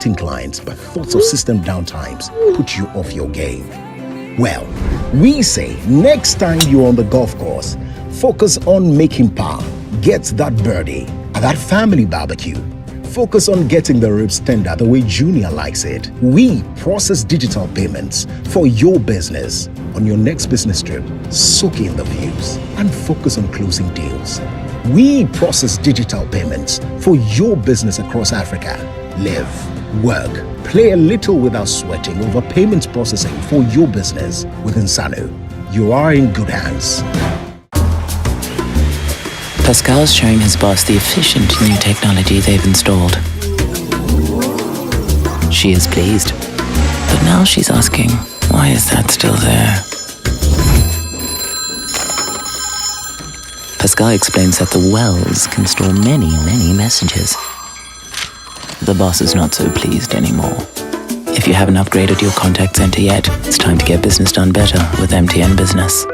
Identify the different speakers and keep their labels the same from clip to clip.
Speaker 1: clients, but thoughts of system downtimes put you off your game. Well, we say next time you're on the golf course, focus on making par, get that birdie at that family barbecue. Focus on getting the ribs tender the way Junior likes it. We process digital payments for your business. On your next business trip, soak in the views and focus on closing deals. We process digital payments for your business across Africa. Live, work, play a little without sweating over payments processing for your business with Insano. You are in good hands.
Speaker 2: Pascal's showing his boss the efficient new technology they've installed. She is pleased, but now she's asking, why is that still there? Pascal explains that the wells can store many messages. The boss is not so pleased anymore. If you haven't upgraded your contact center yet, it's time to get business done better with MTN Business.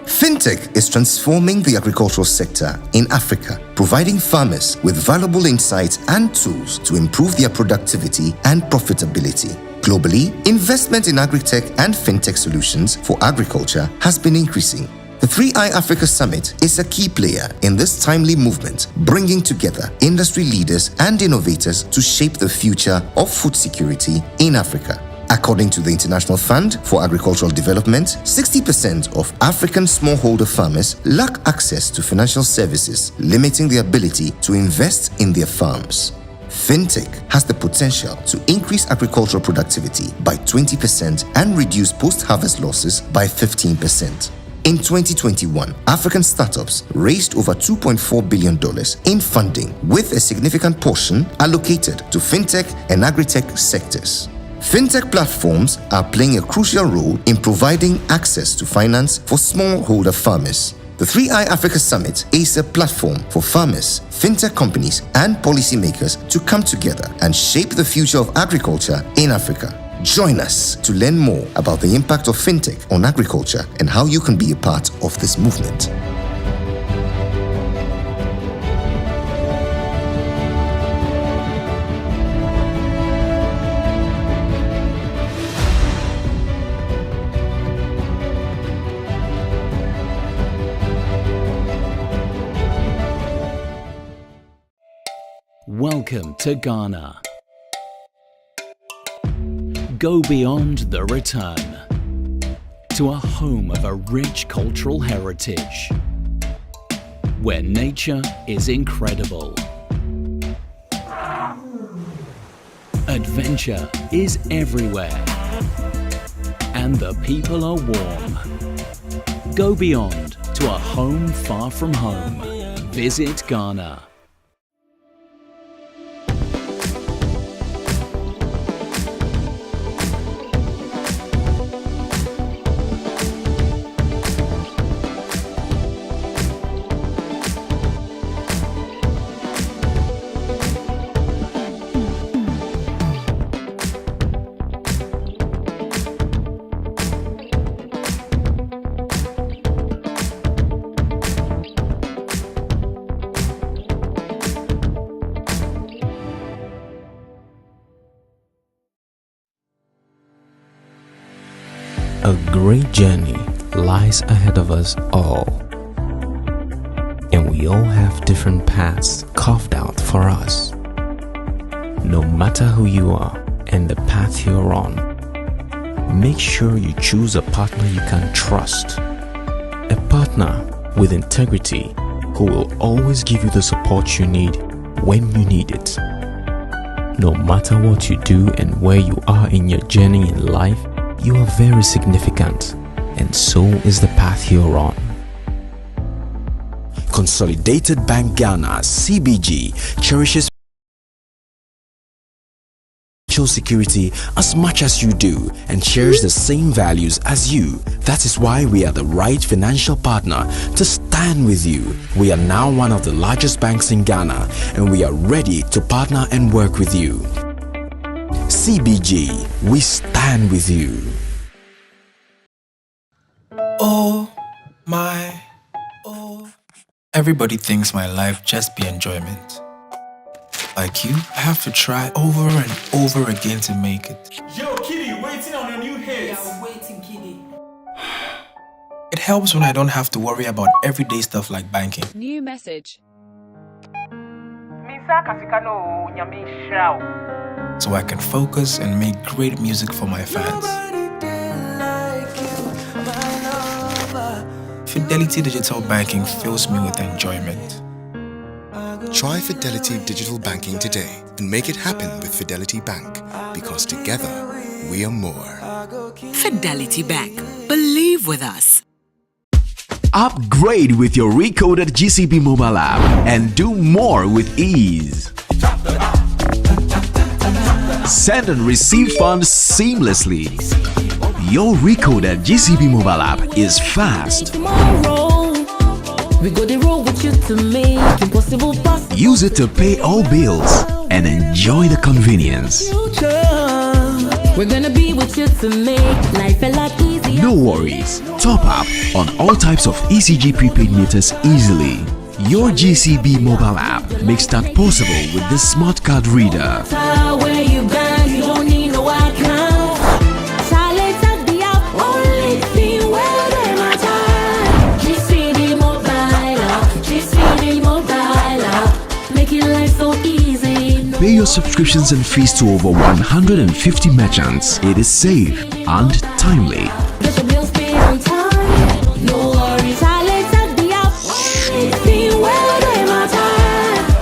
Speaker 3: Fintech is transforming the agricultural sector in Africa, providing farmers with valuable insights and tools to improve their productivity and profitability. Globally, investment in agri-tech and fintech solutions for agriculture has been increasing. The 3i Africa Summit is a key player in this timely movement, bringing together industry leaders and innovators to shape the future of food security in Africa. According to the International Fund for Agricultural Development, 60% of African smallholder farmers lack access to financial services, limiting their ability to invest in their farms. Fintech has the potential to increase agricultural productivity by 20% and reduce post-harvest losses by 15%. In 2021, African startups raised over $2.4 billion in funding, with a significant portion allocated to fintech and agri-tech sectors. Fintech platforms are playing a crucial role in providing access to finance for smallholder farmers. The 3i Africa Summit is a platform for farmers, fintech companies, and policymakers to come together and shape the future of agriculture in Africa. Join us to learn more about the impact of fintech on agriculture and how you can be a part of this movement.
Speaker 4: Welcome to Ghana. Go beyond the return to a home of a rich cultural heritage where nature is incredible. Adventure is everywhere and the people are warm. Go beyond to a home far from home. Visit Ghana.
Speaker 5: A great journey lies ahead of us all, and we all have different paths carved out for us. No matter who you are and the path you're on, make sure you choose a partner you can trust, a partner with integrity who will always give you the support you need when you need it. No matter what you do and where you are in your journey in life, you are very significant, and so is the path you're on.
Speaker 6: Consolidated Bank Ghana (CBG) cherishes financial security as much as you do and shares the same values as you. That is why we are the right financial partner to stand with you. We are now one of the largest banks in Ghana, and we are ready to partner and work with you. CBG, we stand with you.
Speaker 7: Oh my, oh. Everybody thinks my life just be enjoyment. Like you, I have to try over and over again to make it.
Speaker 8: Yo, Kitty, waiting on a new hit.
Speaker 9: Yeah, I'm waiting, Kitty.
Speaker 7: It helps when I don't have to worry about everyday stuff like banking.
Speaker 10: New message.
Speaker 7: So I can focus and make great music for my fans. Fidelity Digital Banking fills me with enjoyment.
Speaker 11: Try Fidelity Digital Banking today and make it happen with Fidelity Bank, because together we are more.
Speaker 9: Fidelity Bank. Believe with us.
Speaker 6: Upgrade with your recoded GCB mobile app and do more with ease. Send and receive funds seamlessly. Your recoded GCB mobile app is fast.
Speaker 12: We go the road with you to make impossible possible.
Speaker 6: Use it to pay all bills and enjoy the convenience.
Speaker 12: We're gonna be with you to make life a lot easier.
Speaker 6: No worries. Top up on all types of ECG prepaid meters easily. Your GCB mobile app makes that possible with this smart card reader.
Speaker 12: Where you bank, you don't need no account. Silence at the app, only thing where they matter. GCB mobile app, GCB mobile app, making life so easy.
Speaker 6: Pay your subscriptions and fees to over 150 merchants. It is safe and timely.
Speaker 12: Get your bills paid on time. No worries. Silence at the app, only thing where they matter.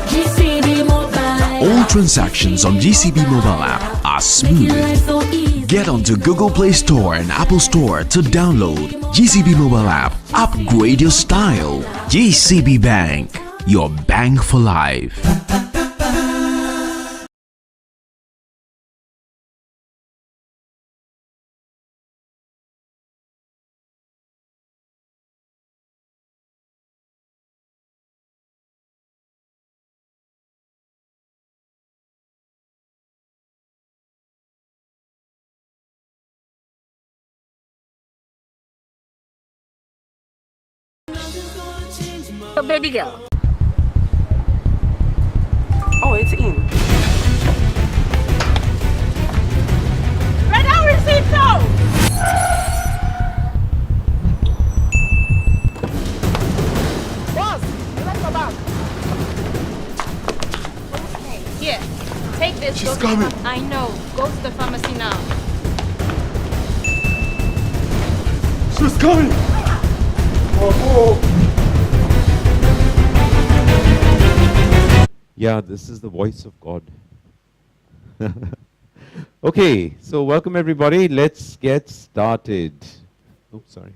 Speaker 12: GCB mobile.
Speaker 6: All transactions on GCB mobile app are
Speaker 12: Making life
Speaker 6: smooth.
Speaker 12: so easy.
Speaker 6: Get onto Google Play Store and Apple Store to download GCB mobile app. Upgrade your style. GCB Bank, your bank for life.
Speaker 13: So baby girl.
Speaker 14: Oh, it's in.
Speaker 13: Madam receipt now. Boss, you like my bag? Okay, here. Take this.
Speaker 11: She's coming.
Speaker 13: I know. Go to the pharmacy now.
Speaker 11: She's coming!
Speaker 15: Yeah, this is the voice of God. Okay, so welcome everybody. Let's get started. Oh, sorry.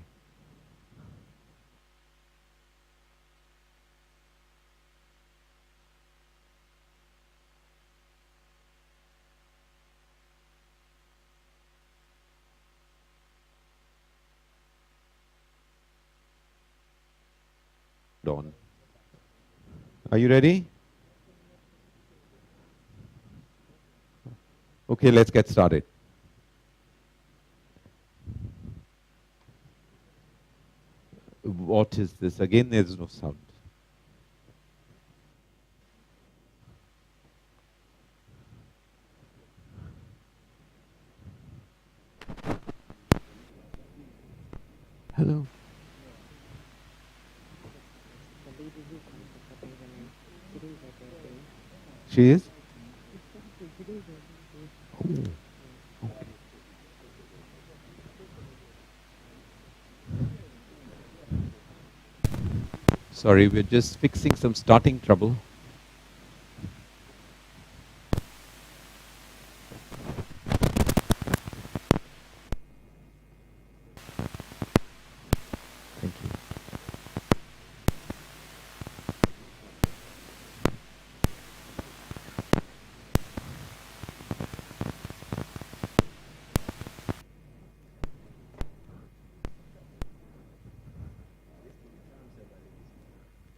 Speaker 15: On. Are you ready? Okay, let's get started. What is this? Again, there's no sound. Hello. She is? Oh, okay. Sorry, we're just fixing some starting trouble. Thank you.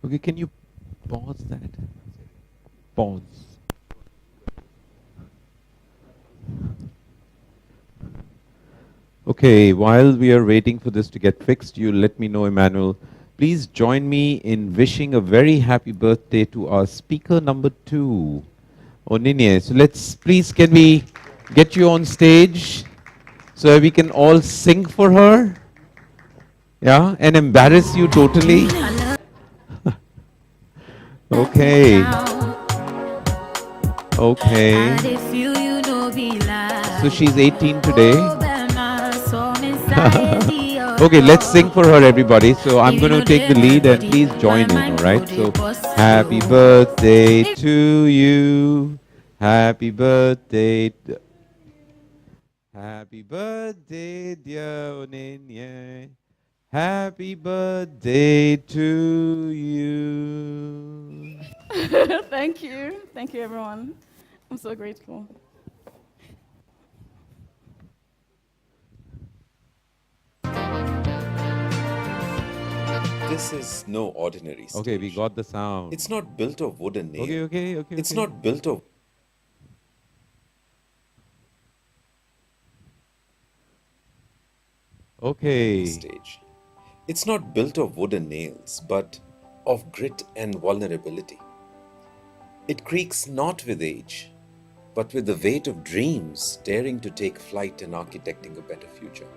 Speaker 15: Okay, can you pause that? Pause. Okay, while we are waiting for this to get fixed, you let me know, Emmanuel. Please join me in wishing a very happy birthday to our speaker number 2, Oninye. So let's, please, can we get you on stage so that we can all sing for her? Yeah, and embarrass you totally? Okay. Okay. So she's 18 today. Okay, let's sing for her, everybody. So I'm going to take the lead and please join in, all right? So, happy birthday to you. Happy birthday. Happy birthday, dear Oninye. Happy birthday to you.
Speaker 10: Thank you. Thank you, everyone. I'm so grateful.
Speaker 14: This is no ordinary stage.
Speaker 15: Okay, we got the sound.
Speaker 14: It's not built of wood and nail.
Speaker 15: Okay.
Speaker 14: It's not built of stage. It's not built of wood and nails, but of grit and vulnerability. It creaks not with age, but with the weight of dreams daring to take flight and architecting a better future.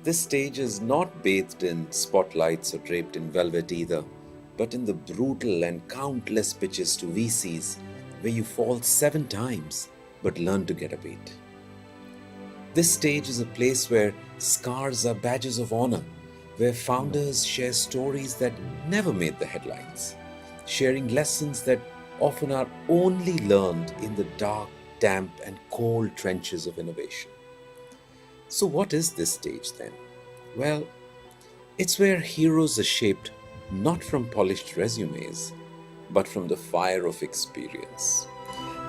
Speaker 14: This stage is not bathed in spotlights or draped in velvet either, but in the brutal and countless pitches to VCs where you fall 7 times but learn to get a beat. This stage is a place where scars are badges of honor, where founders share stories that never made the headlines, sharing lessons that often are only learned in the dark, damp, and cold trenches of innovation. So, what is this stage then? Well, it's where heroes are shaped not from polished resumes, but from the fire of experience.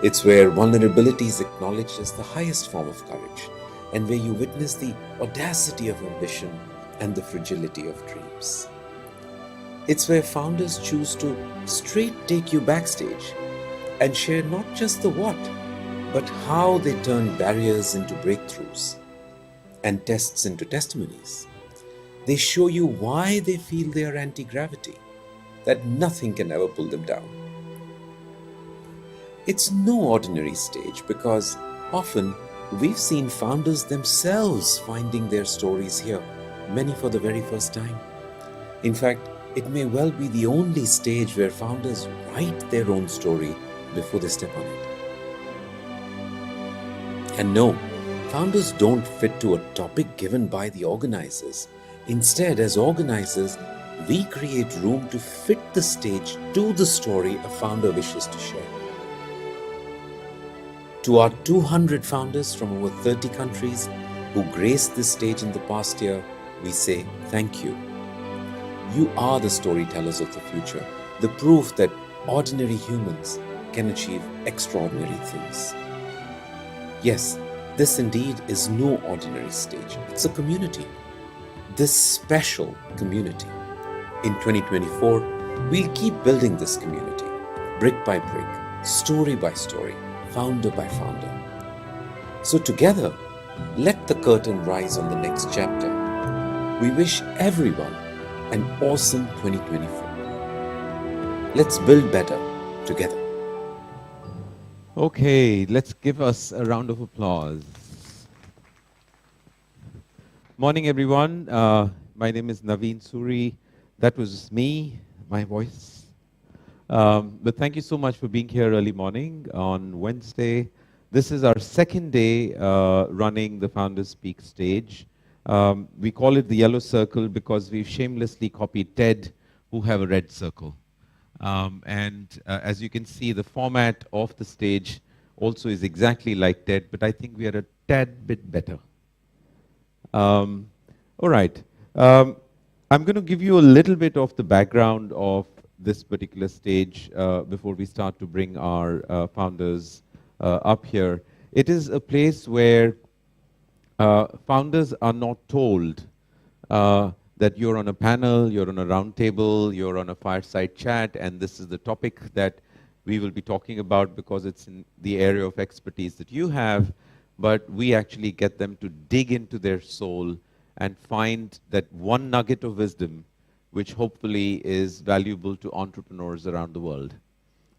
Speaker 14: It's where vulnerability is acknowledged as the highest form of courage, and where you witness the audacity of ambition and the fragility of dreams. It's where founders choose to straight take you backstage and share not just the what, but how they turn barriers into breakthroughs and tests into testimonies. They show you why they feel they are anti-gravity, that nothing can ever pull them down. It's no ordinary stage because often we've seen founders themselves finding their stories here, many for the very first time. In fact, it may well be the only stage where founders write their own story before they step on it. And no, founders don't fit to a topic given by the organizers. Instead, as organizers, we create room to fit the stage to the story a founder wishes to share. To our 200 founders from over 30 countries who graced this stage in the past year, we say thank you. You are the storytellers of the future, the proof that ordinary humans can achieve extraordinary things. Yes, this indeed is no ordinary stage. It's a community. This special community. In 2024, we'll keep building this community, brick by brick, story by story, founder by founder. So together, let the curtain rise on the next chapter. We wish everyone an awesome 2024. Let's build better together.
Speaker 15: Okay, let's give us a round of applause. Morning, everyone. My name is Naveen Suri. That was me, my voice. But thank you so much for being here early morning on Wednesday. This is our second day running the Founders Speak stage. We call it the yellow circle because we've shamelessly copied TED, who have a red circle. As you can see, the format of the stage also is exactly like TED, but I think we are a tad bit better. All right. I'm going to give you a little bit of the background of this particular stage before we start to bring our founders up here. It is a place where founders are not told that you're on a panel, you're on a round table, you're on a fireside chat, and this is the topic that we will be talking about because it's in the area of expertise that you have. but we actually get them to dig into their soul and find that one nugget of wisdom which hopefully is valuable to entrepreneurs around the world.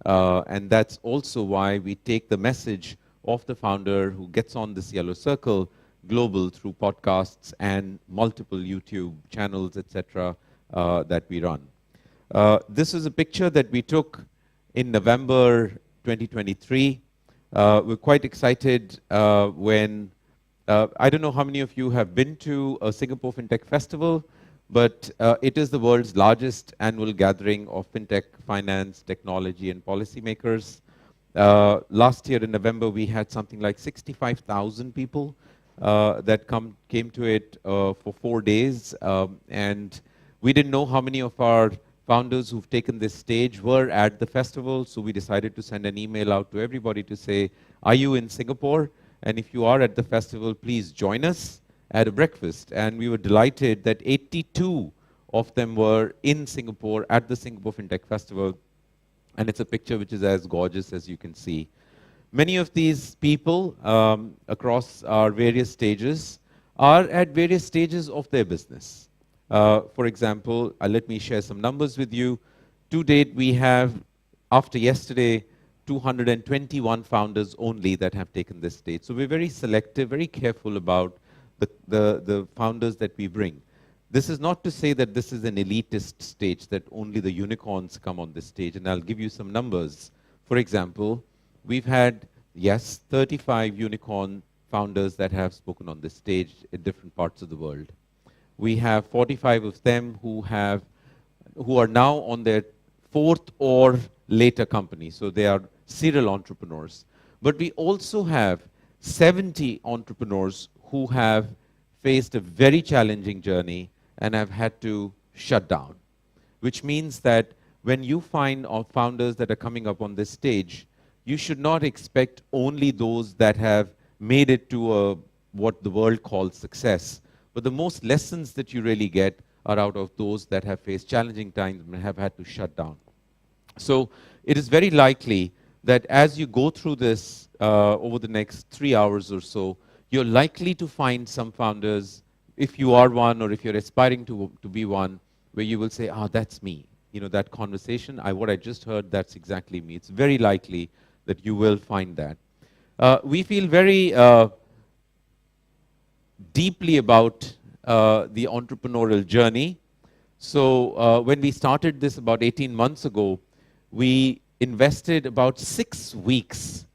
Speaker 15: And that's also why we take the message of the founder who gets on this yellow circle global through podcasts and multiple YouTube channels, etc., that we run. This is a picture that we took in November 2023. We're quite excited when, I don't know how many of you have been to a Singapore FinTech Festival, but it is the world's largest annual gathering of FinTech, finance, technology, and policymakers. Last year in November, we had something like 65,000 people that came to it for 4 days. And we didn't know how many of our founders who've taken this stage were at the festival, so we decided to send an email out to everybody to say, are you in Singapore? And if you are at the festival, please join us at a breakfast. And we were delighted that 82 of them were in Singapore at the Singapore FinTech Festival. And it's a picture which is as gorgeous as you can see. Many of these people across our various stages are at various stages of their business. For example, let me share some numbers with you. To date, we have, after yesterday, 221 founders only that have taken this stage. So we're very selective, very careful about the founders that we bring. This is not to say that this is an elitist stage, that only the unicorns come on this stage, and I'll give you some numbers. For example, we've had, yes, 35 unicorn founders that have spoken on this stage in different parts of the world. We have 45 of them who are now on their 4th or later company, so they are serial entrepreneurs. But we also have 70 entrepreneurs who have faced a very challenging journey and have had to shut down, which means that when you find founders that are coming up on this stage, you should not expect only those that have made it to what the world calls success. But the most lessons that you really get are out of those that have faced challenging times and have had to shut down. So it is very likely that as you go through this over the next 3 hours or so, you're likely to find some founders, if you are one or if you're aspiring to be one, where you will say, that's me. You know, that conversation, what I just heard, that's exactly me. It's very likely that you will find that. We feel very deeply about the entrepreneurial journey. So when we started this about 18 months ago, we invested about 6 weeks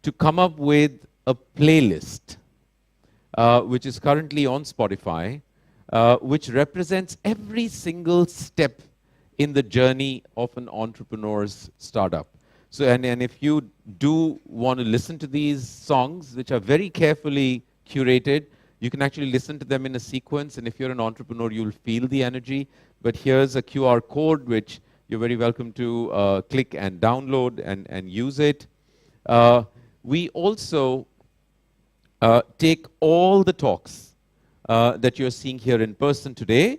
Speaker 15: to come up with a playlist, which is currently on Spotify, which represents every single step in the journey of an entrepreneur's startup. So, and if you do want to listen to these songs, which are very carefully curated, you can actually listen to them in a sequence, and if you're an entrepreneur, you'll feel the energy. But here's a QR code, which you're very welcome to click and download and use it. We also take all the talks that you're seeing here in person today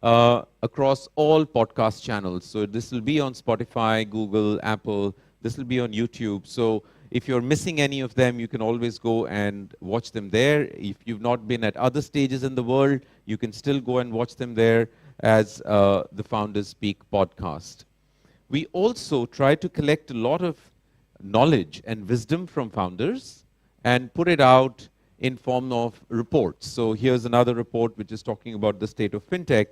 Speaker 15: across all podcast channels. So this will be on Spotify, Google, Apple. This will be on YouTube. So if you're missing any of them, you can always go and watch them there. If you've not been at other stages in the world, you can still go and watch them there as the Founders Speak podcast. We also try to collect a lot of knowledge and wisdom from founders and put it out in form of reports. So here's another report which is talking about the state of fintech.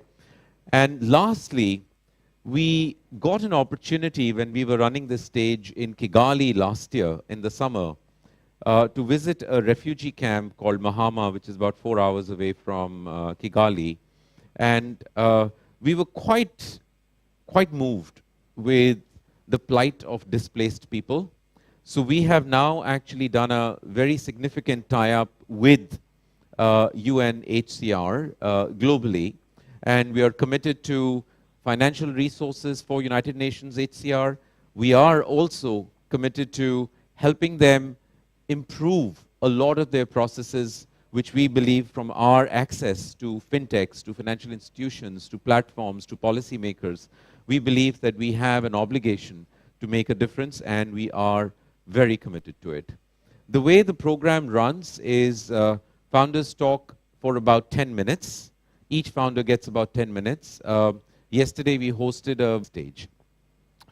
Speaker 15: And lastly, we got an opportunity when we were running this stage in Kigali last year in the summer to visit a refugee camp called Mahama, which is about 4 hours away from Kigali. And we were quite moved with the plight of displaced people. So we have now actually done a very significant tie-up with UNHCR globally, and we are committed to financial resources for United Nations HCR. We are also committed to helping them improve a lot of their processes, which we believe from our access to fintechs, to financial institutions, to platforms, to policymakers, we believe that we have an obligation to make a difference, and we are very committed to it. The way the program runs is founders talk for about 10 minutes. Each founder gets about 10 minutes. Yesterday we hosted a stage,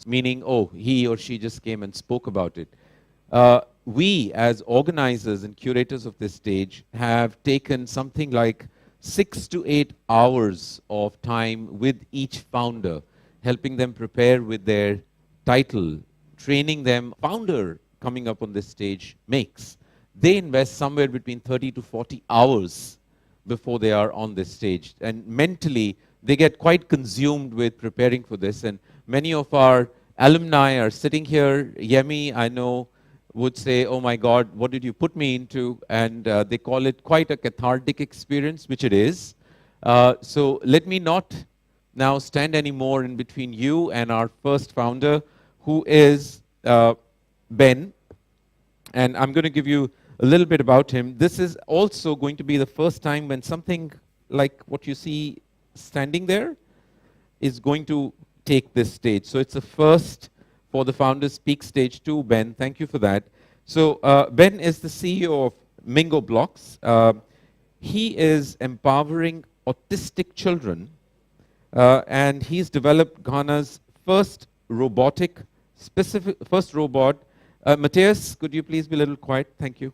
Speaker 15: meaning, oh, he or she just came and spoke about it. We, as organizers and curators of this stage, have taken something like 6 to 8 hours of time with each founder, helping them prepare with their title, training them. Founder coming up on this stage makes. They invest somewhere between 30 to 40 hours before they are on this stage. And mentally, they get quite consumed with preparing for this. And many of our alumni are sitting here. Yemi, I know, would say, oh my God, what did you put me into? And they call it quite a cathartic experience, which it is. So let me not now stand any more in between you and our first founder, who is Ben. And I'm going to give you a little bit about him. This is also going to be the first time when something like what you see standing there is going to take this stage. So it's a first for the Founders Speak Stage 2. Ben, thank you for that. So Ben is the CEO of Mingo Blocks. He is empowering autistic children, and he's developed Ghana's first robot. Matthias, could you please be a little quiet? Thank you.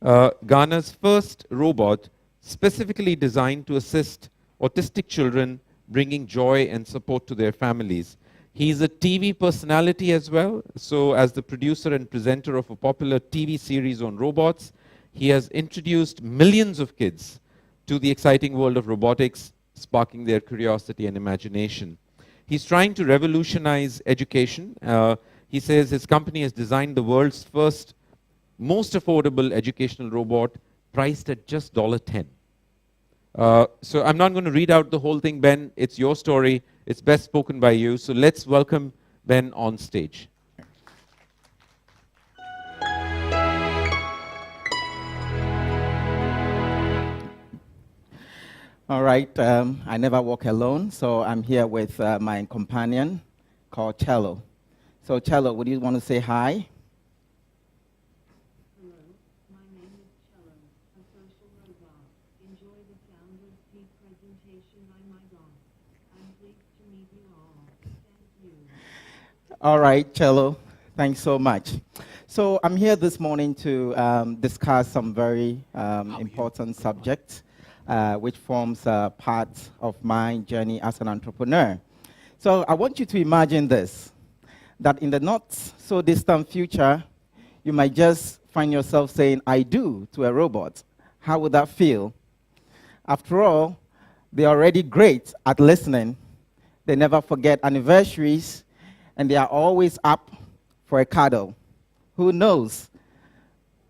Speaker 15: Ghana's first robot specifically designed to assist autistic children, bringing joy and support to their families. He's a TV personality as well. So as the producer and presenter of a popular TV series on robots, he has introduced millions of kids to the exciting world of robotics, sparking their curiosity and imagination. He's trying to revolutionize education. He says his company has designed the world's first, most affordable educational robot, priced at just $10. So I'm not going to read out the whole thing, Ben. It's your story. It's best spoken by you. So let's welcome Ben on stage.
Speaker 16: All right. I never walk alone, so I'm here with my companion called Cello. So Cello, would you want to say hi? All right, Cello, thanks so much. So I'm here this morning to discuss some very important subjects, which forms part of my journey as an entrepreneur. So I want you to imagine this, that in the not so distant future, you might just find yourself saying, I do, to a robot. How would that feel? After all, they're already great at listening. They never forget anniversaries, and they are always up for a cuddle. Who knows?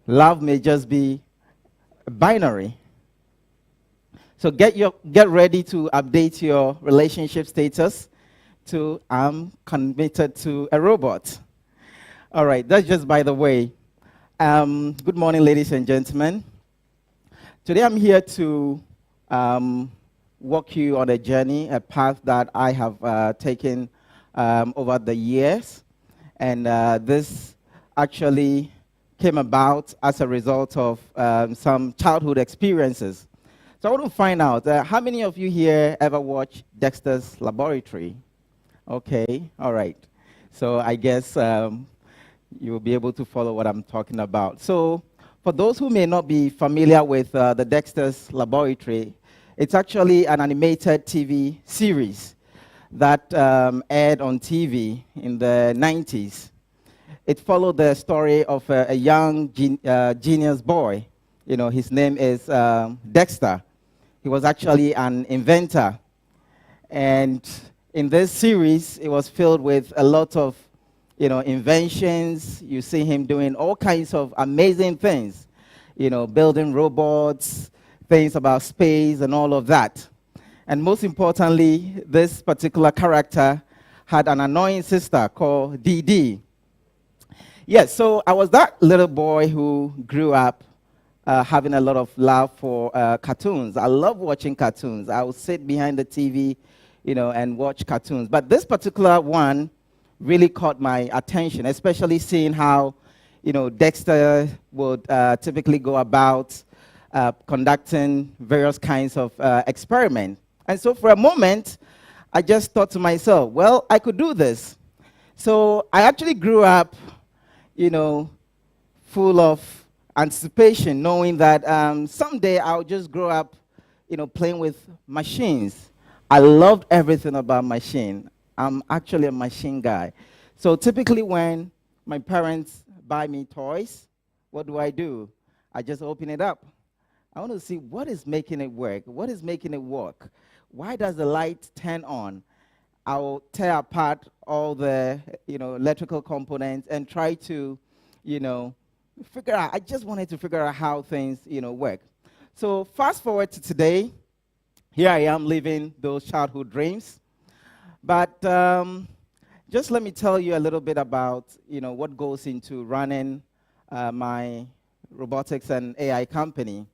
Speaker 16: Love may just be binary. So get ready to update your relationship status to I'm committed to a robot. All right, that's just by the way. Good morning, ladies and gentlemen. Today I'm here to walk you on a journey, a path that I have taken over the years, and this actually came about as a result of some childhood experiences. So I want to find out, how many of you here ever watched Dexter's Laboratory? Okay, all right. So I guess you will be able to follow what I'm talking about. So for those who may not be familiar with the Dexter's Laboratory, it's actually an animated TV series that aired on TV in the 90s. It followed the story of a young genius boy. You know, his name is Dexter. He was actually an inventor. And in this series, it was filled with a lot of, inventions. You see him doing all kinds of amazing things, building robots, things about space and all of that. And most importantly, this particular character had an annoying sister called Dee Dee. Yes, so I was that little boy who grew up having a lot of love for cartoons. I love watching cartoons. I would sit behind the TV, and watch cartoons. But this particular one really caught my attention, especially seeing how, Dexter would typically go about conducting various kinds of experiments. And so for a moment, I just thought to myself, well, I could do this. So I actually grew up, full of anticipation, knowing that someday I'll just grow up, playing with machines. I loved everything about machine. I'm actually a machine guy. So typically when my parents buy me toys, what do? I just open it up. I want to see what is making it work. What is making it work? Why does the light turn on? I'll tear apart all the electrical components and try to figure out. I just wanted to figure out how things work. So fast forward to today. Here I am living those childhood dreams. But just let me tell you a little bit about what goes into running my robotics and AI company.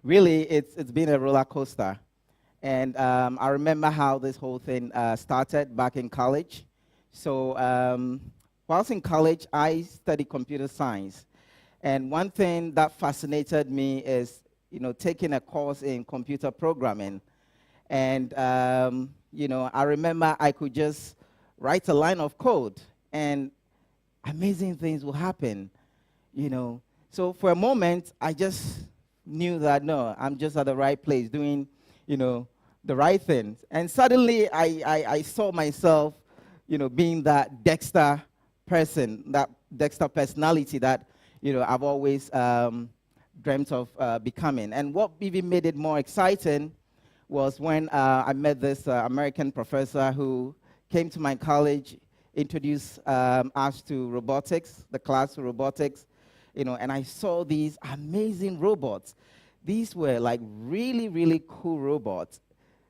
Speaker 16: Really, it's been a roller coaster. And I remember how this whole thing started back in college. So whilst in college, I studied computer science. And one thing that fascinated me is, taking a course in computer programming. And, I remember I could just write a line of code and amazing things will happen, So for a moment, I just knew that, no, I'm just at the right place doing, the right things. And suddenly I saw myself, being that Dexter person, that Dexter personality that, I've always dreamt of becoming. And what even made it more exciting was when I met this American professor who came to my college, introduced us to robotics, the class to robotics, and I saw these amazing robots. These were like really, really cool robots.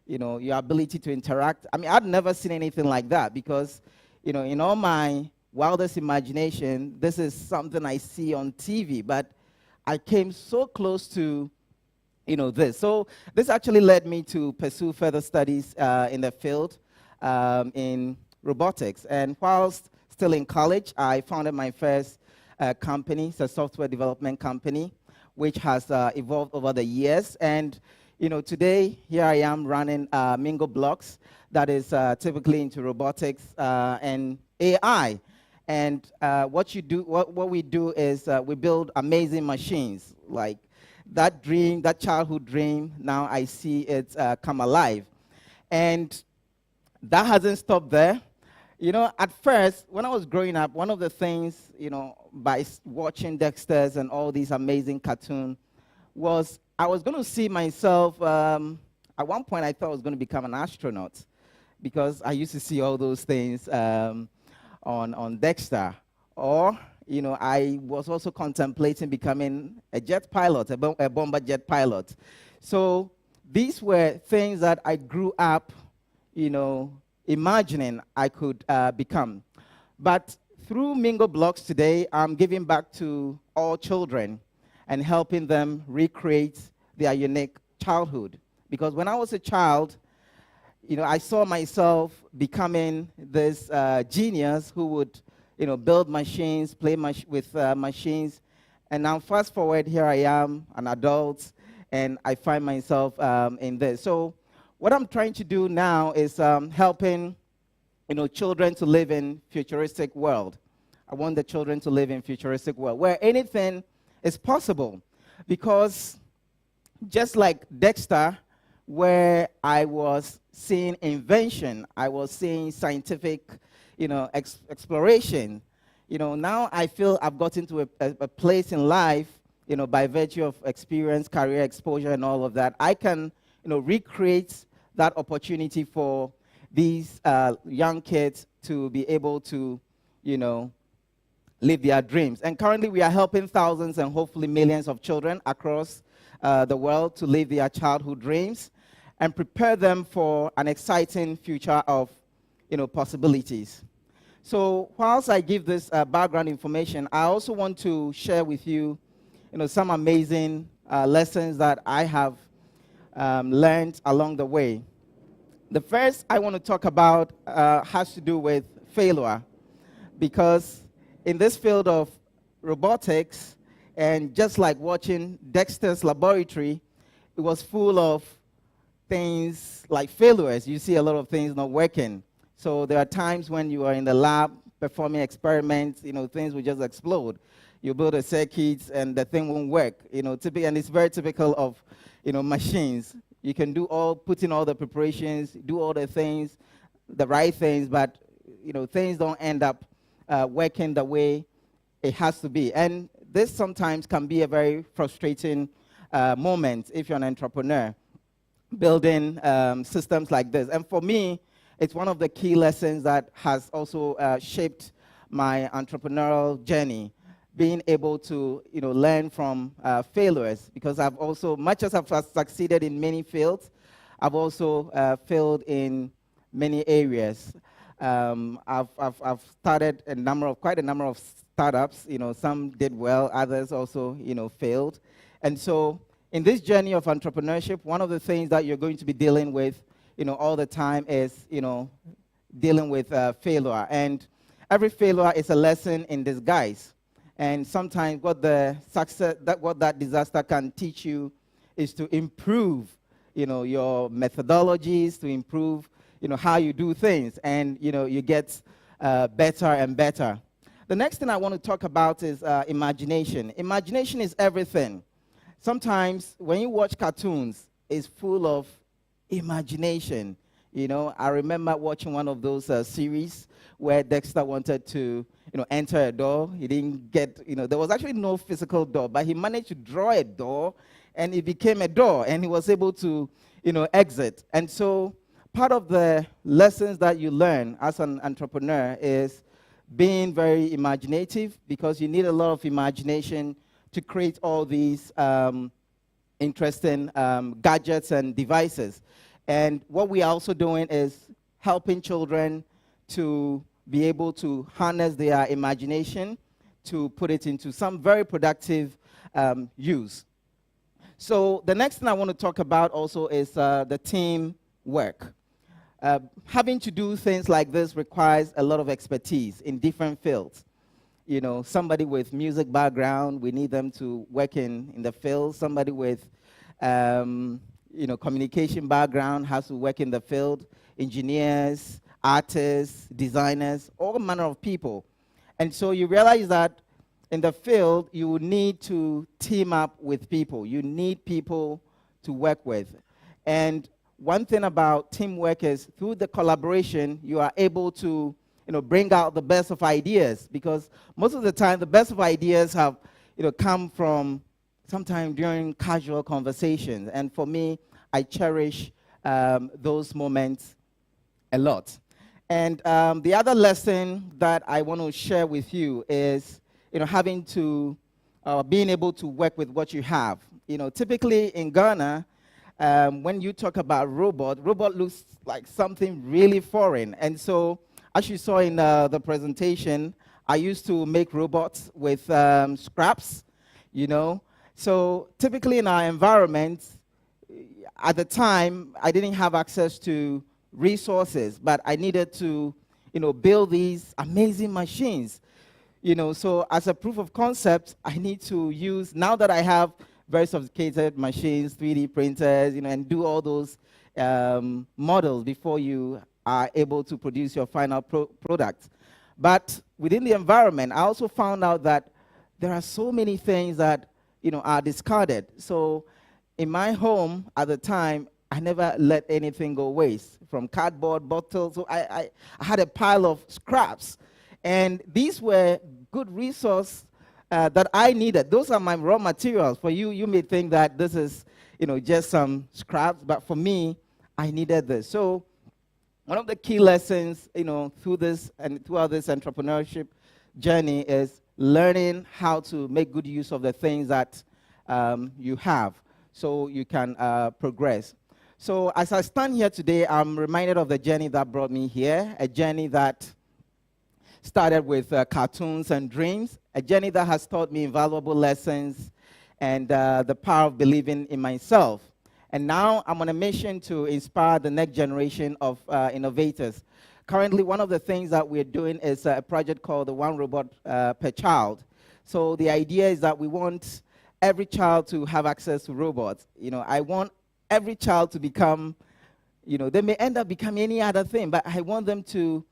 Speaker 16: Your ability to interact. I mean, I'd never seen anything like that because, in all my wildest imagination, this is something I see on TV, but I came so close to, this. So this actually led me to pursue further studies in the field in robotics. And whilst still in college, I founded my first company. It's a software development company, which has evolved over the years. And today, here I am running Mingo Blocks that is typically into robotics and AI. And what we do is we build amazing machines. Like that dream, that childhood dream, now I see it come alive. And that hasn't stopped there. At first, when I was growing up, one of the things, by watching Dexter's and all these amazing cartoons was I was going to see myself, at one point I thought I was going to become an astronaut because I used to see all those things on Dexter. Or, I was also contemplating becoming a jet pilot, a bomber jet pilot. So these were things that I grew up, imagining I could become. But through Mingo Blocks today, I'm giving back to all children and helping them recreate their unique childhood. Because when I was a child, I saw myself becoming this genius who would, build machines, play with machines. And now fast forward, here I am, an adult, and I find myself in this. So what I'm trying to do now is helping, children to live in futuristic world. I want the children to live in futuristic world where anything is possible. Because just like Dexter, where I was seeing invention, I was seeing scientific, exploration. Now I feel I've gotten to a place in life, by virtue of experience, career exposure, and all of that. I can, recreate that opportunity for these young kids to be able to, live their dreams. And currently we are helping thousands and hopefully millions of children across the world to live their childhood dreams and prepare them for an exciting future of, possibilities. So whilst I give this background information, I also want to share with you, some amazing lessons that I have learned along the way. The first I want to talk about has to do with failure, because in this field of robotics, and just like watching Dexter's Laboratory, it was full of things like failures. You see a lot of things not working. So there are times when you are in the lab performing experiments, things will just explode. You build a circuit and the thing won't work. And it's very typical of, machines. You can put in all the preparations, do all the things, the right things, but, things don't end up working the way it has to be. And this sometimes can be a very frustrating moment if you're an entrepreneur building systems like this. And for me, it's one of the key lessons that has also shaped my entrepreneurial journey, being able to learn from failures, because I've also, much as I've succeeded in many fields, I've also failed in many areas. I've started quite a number of startups. Some did well, others also failed. And so in this journey of entrepreneurship, one of the things that you're going to be dealing with all the time is dealing with failure. And every failure is a lesson in disguise. And sometimes what that disaster can teach you is to improve your methodologies, to improve how you do things, and you get better and better. The next thing I want to talk about is imagination. Imagination is everything. Sometimes when you watch cartoons, it's full of imagination. I remember watching one of those series where Dexter wanted to enter a door. He didn't get, there was actually no physical door, but he managed to draw a door, and it became a door, and he was able to exit. And so part of the lessons that you learn as an entrepreneur is being very imaginative, because you need a lot of imagination to create all these interesting gadgets and devices. And what we are also doing is helping children to be able to harness their imagination to put it into some very productive use. So the next thing I want to talk about also is the team work. Having to do things like this requires a lot of expertise in different fields. Somebody with music background, we need them to work in the field. Somebody with communication background has to work in the field. Engineers, artists, designers, all manner of people. And so you realize that in the field, you need to team up with people. You need people to work with. And one thing about teamwork is through the collaboration, you are able to bring out the best of ideas, because most of the time, the best of ideas have come from sometime during casual conversations. And for me, I cherish those moments a lot. And the other lesson that I want to share with you is having to, being able to work with what you have. Typically in Ghana, when you talk about robot looks like something really foreign. And so, as you saw in the presentation, I used to make robots with scraps, So typically in our environment, at the time, I didn't have access to resources, but I needed to, build these amazing machines. So as a proof of concept, I need to use, now that I have very sophisticated machines, 3D printers, and do all those models before you are able to produce your final product. But within the environment, I also found out that there are so many things that are discarded. So in my home at the time, I never let anything go waste, from cardboard bottles. So I had a pile of scraps, and these were good resource that I needed. Those are my raw materials. For you, you may think that this is just some scraps, but for me, I needed this. So one of the key lessons, through this and throughout this entrepreneurship journey is learning how to make good use of the things that you have, so you can progress. So as I stand here today, I'm reminded of the journey that brought me here, a journey that started with cartoons and dreams, a journey that has taught me invaluable lessons and the power of believing in myself. And now I'm on a mission to inspire the next generation of innovators. Currently, one of the things that we're doing is a project called the One Robot Per Child. So the idea is that we want every child to have access to robots. I want every child to become, they may end up becoming any other thing, but I want them to,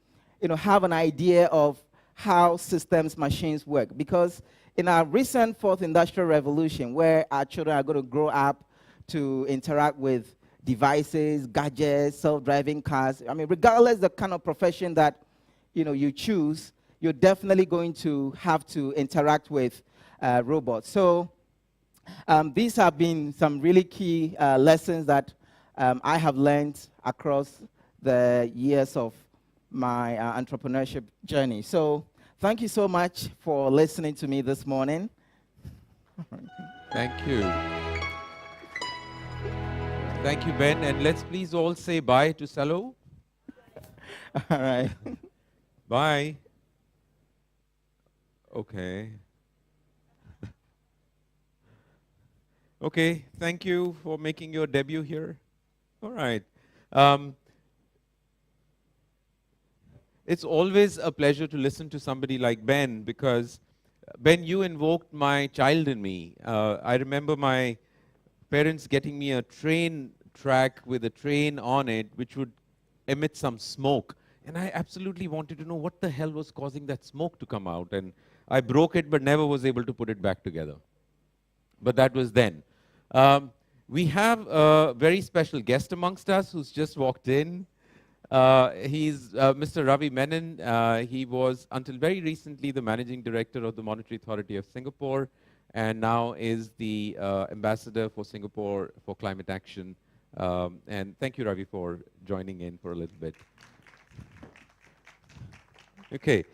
Speaker 16: have an idea of how systems, machines work. Because in our recent fourth industrial revolution, where our children are going to grow up to interact with devices, gadgets, self-driving cars, regardless the kind of profession that you choose, you're definitely going to have to interact with robots. So these have been some really key lessons that I have learned across the years of my entrepreneurship journey. So thank you so much for listening to me this morning.
Speaker 15: Thank you. Thank you, Ben. And let's please all say bye to Salo.
Speaker 16: All right.
Speaker 15: Bye. Okay. Okay, thank you for making your debut here. All right. It's always a pleasure to listen to somebody like Ben, because Ben, you invoked my child in me. I remember my parents getting me a train track with a train on it, which would emit some smoke. And I absolutely wanted to know what the hell was causing that smoke to come out. And I broke it, but never was able to put it back together. But that was then. We have a very special guest amongst us who's just walked in. He's Mr. Ravi Menon. He was, until very recently, the Managing Director of the Monetary Authority of Singapore, and now is the Ambassador for Singapore for Climate Action. And thank you, Ravi, for joining in for a little bit. Okay.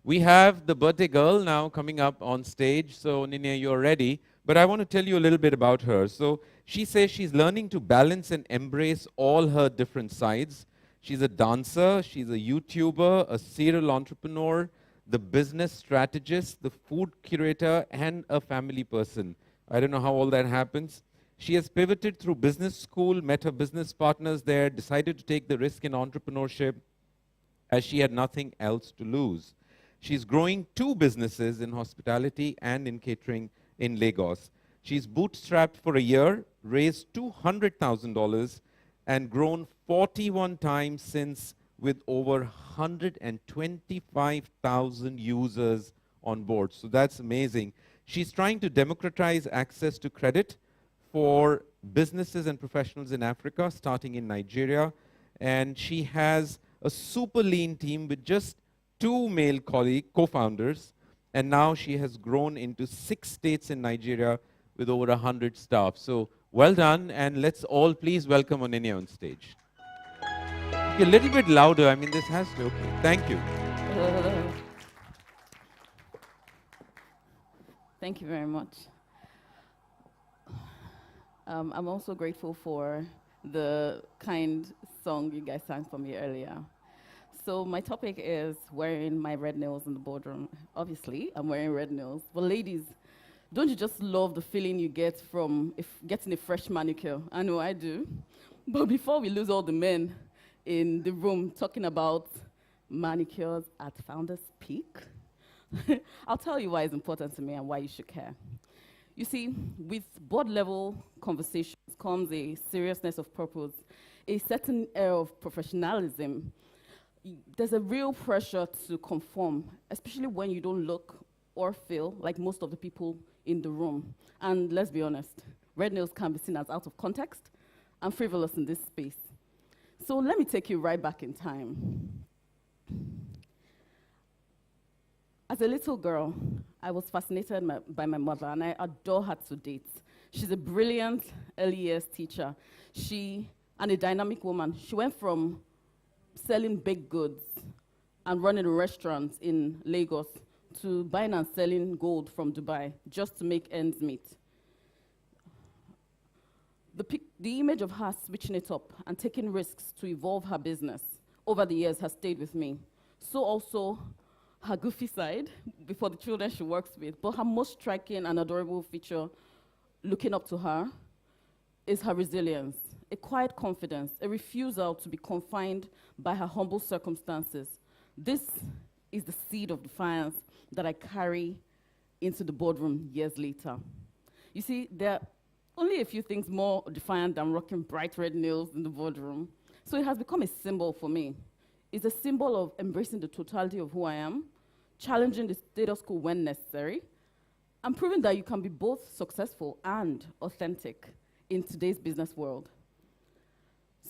Speaker 15: We have the birthday girl now coming up on stage. So, Ninia, you're ready. But I want to tell you a little bit about her. So she says she's learning to balance and embrace all her different sides. She's a dancer, she's a YouTuber, a serial entrepreneur, the business strategist, the food curator, and a family person. I don't know how all that happens. She has pivoted through business school, met her business partners there, decided to take the risk in entrepreneurship as she had nothing else to lose. She's growing 2 businesses in hospitality and in catering in Lagos. She's bootstrapped for a year, raised $200,000, and grown 41 times since, with over 125,000 users on board. So that's amazing. She's trying to democratize access to credit for businesses and professionals in Africa, starting in Nigeria. And she has a super lean team with just 2 male co-founders. And now she has grown into 6 states in Nigeria with over 100 staff. So well done, and let's all please welcome Oninia on stage. Okay, a little bit louder. I mean, this has to. Okay, thank you.
Speaker 10: Thank you very much. I'm also grateful for the kind song you guys sang for me earlier. So my topic is wearing my red nails in the boardroom. Obviously, I'm wearing red nails. But ladies, don't you just love the feeling you get from getting a fresh manicure? I know I do. But before we lose all the men in the room talking about manicures at Founders Peak, I'll tell you why it's important to me and why you should care. You see, with board-level conversations comes a seriousness of purpose, a certain air of professionalism. There's a real pressure to conform, especially when you don't look or feel like most of the people in the room. And let's be honest, red nails can be seen as out of context and frivolous in this space. So let me take you right back in time. As a little girl, I was fascinated by my mother, and I adore her to date. She's a brilliant early years teacher. And a dynamic woman. She went from selling baked goods and running a restaurant in Lagos to buying and selling gold from Dubai just to make ends meet. The image of her switching it up and taking risks to evolve her business over the years has stayed with me. So also her goofy side before the children she works with, but her most striking and adorable feature looking up to her is her resilience, a quiet confidence, a refusal to be confined by her humble circumstances. This is the seed of defiance that I carry into the boardroom years later. You see, there are only a few things more defiant than rocking bright red nails in the boardroom. So it has become a symbol for me. It's a symbol of embracing the totality of who I am, challenging the status quo when necessary, and proving that you can be both successful and authentic in today's business world.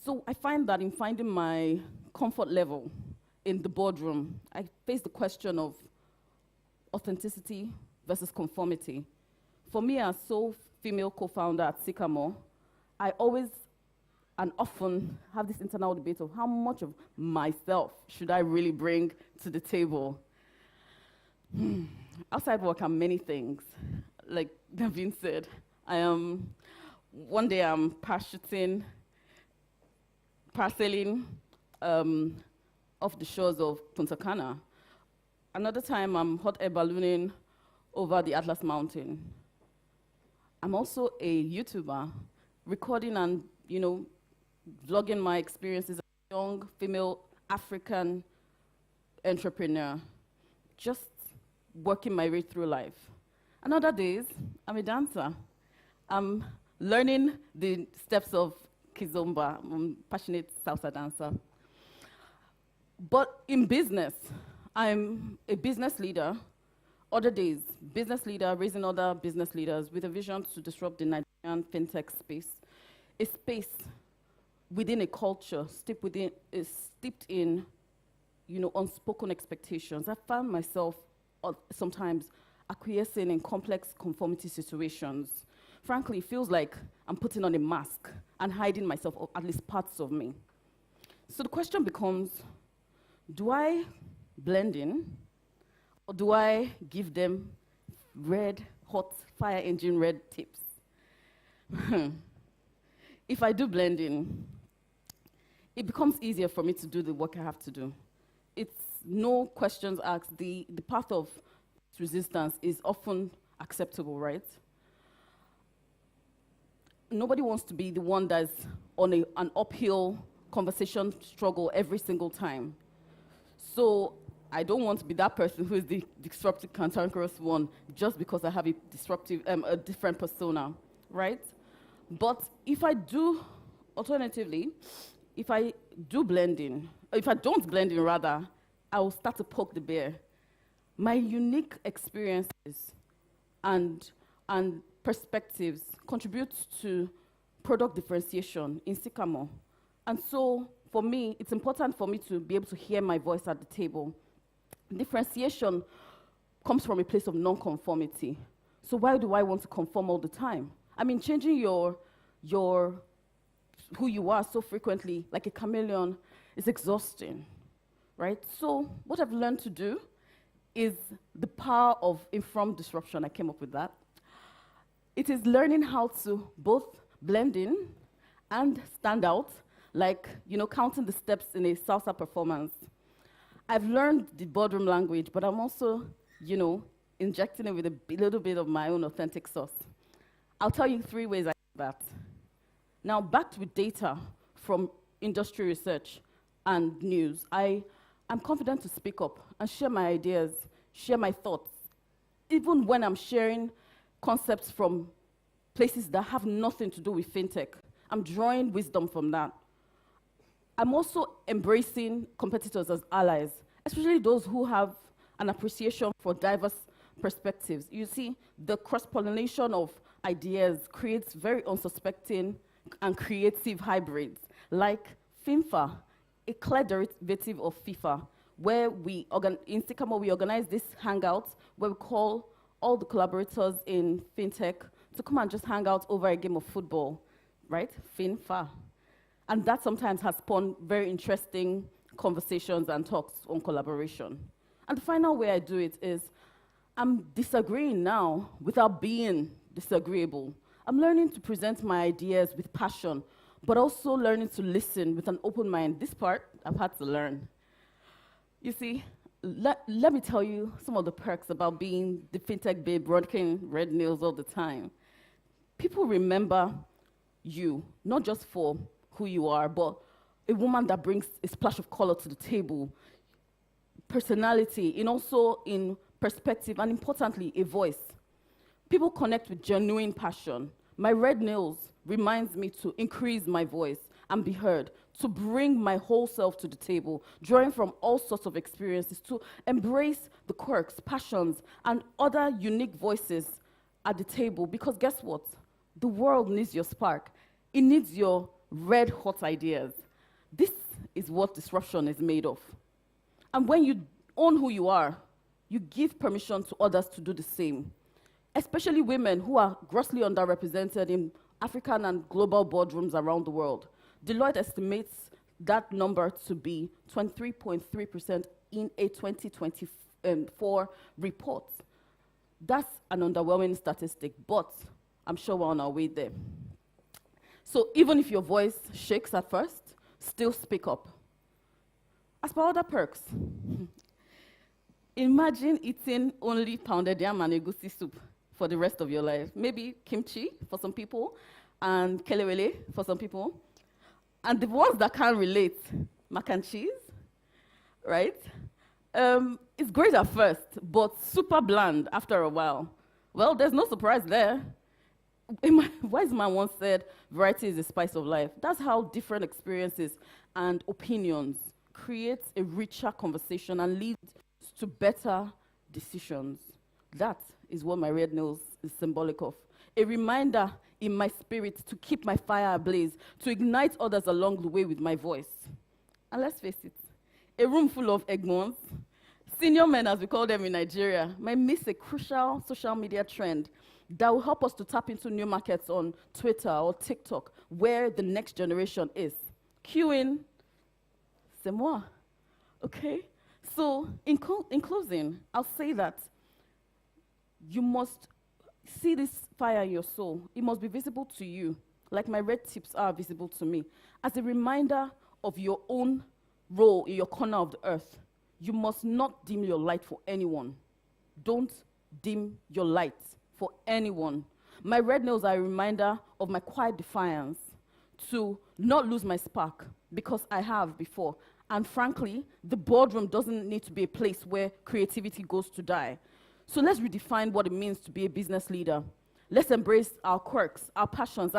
Speaker 10: So I find that in finding my comfort level in the boardroom, I face the question of authenticity versus conformity. For me, as sole female co-founder at Sycamore, I always and often have this internal debate of how much of myself should I really bring to the table. Outside work are many things. Like Naveen said, one day I'm parasailing off the shores of Punta Cana. Another time I'm hot air ballooning over the Atlas Mountain. I'm also a YouTuber, recording and, vlogging my experiences as a young female African entrepreneur, just working my way through life. And other days, I'm a dancer. I'm learning the steps of Kizomba. I'm a passionate salsa dancer. But in business, I'm a business leader. Other days, business leader, raising other business leaders with a vision to disrupt the Nigerian fintech space, a space within a culture steeped in, unspoken expectations. I found myself sometimes acquiescing in complex conformity situations. Frankly, it feels like I'm putting on a mask and hiding myself, or at least parts of me. So the question becomes, do I blend in, or do I give them red, hot, fire engine red tips? If I do blend in, it becomes easier for me to do the work I have to do. It's no questions asked. The path of resistance is often acceptable, right? Nobody wants to be the one that's on an uphill conversation struggle every single time. So I don't want to be that person who is the disruptive, cantankerous one just because I have a different persona, right? But if I do, alternatively, if I do blend in, if I don't blend in rather, I will start to poke the bear. My unique experiences and perspectives contribute to product differentiation in Sycamore. And so for me, it's important for me to be able to hear my voice at the table. Differentiation comes from a place of non-conformity. So why do I want to conform all the time? I mean, changing your who you are so frequently, like a chameleon, is exhausting, right? So what I've learned to do is the power of informed disruption. I came up with that. It is learning how to both blend in and stand out, like, counting the steps in a salsa performance. I've learned the boardroom language, but I'm also, injecting it with a little bit of my own authentic sauce. I'll tell you 3 ways I do that. Now, backed with data from industry research and news, I'm confident to speak up and share my ideas, share my thoughts, even when I'm sharing concepts from places that have nothing to do with fintech. I'm drawing wisdom from that. I'm also embracing competitors as allies, especially those who have an appreciation for diverse perspectives. You see, the cross-pollination of ideas creates very unsuspecting and creative hybrids, like FINFA, a clear derivative of FIFA, where in Sycamore, we organize this hangout where we call all the collaborators in fintech to come and just hang out over a game of football, right? FINFA. And that sometimes has spawned very interesting conversations and talks on collaboration. And the final way I do it is I'm disagreeing now without being disagreeable. I'm learning to present my ideas with passion, but also learning to listen with an open mind. This part, I've had to learn. You see, let me tell you some of the perks about being the fintech babe rocking red nails all the time. People remember you, not just for who you are, but a woman that brings a splash of color to the table, personality, and also in perspective, and importantly, a voice. People connect with genuine passion. My red nails reminds me to increase my voice and be heard, to bring my whole self to the table, drawing from all sorts of experiences, to embrace the quirks, passions, and other unique voices at the table. Because guess what? The world needs your spark. It needs your red hot ideas. This is what disruption is made of. And when you own who you are, you give permission to others to do the same, especially women who are grossly underrepresented in African and global boardrooms around the world. Deloitte estimates that number to be 23.3% in a 2024 report. That's an underwhelming statistic, but I'm sure we're on our way there. So even if your voice shakes at first, still speak up. As per other perks, imagine eating only pounded yam and egusi soup for the rest of your life. Maybe kimchi for some people, and kelewele for some people. And the ones that can't relate, mac and cheese, right? It's great at first, but super bland after a while. Well, there's no surprise there. A wise man once said, variety is the spice of life. That's how different experiences and opinions create a richer conversation and lead to better decisions. That is what my red nose is symbolic of. A reminder in my spirit to keep my fire ablaze, to ignite others along the way with my voice. And let's face it, a room full of egbons, senior men as we call them in Nigeria, might miss a crucial social media trend that will help us to tap into new markets on Twitter or TikTok, where the next generation is. Queuing, c'est moi, okay? So in closing, I'll say that you must see this fire in your soul. It must be visible to you, like my red tips are visible to me, as a reminder of your own role in your corner of the earth. You must not dim your light for anyone. Don't dim your light for anyone. My red nails are a reminder of my quiet defiance to not lose my spark, because I have before. And frankly, the boardroom doesn't need to be a place where creativity goes to die. So let's redefine what it means to be a business leader. Let's embrace our quirks, our passions.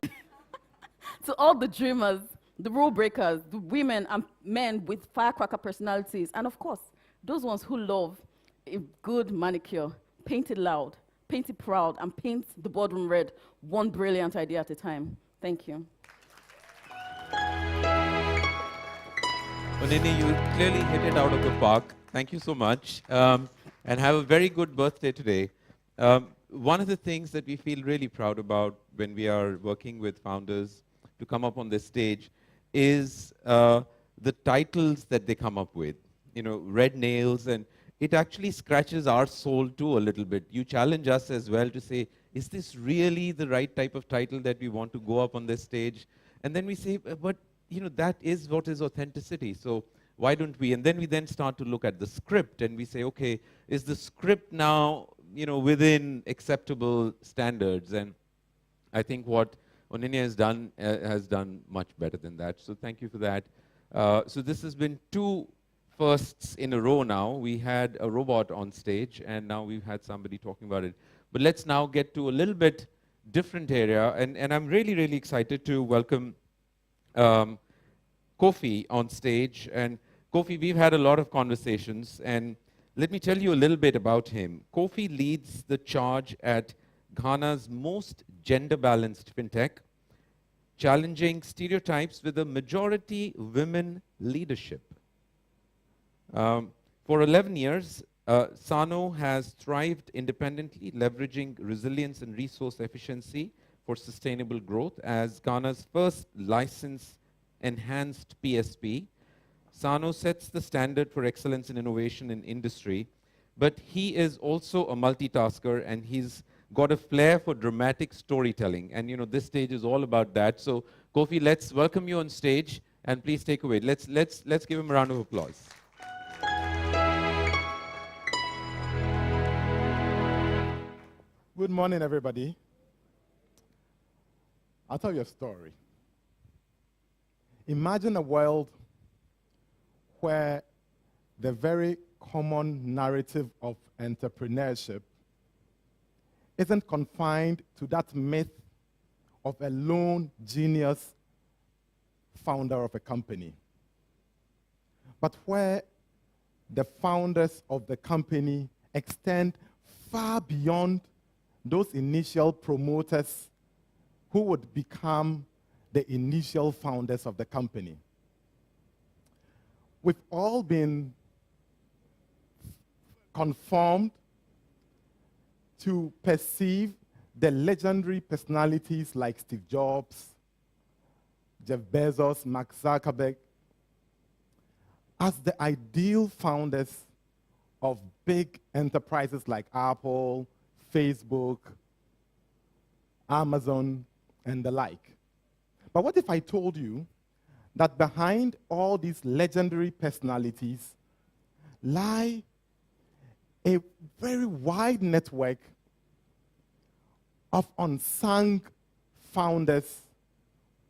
Speaker 10: To all the dreamers, the rule breakers, the women and men with firecracker personalities, and of course, those ones who love a good manicure, paint it loud, paint it proud, and paint the boardroom red, one brilliant idea at a time. Thank you.
Speaker 15: Onene, you clearly hit it out of the park. Thank you so much. And have a very good birthday today. One of the things that we feel really proud about when we are working with founders to come up on this stage is the titles that they come up with. You know, red nails, and it actually scratches our soul too a little bit. You challenge us as well to say, is this really the right type of title that we want to go up on this stage? And then we say, but you know, that is what is authenticity. So why don't we? And then we then start to look at the script and we say, okay, is the script now, you know, within acceptable standards? And I think what Onene has done much better than that. So thank you for that. So this has been 2 firsts in a row now. We had a robot on stage, and now we've had somebody talking about it. But let's now get to a little bit different area. And I'm really, really excited to welcome Kofi on stage. And Kofi, we've had a lot of conversations, and let me tell you a little bit about him. Kofi leads the charge at Ghana's most gender-balanced fintech, challenging stereotypes with a majority women leadership. For 11 years, Sano has thrived independently, leveraging resilience and resource efficiency for sustainable growth. As Ghana's first license-enhanced PSP, Sano sets the standard for excellence in innovation in industry, but he is also a multitasker, and he's got a flair for dramatic storytelling. And you know, this stage is all about that. So Kofi, let's welcome you on stage, and please take away. Let's give him a round of applause.
Speaker 17: Good morning, everybody. I'll tell you a story. Imagine a world where the very common narrative of entrepreneurship isn't confined to that myth of a lone genius founder of a company, but where the founders of the company extend far beyond those initial promoters who would become the initial founders of the company. We've all been conformed to perceive the legendary personalities like Steve Jobs, Jeff Bezos, Mark Zuckerberg, as the ideal founders of big enterprises like Apple, Facebook, Amazon, and the like. But what if I told you that behind all these legendary personalities lie a very wide network of unsung founders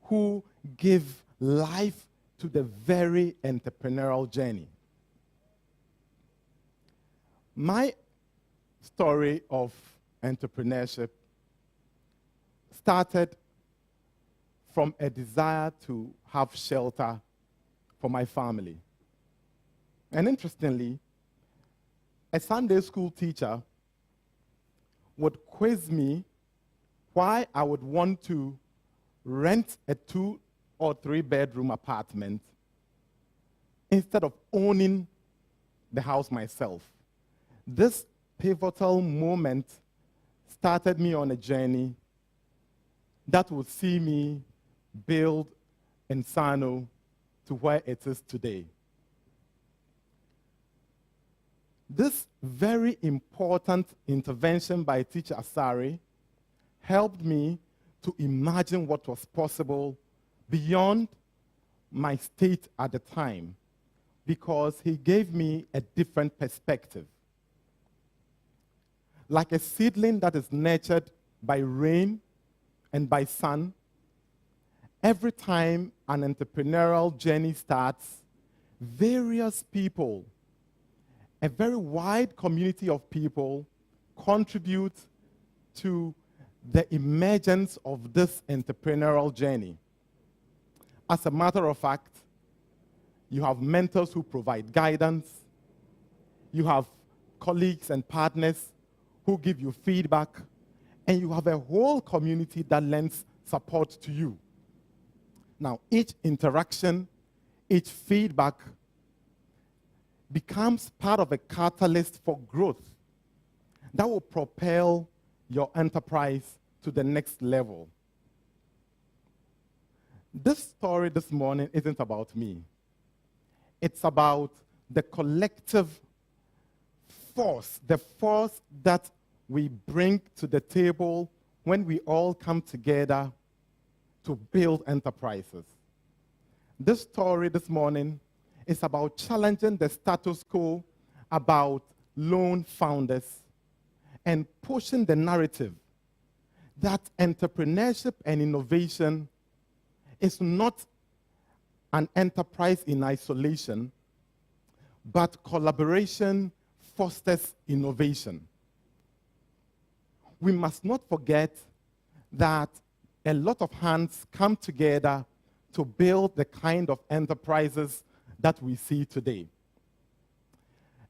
Speaker 17: who give life to the very entrepreneurial journey? My story of entrepreneurship started from a desire to have shelter for my family. And interestingly, a Sunday school teacher would quiz me why I would want to rent a 2 or 3 bedroom apartment instead of owning the house myself. This pivotal moment started me on a journey that would see me build Insano to where it is today. This very important intervention by teacher Asari helped me to imagine what was possible beyond my state at the time, because he gave me a different perspective. Like a seedling that is nurtured by rain and by sun, every time an entrepreneurial journey starts, various people, a very wide community of people, contribute to the emergence of this entrepreneurial journey. As a matter of fact, you have mentors who provide guidance, you have colleagues and partners who give you feedback, and you have a whole community that lends support to you. Now, each interaction, each feedback becomes part of a catalyst for growth that will propel your enterprise to the next level. This story this morning isn't about me. It's about the collective force, the force that we bring to the table when we all come together to build enterprises. This story this morning is about challenging the status quo about lone founders and pushing the narrative that entrepreneurship and innovation is not an enterprise in isolation, but collaboration fosters innovation. We must not forget that a lot of hands come together to build the kind of enterprises that we see today.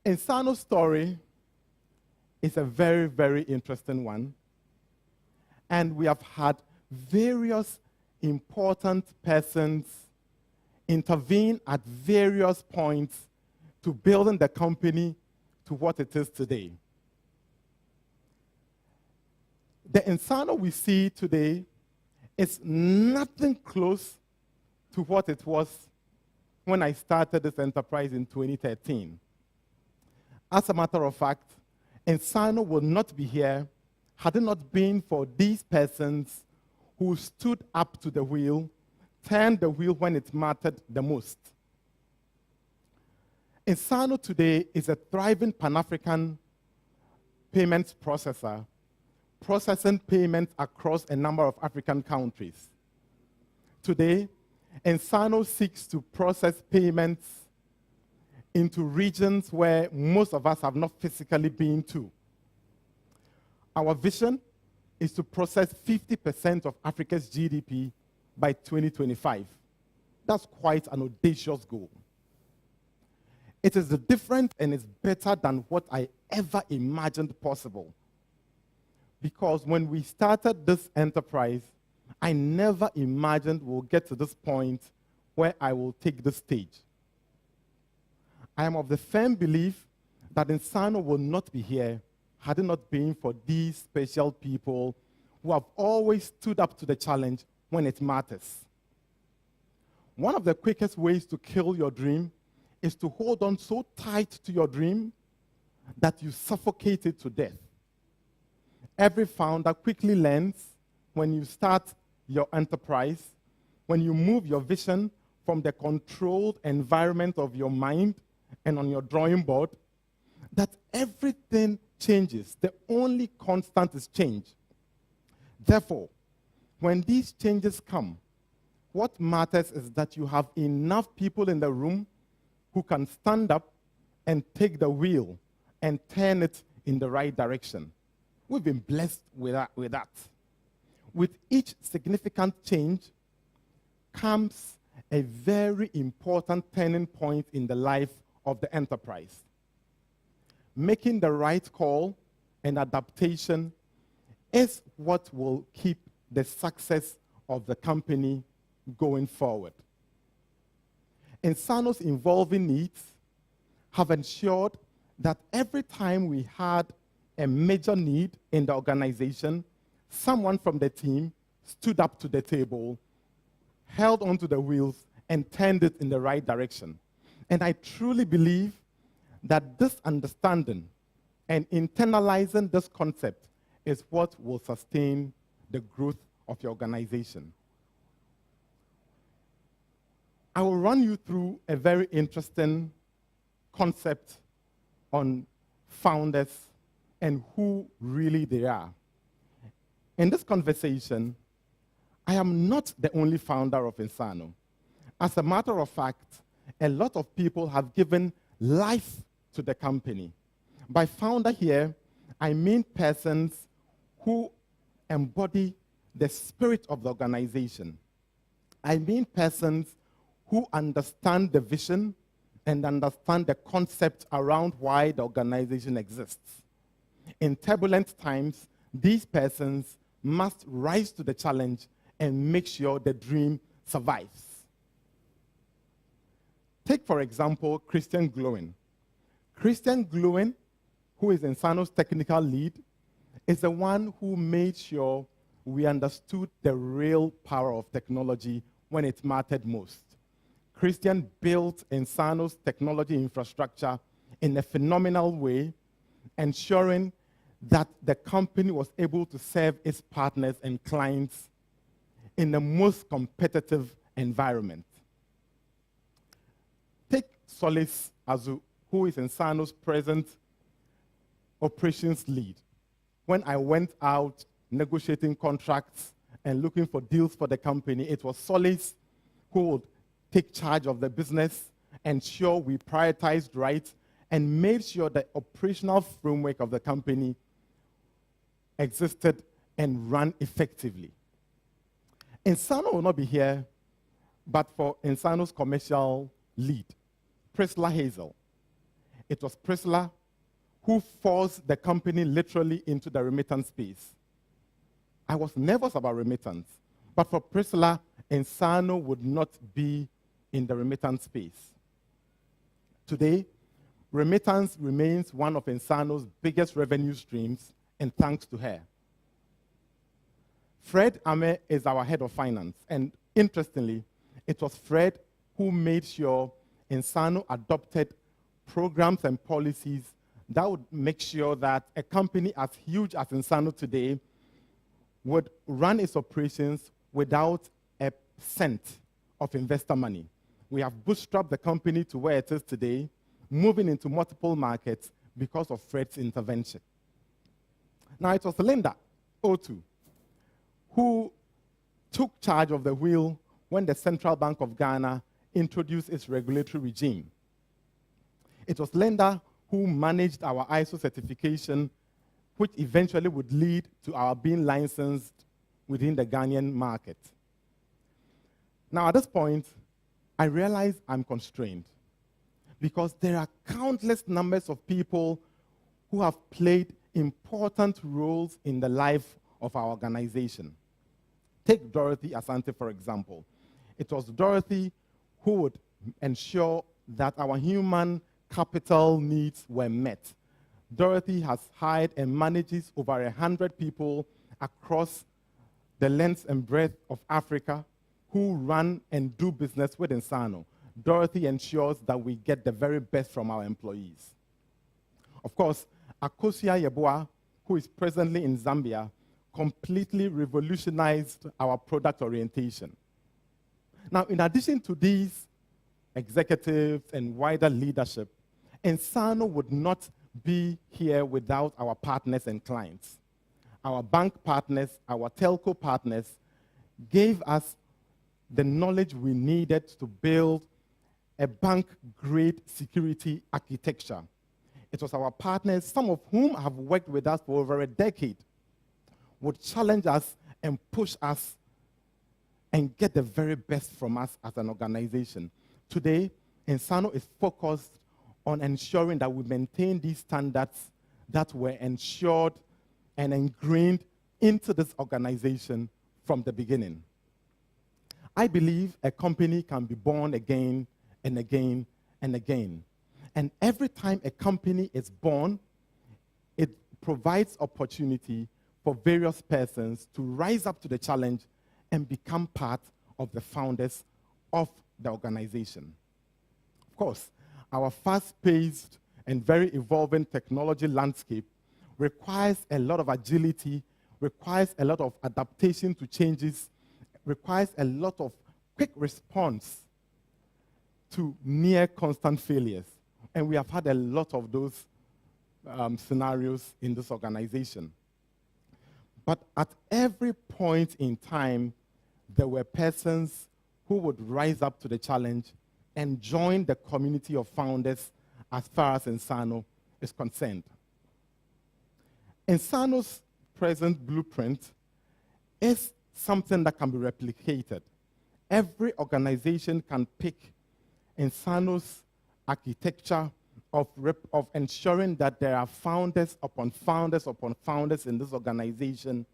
Speaker 17: Insano's story is a very, very interesting one. And we have had various important persons intervene at various points to building the company to what it is today. The Insano we see today is nothing close to what it was when I started this enterprise in 2013. As a matter of fact, Insano would not be here had it not been for these persons who stood up to the wheel, turned the wheel when it mattered the most. Insano today is a thriving Pan-African payments processor, processing payments across a number of African countries. Today, Insano seeks to process payments into regions where most of us have not physically been to. Our vision is to process 50% of Africa's GDP by 2025. That's quite an audacious goal. It is different and it's better than what I ever imagined possible. Because when we started this enterprise, I never imagined we'll get to this point where I will take the stage. I am of the firm belief that Insano will not be here had it not been for these special people who have always stood up to the challenge when it matters. One of the quickest ways to kill your dream is to hold on so tight to your dream that you suffocate it to death. Every founder quickly learns when you start your enterprise, when you move your vision from the controlled environment of your mind and on your drawing board, that everything changes. The only constant is change. Therefore, when these changes come, what matters is that you have enough people in the room who can stand up and take the wheel and turn it in the right direction. We've been blessed with that. With each significant change comes a very important turning point in the life of the enterprise. Making the right call and adaptation is what will keep the success of the company going forward. Insano's evolving needs have ensured that every time we had a major need in the organization, someone from the team stood up to the table, held onto the wheels, and turned it in the right direction. And I truly believe that this understanding and internalizing this concept is what will sustain the growth of your organization. I will run you through a very interesting concept on founders and who really they are. In this conversation, I am not the only founder of Insano. As a matter of fact, a lot of people have given life to the company. By founder here, I mean persons who embody the spirit of the organization. I mean persons who understand the vision and understand the concept around why the organization exists. In turbulent times, these persons must rise to the challenge and make sure the dream survives. Take, for example, Christian Glowin. Christian Glowin, who is Insano's technical lead, is the one who made sure we understood the real power of technology when it mattered most. Christian built Insano's technology infrastructure in a phenomenal way, ensuring that the company was able to serve its partners and clients in the most competitive environment. Take Solis Azu, who is Insano's present operations lead. When I went out negotiating contracts and looking for deals for the company, it was Solis who would take charge of the business, ensure we prioritized right, and made sure the operational framework of the company existed and ran effectively. Insano will not be here, but for Insano's commercial lead, Priscilla Hazel. It was Priscilla who forced the company literally into the remittance space. I was nervous about remittance, but for Priscilla, Insano would not be in the remittance space. Today, remittance remains one of Insano's biggest revenue streams, and thanks to her. Fred Ame is our head of finance, and interestingly, it was Fred who made sure Insano adopted programs and policies that would make sure that a company as huge as Insano today would run its operations without a cent of investor money. We have bootstrapped the company to where it is today, moving into multiple markets because of Fred's intervention. Now, it was Linda Otu who took charge of the wheel when the Central Bank of Ghana introduced its regulatory regime. It was Lenda who managed our ISO certification, which eventually would lead to our being licensed within the Ghanaian market. Now, at this point, I realize I'm constrained because there are countless numbers of people who have played important roles in the life of our organization. Take Dorothy Asante, for example. It was Dorothy who would ensure that our human capital needs were met. Dorothy has hired and manages over 100 people across the length and breadth of Africa who run and do business with Insano. Dorothy ensures that we get the very best from our employees. Of course, Akosia Yeboah, who is presently in Zambia, completely revolutionized our product orientation. Now, in addition to these executives and wider leadership, Insano would not be here without our partners and clients. Our bank partners, our telco partners, gave us the knowledge we needed to build a bank-grade security architecture. It was our partners, some of whom have worked with us for over a decade, would challenge us and push us and get the very best from us as an organization. Today, Insano is focused on ensuring that we maintain these standards that were ensured and ingrained into this organization from the beginning. I believe a company can be born again and again and again. And every time a company is born, it provides opportunity for various persons to rise up to the challenge and become part of the founders of the organization. Of course, our fast-paced and very evolving technology landscape requires a lot of agility, requires a lot of adaptation to changes, requires a lot of quick response to near constant failures. And we have had a lot of those scenarios in this organization. But at every point in time, there were persons who would rise up to the challenge and join the community of founders as far as Insano is concerned. Insano's present blueprint is something that can be replicated. Every organization can pick Insano's architecture of ensuring that there are founders upon founders upon founders in this organization,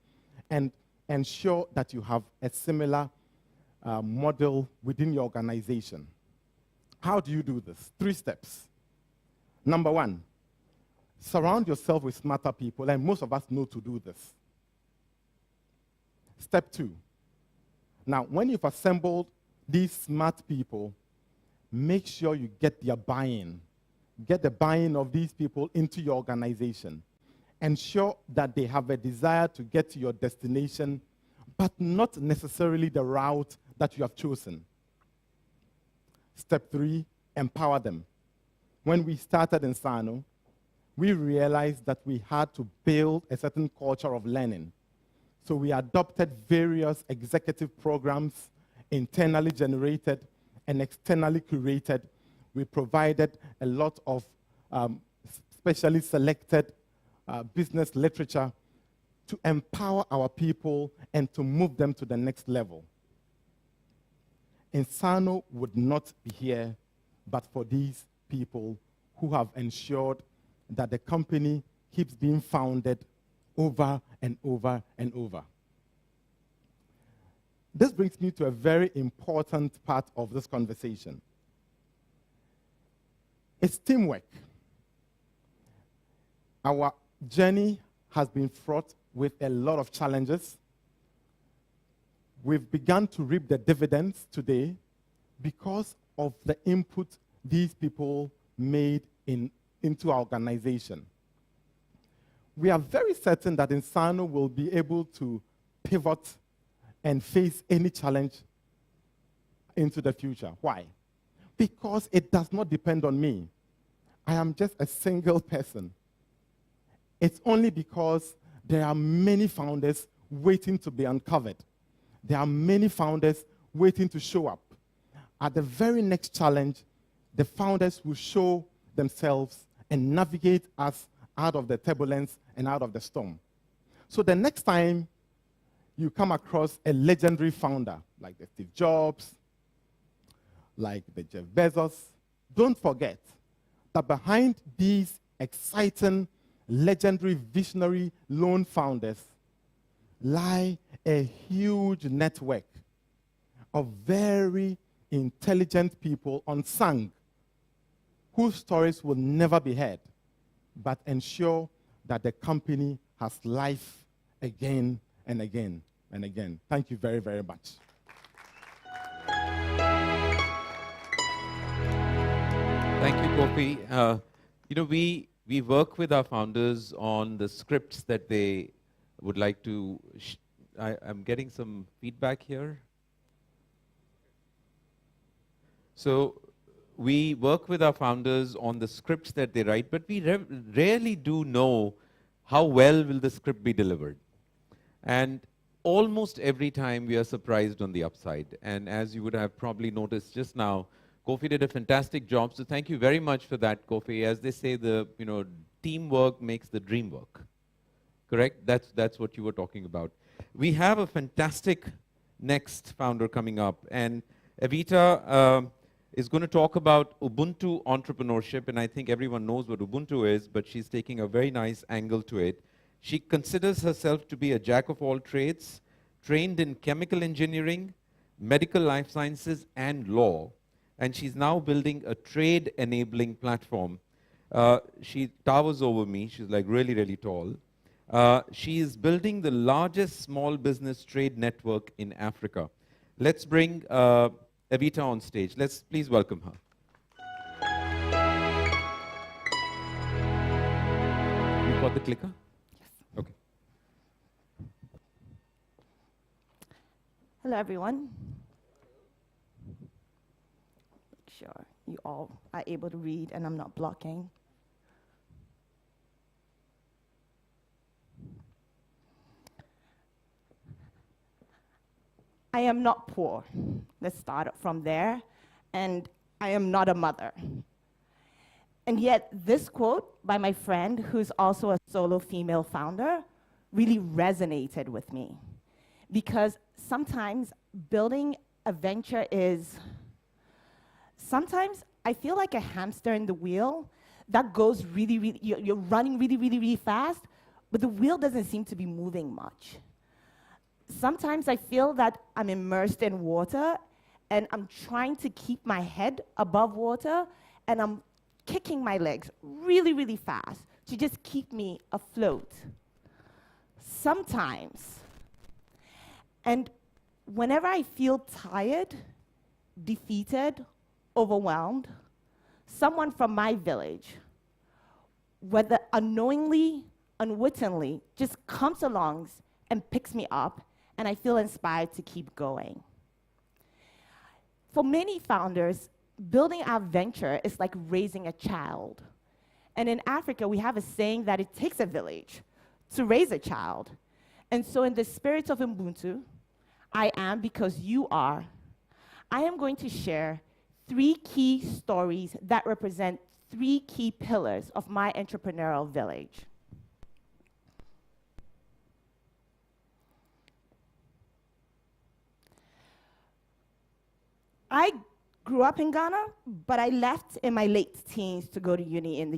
Speaker 17: and ensure that you have a similar model within your organization. How do you do this? 3 steps. Number 1, surround yourself with smarter people, and most of us know to do this. Step 2, now when you've assembled these smart people, make sure you get their buy-in. Get the buy-in of these people into your organization. Ensure that they have a desire to get to your destination, but not necessarily the route that you have chosen. Step 3, empower them. When we started Insano, we realized that we had to build a certain culture of learning. So we adopted various executive programs, internally generated and externally curated. We provided a lot of specially selected business literature to empower our people and to move them to the next level. Insano would not be here but for these people who have ensured that the company keeps being founded over and over and over. This brings me to a very important part of this conversation. It's teamwork. Our journey has been fraught with a lot of challenges. We've begun to reap the dividends today because of the input these people made into our organization. We are very certain that Insano will be able to pivot and face any challenge into the future. Why? Because it does not depend on me. I am just a single person. It's only because there are many founders waiting to be uncovered. There are many founders waiting to show up. At the very next challenge, the founders will show themselves and navigate us out of the turbulence and out of the storm. So the next time you come across a legendary founder like the Steve Jobs, like the Jeff Bezos, don't forget that behind these exciting, legendary, visionary lone founders lie a huge network of very intelligent people unsung, whose stories will never be heard, but ensure that the company has life again and again and again. Thank you very, very much.
Speaker 15: Thank you, Kofi. We work with our founders on the scripts that they would like to. I'm getting some feedback here. So we work with our founders on the scripts that they write, but we rarely do know how well will the script be delivered. And almost every time we are surprised on the upside. And as you would have probably noticed just now, Kofi did a fantastic job, so thank you very much for that, Kofi. As they say, teamwork makes the dream work. Correct? That's what you were talking about. We have a fantastic next founder coming up, and Evita is going to talk about Ubuntu entrepreneurship, and I think everyone knows what Ubuntu is, but she's taking a very nice angle to it. She considers herself to be a jack of all trades, trained in chemical engineering, medical life sciences, and law. And she's now building a trade-enabling platform. She towers over me. She's like really, really tall. She is building the largest small business trade network in Africa. Let's bring Evita on stage. Let's please welcome her. You got the clicker?
Speaker 18: Yes.
Speaker 15: Okay.
Speaker 18: Hello, everyone. Sure, you all are able to read and I'm not blocking. I am not poor. Let's start from there. And I am not a mother. And yet this quote by my friend, who's also a solo female founder, really resonated with me. Because sometimes building a venture is sometimes I feel like a hamster in the wheel that goes really, you're running really fast, but the wheel doesn't seem to be moving much. Sometimes I feel that I'm immersed in water and I'm trying to keep my head above water and I'm kicking my legs really fast to just keep me afloat. Sometimes. And whenever I feel tired, defeated, overwhelmed, someone from my village, whether unknowingly, unwittingly, just comes along and picks me up, and I feel inspired to keep going. For many founders, building our venture is like raising a child. And in Africa, we have a saying that it takes a village to raise a child. And so in the spirit of Ubuntu, I am because you are, I am going to share 3 key stories that represent 3 key pillars of my entrepreneurial village. I grew up in Ghana, but I left in my late teens to go to uni in the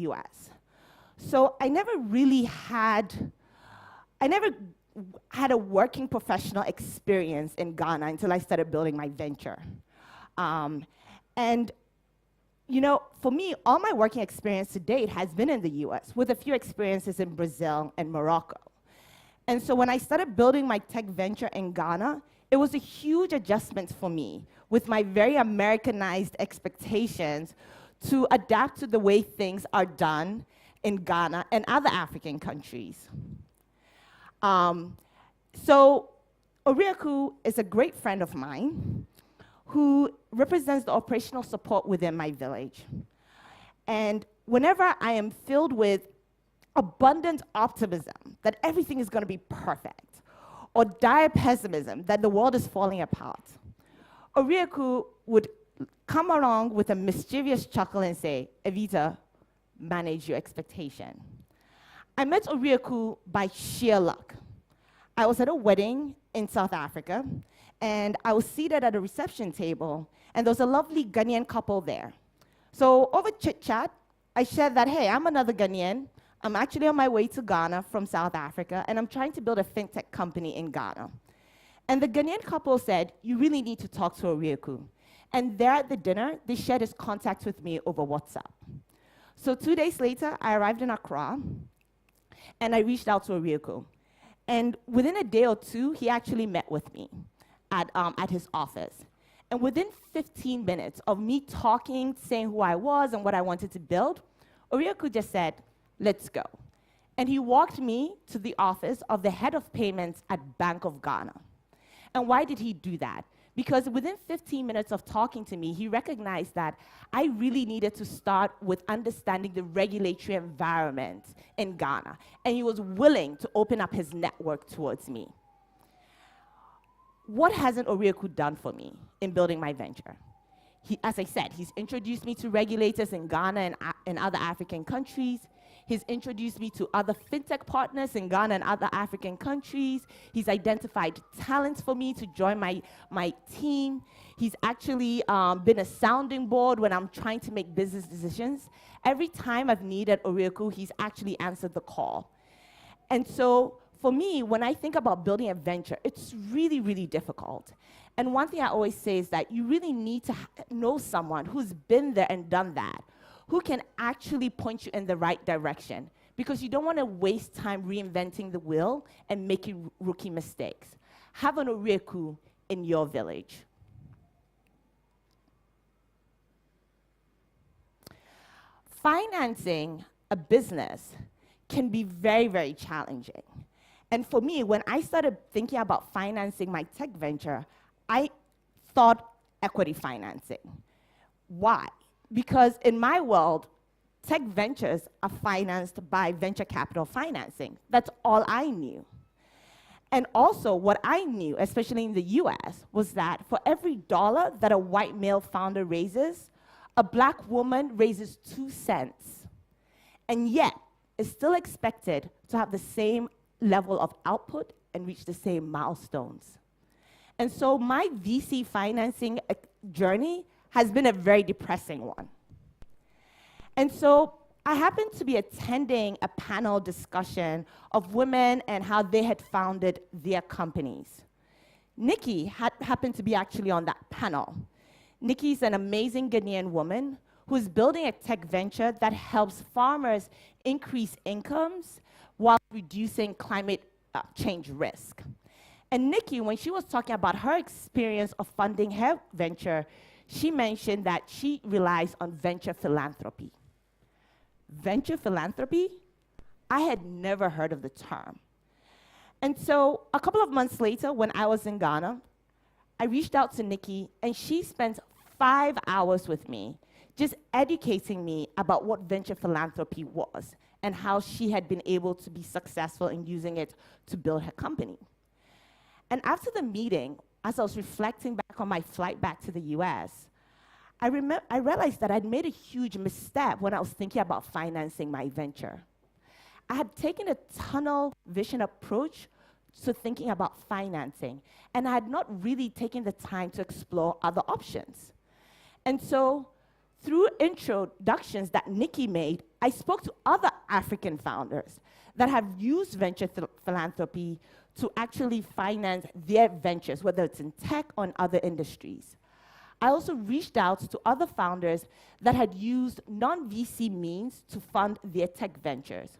Speaker 18: US. So I never had a working professional experience in Ghana until I started building my venture. And for me, all my working experience to date has been in the US, with a few experiences in Brazil and Morocco. And so when I started building my tech venture in Ghana, it was a huge adjustment for me, with my very Americanized expectations, to adapt to the way things are done in Ghana and other African countries. So Oriaku is a great friend of mine who represents the operational support within my village. And whenever I am filled with abundant optimism that everything is going to be perfect, or dire pessimism that the world is falling apart, Oriaku would come along with a mischievous chuckle and say, Evita, manage your expectation. I met Orieku by sheer luck. I was at a wedding in South Africa, and I was seated at a reception table, and there was a lovely Ghanaian couple there. So over chit-chat, I shared that, hey, I'm another Ghanaian. I'm actually on my way to Ghana from South Africa, and I'm trying to build a fintech company in Ghana. And the Ghanaian couple said, you really need to talk to Orieku. And there at the dinner, they shared his contact with me over WhatsApp. So 2 days later, I arrived in Accra, and I reached out to Orieku. And within a day or two, he actually met with me at his office. And within 15 minutes of me talking, saying who I was and what I wanted to build, Orieku just said, let's go. And he walked me to the office of the head of payments at Bank of Ghana. And why did he do that? Because within 15 minutes of talking to me, he recognized that I really needed to start with understanding the regulatory environment in Ghana. And he was willing to open up his network towards me. What hasn't Orieku done for me in building my venture? As I said, he's introduced me to regulators in Ghana and in other African countries. He's introduced me to other fintech partners in Ghana and other African countries. He's identified talents for me to join my team. He's actually been a sounding board when I'm trying to make business decisions. Every time I've needed Orieku, he's actually answered the call. And so for me, when I think about building a venture, it's really, really difficult. And one thing I always say is that you really need to know someone who's been there and done that, who can actually point you in the right direction, because you don't want to waste time reinventing the wheel and making rookie mistakes. Have an Orieku in your village. Financing a business can be very, very challenging. And for me, when I started thinking about financing my tech venture, I thought equity financing. Why? Because in my world, tech ventures are financed by venture capital financing. That's all I knew. And also, what I knew, especially in the US, was that for every dollar that a white male founder raises, a black woman raises 2 cents. And yet, is still expected to have the same level of output and reach the same milestones. And so my VC financing journey has been a very depressing one. And so I happened to be attending a panel discussion of women and how they had founded their companies. Nikki happened to be actually on that panel. Nikki's an amazing Ghanaian woman who's building a tech venture that helps farmers increase incomes while reducing climate change risk. And Nikki, when she was talking about her experience of funding her venture, she mentioned that she relies on venture philanthropy. Venture philanthropy? I had never heard of the term. And so a couple of months later, when I was in Ghana, I reached out to Nikki, and she spent 5 hours with me just educating me about what venture philanthropy was and how she had been able to be successful in using it to build her company. And after the meeting, as I was reflecting back on my flight back to the US, I realized that I'd made a huge misstep when I was thinking about financing my venture. I had taken a tunnel vision approach to thinking about financing, and I had not really taken the time to explore other options. And so, through introductions that Nikki made, I spoke to other African founders that have used venture philanthropy to actually finance their ventures, whether it's in tech or in other industries. I also reached out to other founders that had used non-VC means to fund their tech ventures.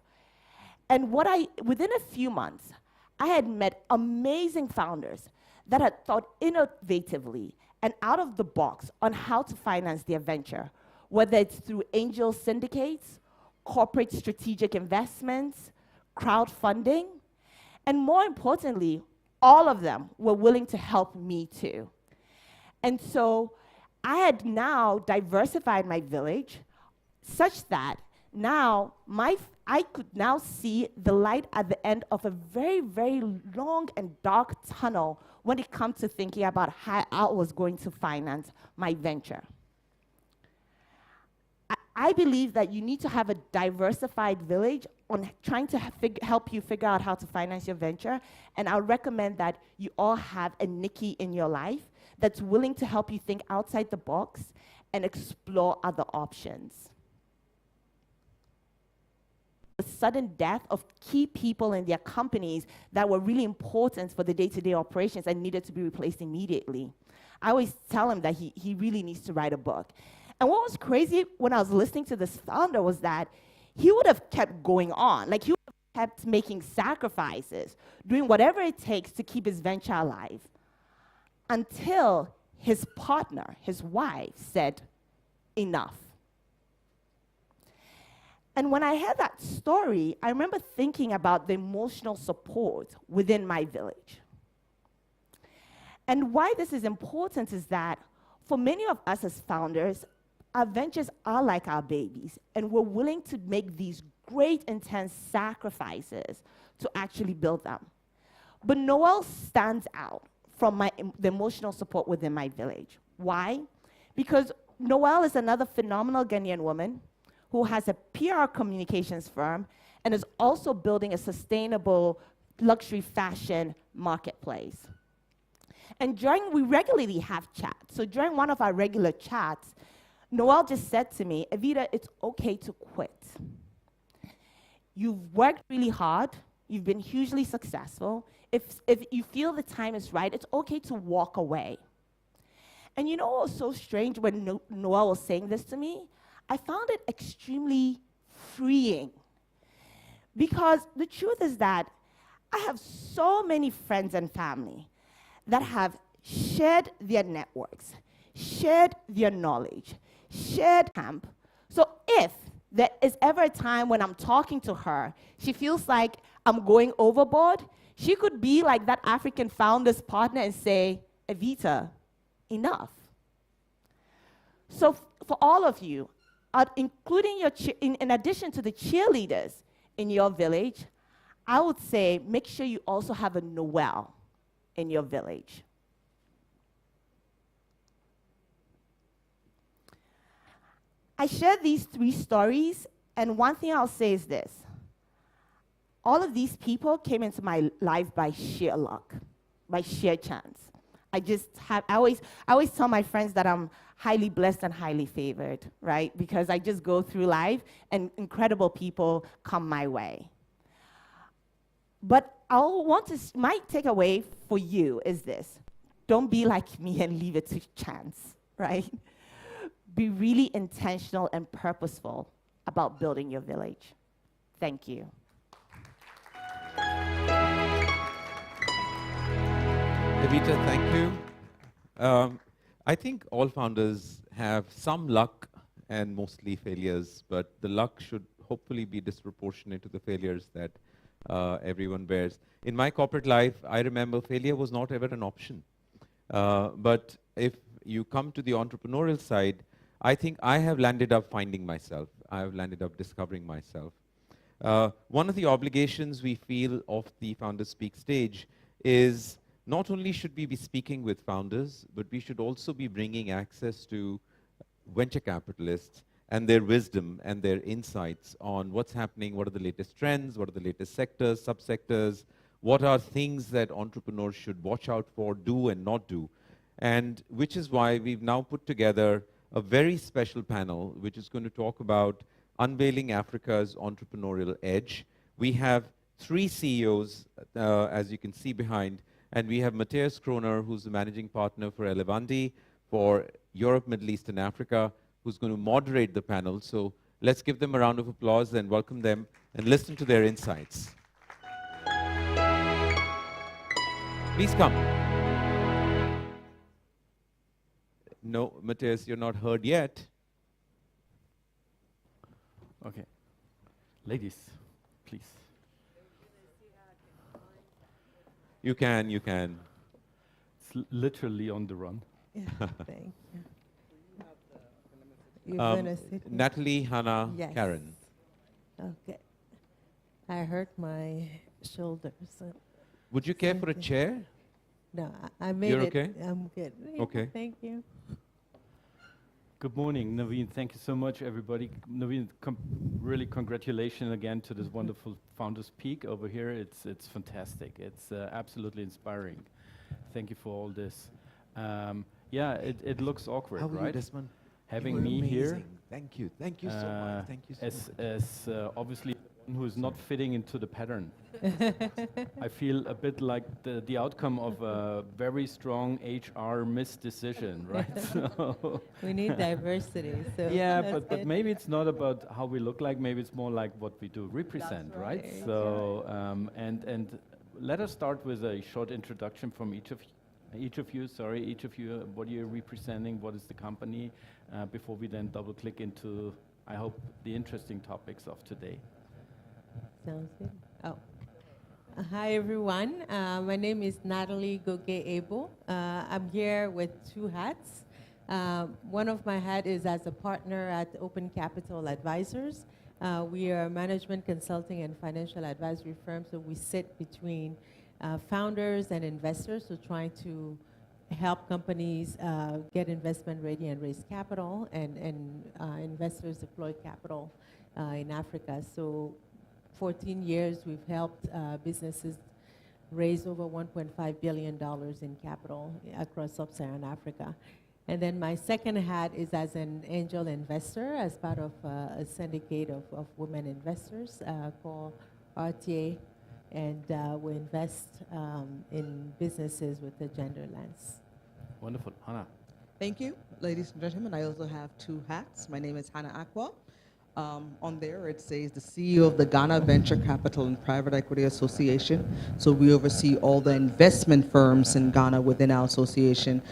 Speaker 18: And within a few months, I had met amazing founders that had thought innovatively and out of the box on how to finance their venture, whether it's through angel syndicates, corporate strategic investments, crowdfunding, and more importantly, all of them were willing to help me too. And so I had now diversified my village such that now my I could now see the light at the end of a very, very long and dark tunnel when it comes to thinking about how I was going to finance my venture. I believe that you need to have a diversified village on trying to help you figure out how to finance your venture. And I recommend that you all have a Nikki in your life that's willing to help you think outside the box and explore other options. The sudden death of key people in their companies that were really important for the day-to-day operations and needed to be replaced immediately. I always tell him that he really needs to write a book. And what was crazy when I was listening to this founder was that he would have kept going on. Like, he would have kept making sacrifices, doing whatever it takes to keep his venture alive, until his partner, his wife, said, enough. And when I heard that story, I remember thinking about the emotional support within my village. And why this is important is that for many of us as founders, our ventures are like our babies, and we're willing to make these great, intense sacrifices to actually build them. But Noelle stands out from the emotional support within my village. Why? Because Noelle is another phenomenal Ghanaian woman who has a PR communications firm and is also building a sustainable luxury fashion marketplace. And we regularly have chats. So during one of our regular chats, Noelle just said to me, Evita, it's okay to quit. You've worked really hard. You've been hugely successful. If you feel the time is right, it's okay to walk away. And you know what was so strange when Noelle was saying this to me? I found it extremely freeing. Because the truth is that I have so many friends and family that have shared their networks, shared their knowledge, shared camp. So if there is ever a time when I'm talking to her, she feels like I'm going overboard, she could be like that African founder's partner and say, Evita, enough. So for all of you, including in addition to the cheerleaders in your village, I would say make sure you also have a Noelle in your village. I share these 3 stories, and one thing I'll say is this. All of these people came into my life by sheer luck, by sheer chance. I always tell my friends that I'm highly blessed and highly favored, right? Because I just go through life and incredible people come my way. But my takeaway for you is this. Don't be like me and leave it to chance, right? Be really intentional and purposeful about building your village. Thank you.
Speaker 15: Evita, thank you. I think all founders have some luck and mostly failures, but the luck should hopefully be disproportionate to the failures that everyone bears. In my corporate life, I remember failure was not ever an option. But if you come to the entrepreneurial side, I think I have landed up finding myself. I have landed up discovering myself. One of the obligations we feel of the Founder Speak stage is not only should we be speaking with founders, but we should also be bringing access to venture capitalists and their wisdom and their insights on what's happening, what are the latest trends, what are the latest sectors, subsectors, what are things that entrepreneurs should watch out for, do and not do. And which is why we've now put together a very special panel which is going to talk about unveiling Africa's entrepreneurial edge. We have 3 CEOs, as you can see behind, and we have Matthias Kroner, who's the managing partner for Elevandi for Europe, Middle East, and Africa, who's going to moderate the panel. So let's give them a round of applause and welcome them and listen to their insights. Please come. No, Matthias, you're not heard yet.
Speaker 19: Okay. Ladies, please.
Speaker 15: You can.
Speaker 19: It's literally on the run.
Speaker 20: Yeah, thank you. You're gonna sit
Speaker 15: Natalie, Hannah,
Speaker 20: yes.
Speaker 15: Karen.
Speaker 20: Okay. I hurt my shoulders.
Speaker 15: Would you care for a chair?
Speaker 20: No, I made
Speaker 15: You're
Speaker 20: it.
Speaker 15: okay?
Speaker 20: I'm good.
Speaker 15: Okay.
Speaker 20: Thank you.
Speaker 19: Good morning, Naveen. Thank you so much, everybody. Naveen, really congratulations again to this wonderful Founders Peak over here. It's fantastic. It's absolutely inspiring. Thank you for all this. Yeah, it looks awkward,
Speaker 15: How are you,
Speaker 19: right?
Speaker 15: Desmond?
Speaker 19: Having
Speaker 15: You were
Speaker 19: me here.
Speaker 15: amazing. Thank you. Thank you so much. Thank you so
Speaker 19: as obviously one who is not fitting into the pattern. I feel a bit like the outcome of a very strong HR misdecision, right? So
Speaker 20: We need diversity. So
Speaker 19: yeah,
Speaker 20: that's
Speaker 19: but
Speaker 20: good.
Speaker 19: maybe it's not about how we look like. Maybe it's more like what we do represent,
Speaker 20: That's
Speaker 19: right?
Speaker 20: right.
Speaker 19: So and let us start with a short introduction from each of you. What are you representing? What is the company? Before we then double click into, I hope, the interesting topics of today.
Speaker 20: Sounds good. Oh. Hi, everyone. My name is Natalie Goge-Ebo. I'm here with two hats. One of my hats is as a partner at Open Capital Advisors. We are a management consulting and financial advisory firm, so we sit between founders and investors, so trying to help companies get investment ready and raise capital, and investors deploy capital in Africa. So 14 years, we've helped businesses raise over $1.5 billion in capital across sub-Saharan Africa. And then my second hat is as an angel investor, as part of a syndicate of women investors called RTA. And we invest in businesses with a gender lens.
Speaker 19: Wonderful. Hannah.
Speaker 21: Thank you, ladies and gentlemen. I also have two hats. My name is Hannah Aqua. On there, it says the CEO of the Ghana Venture Capital and Private Equity Association. So we oversee all the investment firms in Ghana within our association.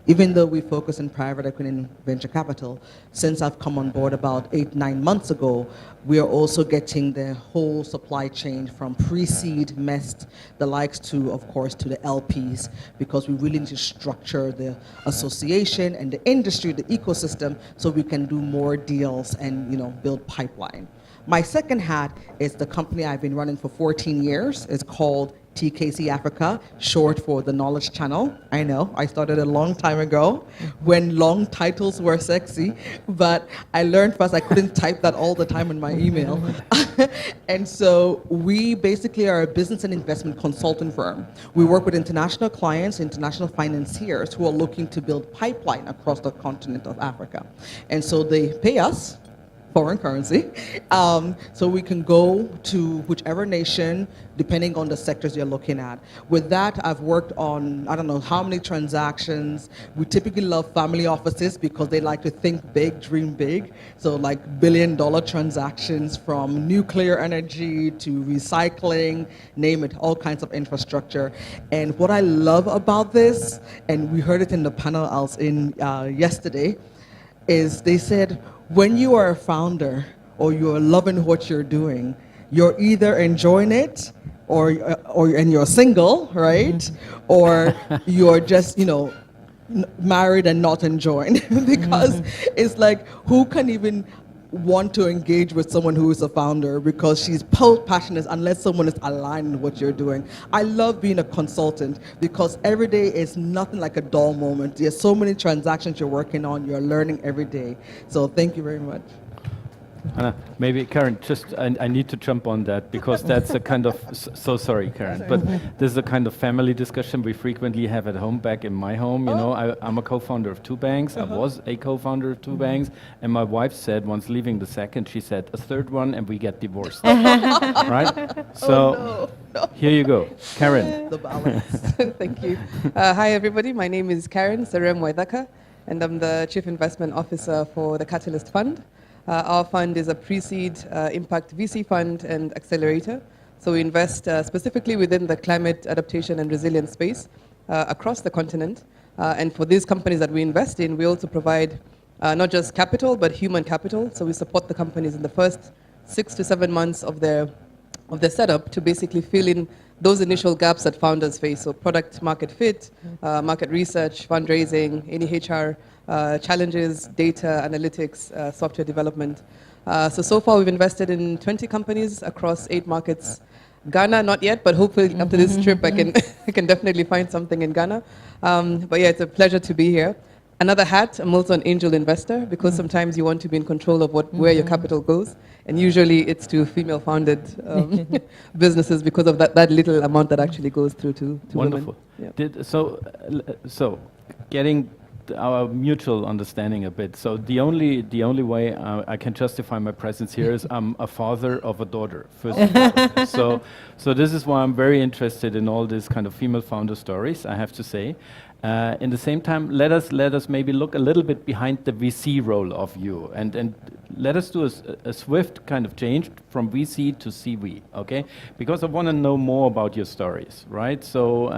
Speaker 21: Even though we focus on private equity and venture capital, since I've come on board about 8-9 months ago, we are also getting the whole supply chain from pre-seed, MEST, the likes to, of course, to the LPs, because we really need to structure the association and the industry, the ecosystem, so we can do more deals and, build pipeline. My second hat is the company I've been running for 14 years. It's called TKC Africa, short for the Knowledge Channel. I know, I started a long time ago when long titles were sexy, but I learned fast I couldn't type that all the time in my email. And so we basically are a business and investment consulting firm. We work with international clients, international financiers who are looking to build pipeline across the continent of Africa. And so they pay us foreign currency, so we can go to whichever nation, depending on the sectors you're looking at. With that, I've worked on, I don't know how many transactions. We typically love family offices because they like to think big, dream big. So like billion-dollar transactions, from nuclear energy to recycling, name it, all kinds of infrastructure. And what I love about this, and we heard it in the panel I was in yesterday, is they said, when you are a founder or you're loving what you're doing, you're either enjoying it and you're single, right? Or you're just, married and not enjoying. Because it's like, who can even want to engage with someone who is a founder, because she's passionate unless someone is aligned with what you're doing. I love being a consultant because every day is nothing like a dull moment. There's so many transactions you're working on, you're learning every day. So thank you very much.
Speaker 19: Anna, maybe Karen, just I need to jump on that because that's a kind of, so sorry Karen, but this is a kind of family discussion we frequently have at home. Back in my home, I'm a co-founder of two banks. I was a co-founder of two banks, and my wife said once leaving the second, she said a third one and we get divorced. Right? So here you go, Karen.
Speaker 21: The balance.
Speaker 22: Thank you. Hi everybody, my name is Karen Serem Waithaka, and I'm the Chief Investment Officer for the Catalyst Fund. Our fund is a pre-seed impact VC fund and accelerator. So we invest specifically within the climate adaptation and resilience space across the continent. And for these companies that we invest in, we also provide not just capital, but human capital. So we support the companies in the first 6 to 7 months of their setup to basically fill in those initial gaps that founders face. So product market fit, market research, fundraising, any HR challenges, data analytics, software development. So far we've invested in 20 companies across 8 markets. Ghana, not yet, but hopefully after this trip I can I can definitely find something in Ghana. But yeah, it's a pleasure to be here. Another hat, I'm also an angel investor because sometimes you want to be in control of where your capital goes. And usually it's to female-founded businesses because of that little amount that actually goes through to
Speaker 19: Wonderful.
Speaker 22: women. Yeah.
Speaker 19: So getting our mutual understanding a bit. So the only way I can justify my presence here is I'm a father of a daughter. First of all. So this is why I'm very interested in all these kind of female founder stories, I have to say. In the same time, let us maybe look a little bit behind the VC role of you, and let us do a swift kind of change from VC to CV, okay? Because I want to know more about your stories, right? So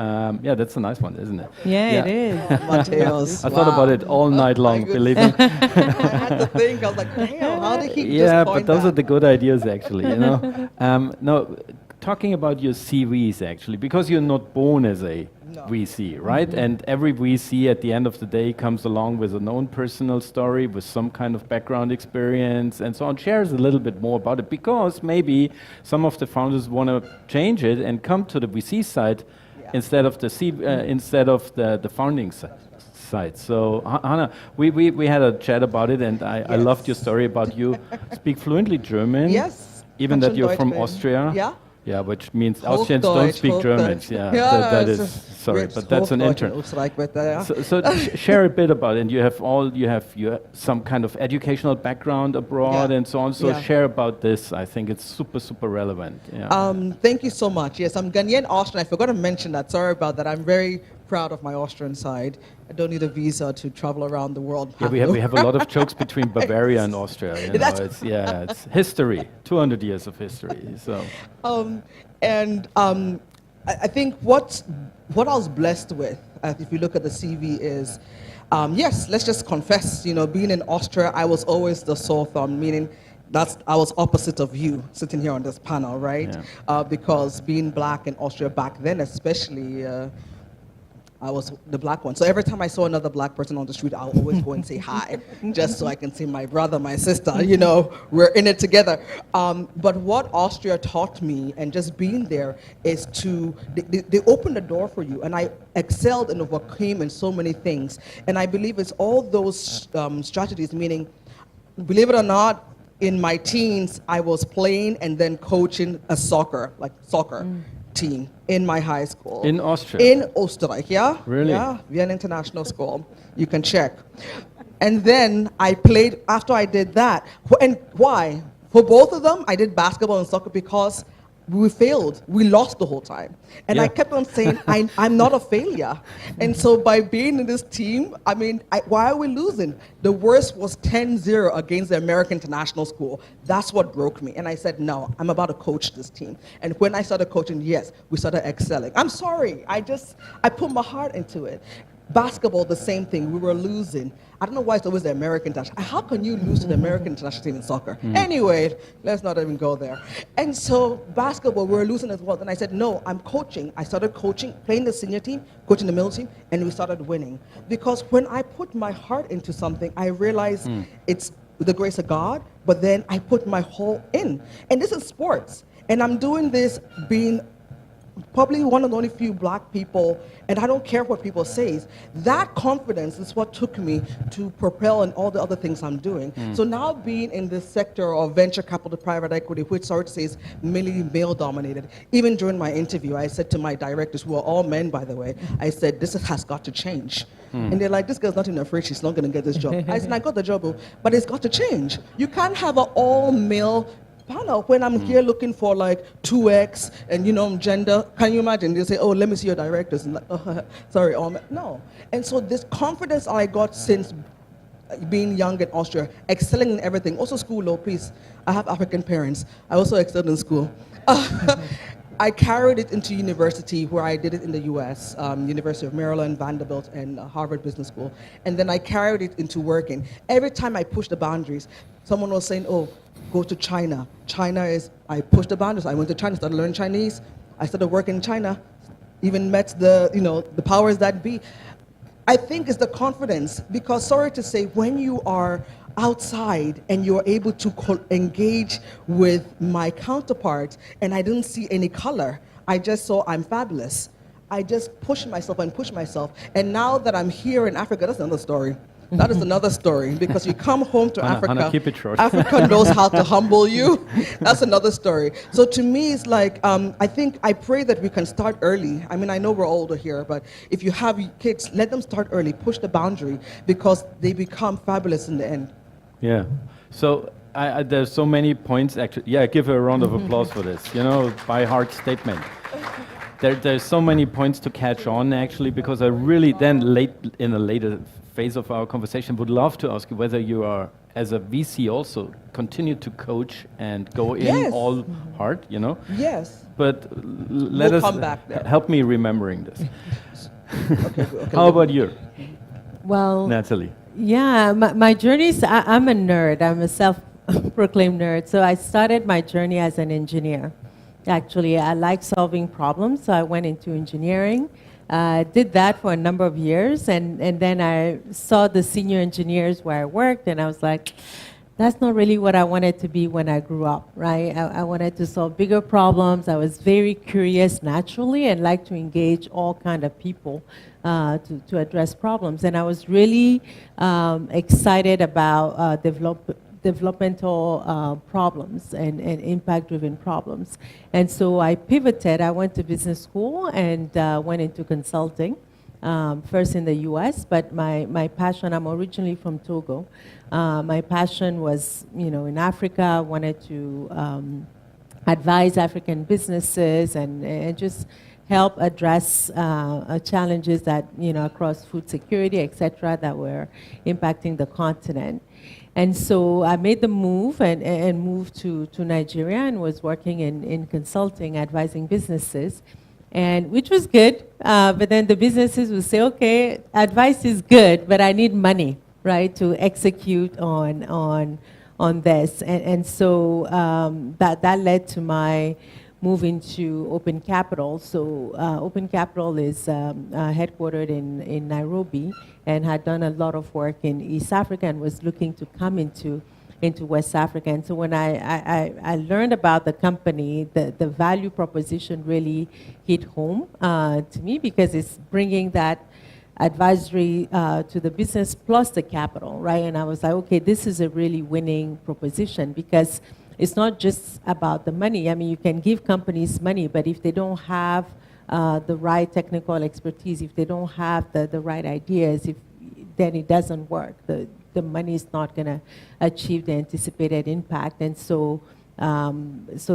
Speaker 19: yeah, that's a nice one, isn't it?
Speaker 21: Yeah, it is. Mateos,
Speaker 19: I thought about it all night long, believe me.
Speaker 21: I had to think. I was like, damn, how did he just
Speaker 19: Yeah,
Speaker 21: point
Speaker 19: but those
Speaker 21: that?
Speaker 19: are the good ideas, actually. You know. No, talking about your CVs, actually, because you're not born as a VC, right? And every VC at the end of the day comes along with an own personal story, with some kind of background experience and so on. Shares a little bit more about it because maybe some of the founders want to change it and come to the VC side instead of the founding side. So Hannah, we had a chat about it, and I loved your story about you speak fluently German.
Speaker 21: Yes.
Speaker 19: Even that you're from
Speaker 21: Deutsch bin.
Speaker 19: Austria.
Speaker 21: Yeah.
Speaker 19: Yeah, which means Austrians don't
Speaker 21: Hochdeutsch,
Speaker 19: speak German.
Speaker 21: Hochdeutsch.
Speaker 19: Yeah,
Speaker 21: Yeah,
Speaker 19: that
Speaker 21: it's
Speaker 19: is
Speaker 21: just
Speaker 19: sorry,
Speaker 21: rich
Speaker 19: but that's an
Speaker 21: Hochdeutsch
Speaker 19: intern.
Speaker 21: in Österreich, but, yeah.
Speaker 19: So share a bit about it. And you have some kind of educational background abroad and so on. So
Speaker 21: Yeah.
Speaker 19: share about this. I think it's super relevant. Yeah.
Speaker 21: Thank you so much. Yes, I'm Ghanaian Austrian. I forgot to mention that. Sorry about that. I'm very proud of my Austrian side. I don't need a visa to travel around the world.
Speaker 19: Yeah, we have a lot of jokes between Bavaria and Austria. You know, it's history, 200 years of history. So.
Speaker 21: I think what I was blessed with, if you look at the CV, is yes, let's just confess. You know, being in Austria, I was always the sore thumb, meaning I was opposite of you sitting here on this panel, right?
Speaker 19: Yeah.
Speaker 21: Because being black in Austria back then, especially. I was the black one. So every time I saw another black person on the street, I'll always go and say hi, just so I can say my brother, my sister, you know, we're in it together. But what Austria taught me, and just being there, is they opened the door for you, and I excelled and overcame in so many things. And I believe it's all those strategies, meaning, believe it or not, in my teens, I was playing and then coaching a soccer team in my high school.
Speaker 19: In Austria?
Speaker 21: In Österreich, yeah.
Speaker 19: Really?
Speaker 21: Yeah, Vienna International School. You can check. And then I played, after I did that, and why? For both of them, I did basketball and soccer because we failed. We lost the whole time. And I kept on saying, I'm not a failure. And so by being in this team, I mean, why are we losing? The worst was 10-0 against the American International School. That's what broke me. And I said, no, I'm about to coach this team. And when I started coaching, yes, we started excelling. I'm sorry. I put my heart into it. Basketball, the same thing. We were losing. I don't know why it's always the American international. How can you lose to the American international team in soccer? Anyway, let's not even go there. And so basketball, we were losing as well. And I said, no, I'm coaching. I started coaching, playing the senior team, coaching the middle team, and we started winning. Because when I put my heart into something, I realized it's the grace of God, but then I put my whole in. And this is sports. And I'm doing this being probably one of the only few black people, and I don't care what people say. That confidence is what took me to propel in all the other things I'm doing. So now being in this sector of venture capital, private equity, which sort of says mainly male dominated, even during my interview, I said to my directors, who are all men, by the way, I said, this has got to change. And they're like, this girl's not even afraid she's not going to get this job. I said, I got the job, but it's got to change. You can't have an all-male panel when I'm here looking for like 2X and, you know, gender. Can you imagine? They say, oh, let me see your directors. And like, sorry, no. And so this confidence I got since being young in Austria, excelling in everything. Also school, low peace. I have African parents. I also excelled in school. I carried it into university, where I did it in the US, University of Maryland, Vanderbilt, and Harvard Business School. And then I carried it into working. Every time I pushed the boundaries, someone was saying, oh, go to China. I pushed the boundaries. I went to China, started learning Chinese. I started working in China, even met the powers that be. I think it's the confidence, because sorry to say, when you are outside and you're able to engage with my counterpart, and I didn't see any color. I just saw I'm fabulous. I just pushed myself and pushed myself. And now that I'm here in Africa, that's another story. That is another story, because you come home to Africa.
Speaker 19: Hannah, keep it short.
Speaker 21: Africa knows how to humble you. That's another story. So to me, it's like, I pray that we can start early. I mean, I know we're older here, but if you have kids, let them start early, push the boundary, because they become fabulous in the end.
Speaker 19: Yeah. So there's so many points, actually. Yeah, give her a round of applause for this. By heart statement. There's so many points to catch on, actually, because I really then in a later phase of our conversation would love to ask you whether you are, as a VC, also continue to coach and go in all hard,
Speaker 21: Yes.
Speaker 19: But
Speaker 21: We'll come back there.
Speaker 19: help me remembering this.
Speaker 21: Okay.
Speaker 19: How about you?
Speaker 20: Well,
Speaker 19: Natalie.
Speaker 20: Yeah, my journey is, I'm a nerd. I'm a self-proclaimed nerd. So I started my journey as an engineer. Actually, I like solving problems, so I went into engineering. Did that for a number of years, and then I saw the senior engineers where I worked, and I was like, that's not really what I wanted to be when I grew up, right? I wanted to solve bigger problems. I was very curious naturally and like to engage all kind of people to address problems. And I was really excited about developmental problems and impact-driven problems. And so I pivoted. I went to business school and went into consulting, first in the US, but my passion, I'm originally from Togo. My passion was, in Africa. I wanted to advise African businesses and just help address challenges that, across food security, et cetera, that were impacting the continent. And so I made the move and moved to Nigeria and was working in consulting, advising businesses, and which was good. But then the businesses would say, okay, advice is good, but I need money, right, to execute on this. And so that led to my move into Open Capital. So Open Capital is headquartered in Nairobi and had done a lot of work in East Africa and was looking to come into West Africa. And so when I learned about the company, the value proposition really hit home to me, because it's bringing that advisory to the business plus the capital, right? And I was like, okay, this is a really winning proposition, because it's not just about the money. I mean, you can give companies money, but if they don't have the right technical expertise, if they don't have the right ideas, then it doesn't work. The money is not going to achieve the anticipated impact. And so that's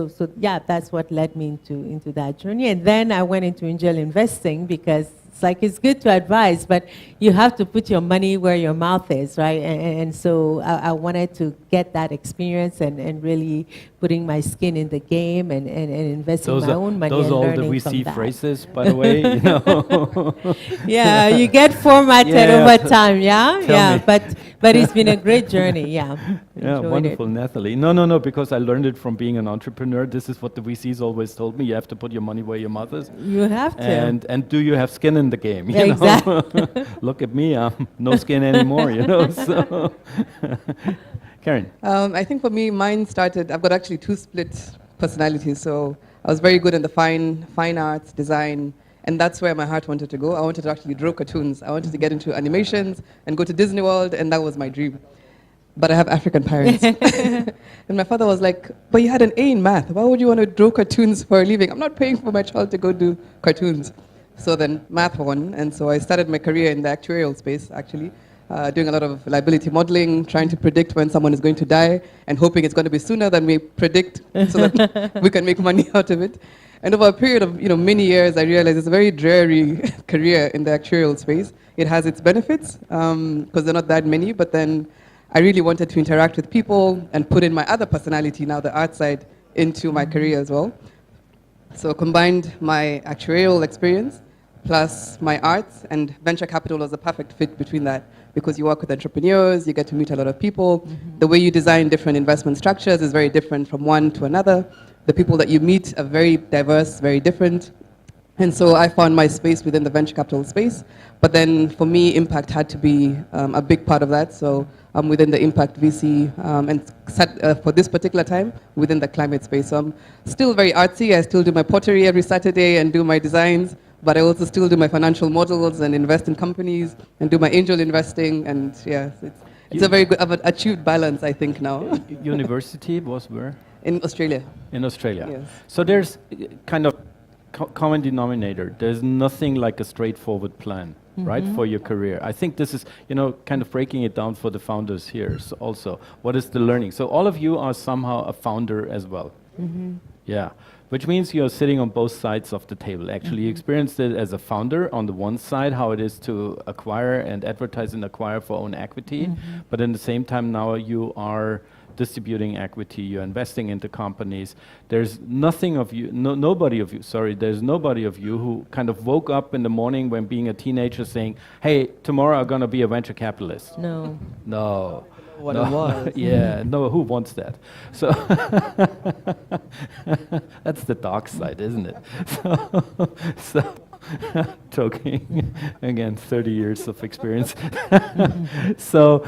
Speaker 20: what led me into that journey. And then I went into angel investing, because it's good to advise, but you have to put your money where your mouth is, right? And so I wanted to get that experience and really putting my skin in the game and investing my own money and learning from that.
Speaker 19: Those are all the VC phrases, by the way,
Speaker 20: Yeah, you get formatted over time, yeah?
Speaker 19: Tell me.
Speaker 20: But it's been a great journey, yeah.
Speaker 19: Yeah, wonderful, Nathalie. No, because I learned it from being an entrepreneur. This is what the VCs always told me. You have to put your money where your mouth is.
Speaker 20: You have to.
Speaker 19: And do you have skin in the game? You
Speaker 20: exactly.
Speaker 19: Look at me, I'm no skin anymore, So. Karen.
Speaker 22: I think for me, mine started, I've got actually two split personalities. So I was very good in the fine arts, design, and that's where my heart wanted to go. I wanted to actually draw cartoons. I wanted to get into animations and go to Disney World, and that was my dream. But I have African parents. And my father was like, but you had an A in math. Why would you want to draw cartoons for a living? I'm not paying for my child to go do cartoons. So then math won, and so I started my career in the actuarial space, actually, doing a lot of liability modeling, trying to predict when someone is going to die, and hoping it's going to be sooner than we predict, so that we can make money out of it. And over a period of many years, I realized it's a very dreary career in the actuarial space. It has its benefits, because there are not that many, but then I really wanted to interact with people and put in my other personality, now the art side, into my career as well. So combined my actuarial experience plus my arts, and venture capital was a perfect fit between that, because you work with entrepreneurs, you get to meet a lot of people. The way you design different investment structures is very different from one to another. The people that you meet are very diverse, very different. And so I found my space within the venture capital space. But then for me, impact had to be a big part of that. So I'm within the impact VC and for this particular time within the climate space. So I'm still very artsy. I still do my pottery every Saturday and do my designs. But I also still do my financial models and invest in companies and do my angel investing. And yeah, it's a very good, I've achieved balance, I think, now.
Speaker 19: University was where?
Speaker 22: In Australia.
Speaker 19: In Australia.
Speaker 22: Yes.
Speaker 19: So there's kind of common denominator. There's nothing like a straightforward plan, right, for your career. I think this is, kind of breaking it down for the founders here. So also, what is the learning? So all of you are somehow a founder as well. Yeah. Which means you're sitting on both sides of the table. Actually, you experienced it as a founder on the one side, how it is to acquire and advertise and acquire for own equity. But in the same time, now you are distributing equity, you're investing into companies. There's nobody of you who kind of woke up in the morning when being a teenager saying, hey, tomorrow I'm going to be a venture capitalist.
Speaker 20: No.
Speaker 19: No.
Speaker 21: What
Speaker 19: no.
Speaker 21: it was.
Speaker 19: Yeah, no, who wants that? So that's the dark side, isn't it? So joking, again, 30 years of experience. So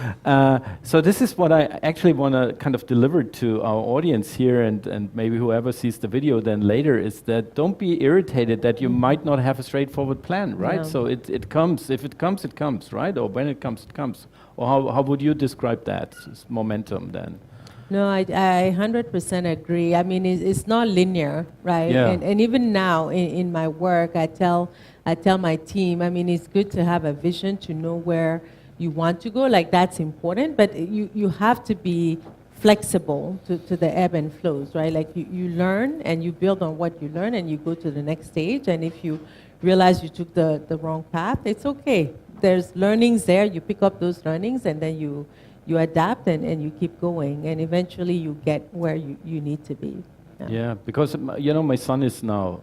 Speaker 19: this is what I actually want to kind of deliver to our audience here, and maybe whoever sees the video then later, is that don't be irritated that you might not have a straightforward plan, right?
Speaker 20: No.
Speaker 19: So it comes, if it comes, it comes, right? Or when it comes, it comes. Or how would you describe that momentum then?
Speaker 20: No, I 100% agree. I mean, it's not linear, right?
Speaker 19: Yeah.
Speaker 20: And even now in my work, I tell my team, I mean, it's good to have a vision, to know where you want to go. Like, that's important, but you have to be flexible to the ebb and flows, right? Like, you learn and you build on what you learn and you go to the next stage. And if you realize you took the wrong path, it's okay. There's learnings there. You pick up those learnings and then you adapt and you keep going, and eventually you get where you need to be.
Speaker 19: Yeah, because my son is now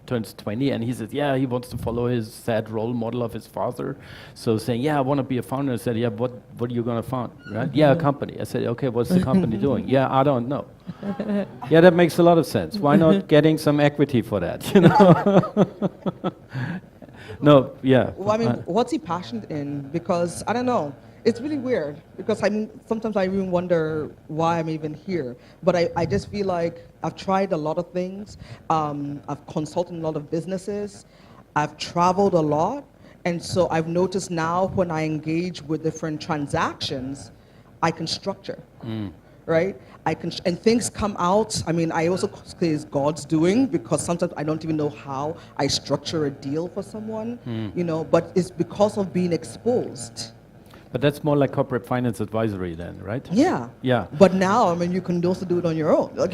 Speaker 19: turns 20, and he says, yeah, he wants to follow his sad role model of his father. So saying, yeah, I want to be a founder. I said, yeah, what are you going to found? Right? Yeah, a company. I said, okay, what's the company doing? Yeah, I don't know. Yeah, that makes a lot of sense. Why not getting some equity for that? No, yeah.
Speaker 21: Well, I mean, what's he passionate in? Because, I don't know, it's really weird. Because, I mean, sometimes I even wonder why I'm even here. But I just feel like I've tried a lot of things. I've consulted a lot of businesses. I've traveled a lot. And so I've noticed now when I engage with different transactions, I can structure. Right? And things come out. I mean, I also say it's God's doing, because sometimes I don't even know how I structure a deal for someone, but it's because of being exposed.
Speaker 19: But that's more like corporate finance advisory then, right?
Speaker 21: Yeah.
Speaker 19: Yeah.
Speaker 21: But now, I mean, you can also do it on your own. Like,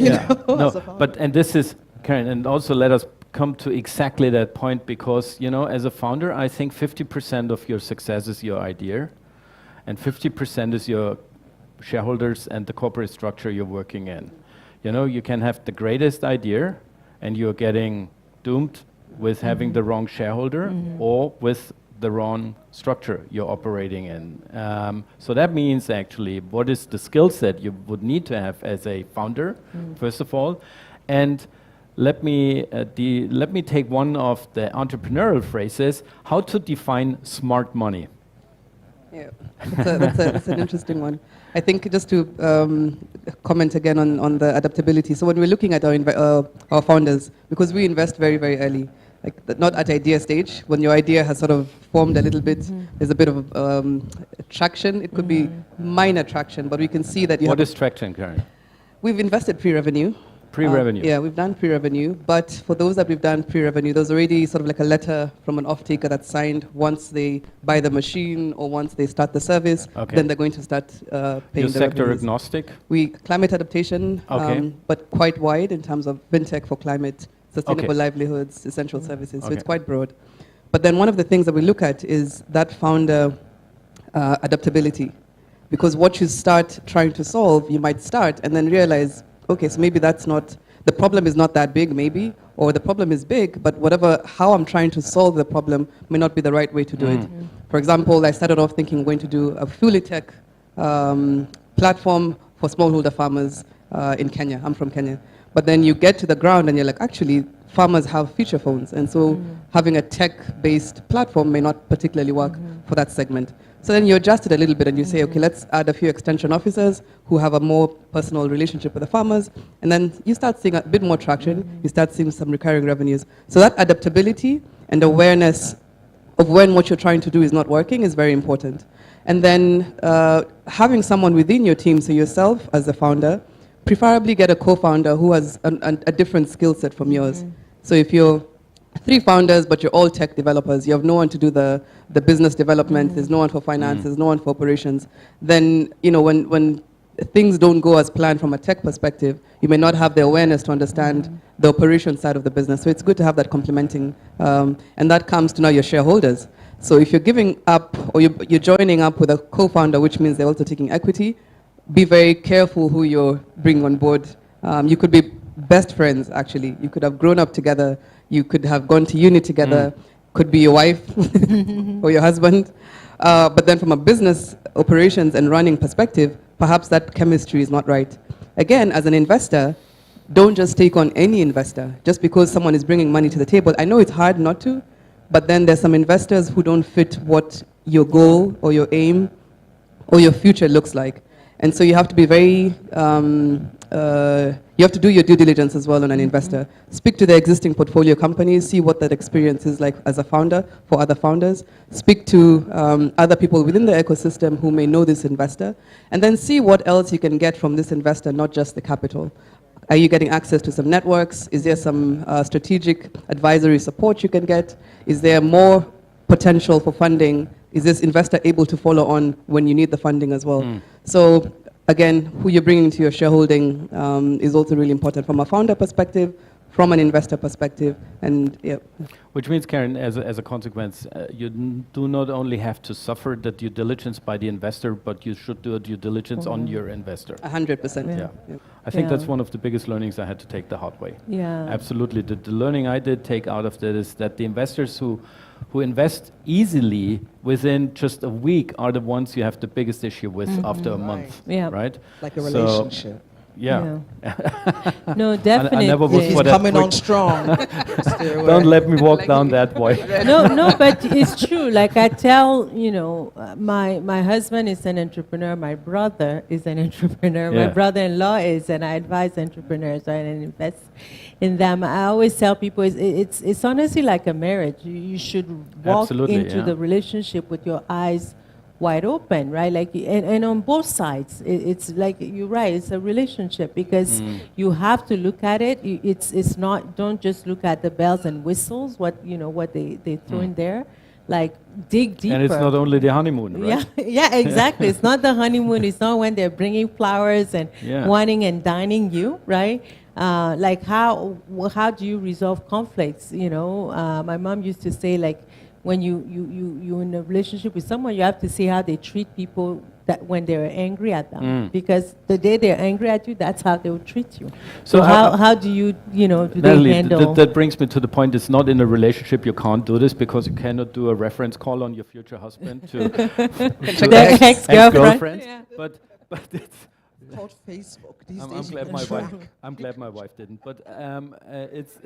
Speaker 19: And this is, Karen, and also let us come to exactly that point, because, as a founder, I think 50% of your success is your idea, and 50% is your shareholders and the corporate structure you're working in. You can have the greatest idea and you're getting doomed with having the wrong shareholder or with the wrong structure you're operating in. So that means actually what is the skill set you would need to have as a founder, first of all. And let me take one of the entrepreneurial phrases, how to define smart money.
Speaker 22: Yeah, that's an interesting one. I think just to comment again on the adaptability. So when we're looking at our founders, because we invest very, very early, like not at idea stage, when your idea has sort of formed a little bit, there's a bit of traction. It could be minor traction, but we can see that you
Speaker 19: What is traction, Karen?
Speaker 22: We've invested pre-revenue.
Speaker 19: Pre-revenue.
Speaker 22: Yeah, we've done pre-revenue, but for those that we've done pre-revenue, there's already sort of like a letter from an off-taker that's signed once they buy the machine or once they start the service, then they're going to start paying
Speaker 19: You're
Speaker 22: the
Speaker 19: sector
Speaker 22: revenues.
Speaker 19: agnostic?
Speaker 22: We climate adaptation, but quite wide in terms of fintech for climate, sustainable livelihoods, essential services, so it's quite broad. But then one of the things that we look at is that founder adaptability, because what you start trying to solve, you might start and then realize, okay, so maybe that's not, the problem is not that big maybe, or the problem is big, but how I'm trying to solve the problem may not be the right way to do it. For example, I started off thinking I'm going to do a fully tech platform for smallholder farmers in Kenya. I'm from Kenya. But then you get to the ground and you're like, actually, farmers have feature phones, and so having a tech-based platform may not particularly work for that segment. So then you adjust it a little bit and you say, okay, let's add a few extension officers who have a more personal relationship with the farmers, and then you start seeing a bit more traction, you start seeing some recurring revenues. So that adaptability and awareness of when what you're trying to do is not working is very important. And then having someone within your team, so yourself as the founder, preferably get a co-founder who has a different skill set from yours. So if you're 3 founders, but you're all tech developers, you have no one to do the business development, there's no one for finance, there's no one for operations, then, you know, when things don't go as planned from a tech perspective, you may not have the awareness to understand the operation side of the business. So it's good to have that complementing, and that comes to now your shareholders. So if you're giving up or you're joining up with a co-founder, which means they're also taking equity, be very careful who you're bringing on board. You could be best friends, actually. You could have grown up together. You could have gone to uni together. Could be your wife or your husband. But then from a business operations and running perspective, perhaps that chemistry is not right. Again, as an investor, don't just take on any investor just because someone is bringing money to the table. I know it's hard not to, but then there's some investors who don't fit what your goal or your aim or your future looks like. And so you have to be very, you have to do your due diligence as well on an investor. Speak to the existing portfolio companies, see what that experience is like as a founder for other founders. Speak to other people within the ecosystem who may know this investor, and then see what else you can get from this investor, not just the capital. Are you getting access to some networks? Is there some strategic advisory support you can get? Is there more potential for funding? Is this investor able to follow on when you need the funding as well? So again, who you're bringing to your shareholding is also really important from a founder perspective, from an investor perspective, and yeah.
Speaker 19: Which means, Karen, as a consequence, you do not only have to suffer the due diligence by the investor, but you should do a due diligence on your investor.
Speaker 22: 100%.
Speaker 19: Yeah. I think that's one of the biggest learnings I had to take the hard way.
Speaker 20: Yeah.
Speaker 19: Absolutely. The learning I did take out of that is that the investors who invest easily within just a week are the ones you have the biggest issue with after a month.
Speaker 20: Yeah.
Speaker 19: Right?
Speaker 21: Like a relationship.
Speaker 19: Yeah.
Speaker 20: No, definitely.
Speaker 19: I never was
Speaker 21: He's
Speaker 19: for that
Speaker 21: coming
Speaker 19: quick.
Speaker 21: on strong.
Speaker 19: Don't let me walk down that way.
Speaker 20: No, but it's true. Like I tell, you know, my husband is an entrepreneur. My brother is an entrepreneur.
Speaker 19: Yeah.
Speaker 20: My brother-in-law is, and I advise entrepreneurs and invest in them. I always tell people it's honestly like a marriage. You should walk
Speaker 19: Absolutely,
Speaker 20: into
Speaker 19: yeah.
Speaker 20: the relationship with your eyes wide open, right? Like, and on both sides, it's like you're right. It's a relationship because you have to look at it. It's not. Don't just look at the bells and whistles. What they throw in there. Like dig deeper.
Speaker 19: And it's not only the honeymoon, right?
Speaker 20: Yeah, exactly. It's not the honeymoon. It's not when they're bringing flowers and whining and dining you, right? Like how do you resolve conflicts? You know, my mom used to say, like, when you in a relationship with someone, you have to see how they treat people that when they're angry at them, because the day they're angry at you, that's how they will treat you. So how do you do
Speaker 19: Natalie,
Speaker 20: they handle?
Speaker 19: that brings me to the point. It's not in a relationship you can't do this because you cannot do a reference call on your future husband to
Speaker 20: the ex-girlfriend.
Speaker 19: But it's.
Speaker 21: Called Facebook. These
Speaker 19: I'm
Speaker 21: days
Speaker 19: glad
Speaker 21: you
Speaker 19: my
Speaker 21: can
Speaker 19: wife.
Speaker 21: track.
Speaker 19: I'm glad my wife didn't. But it's.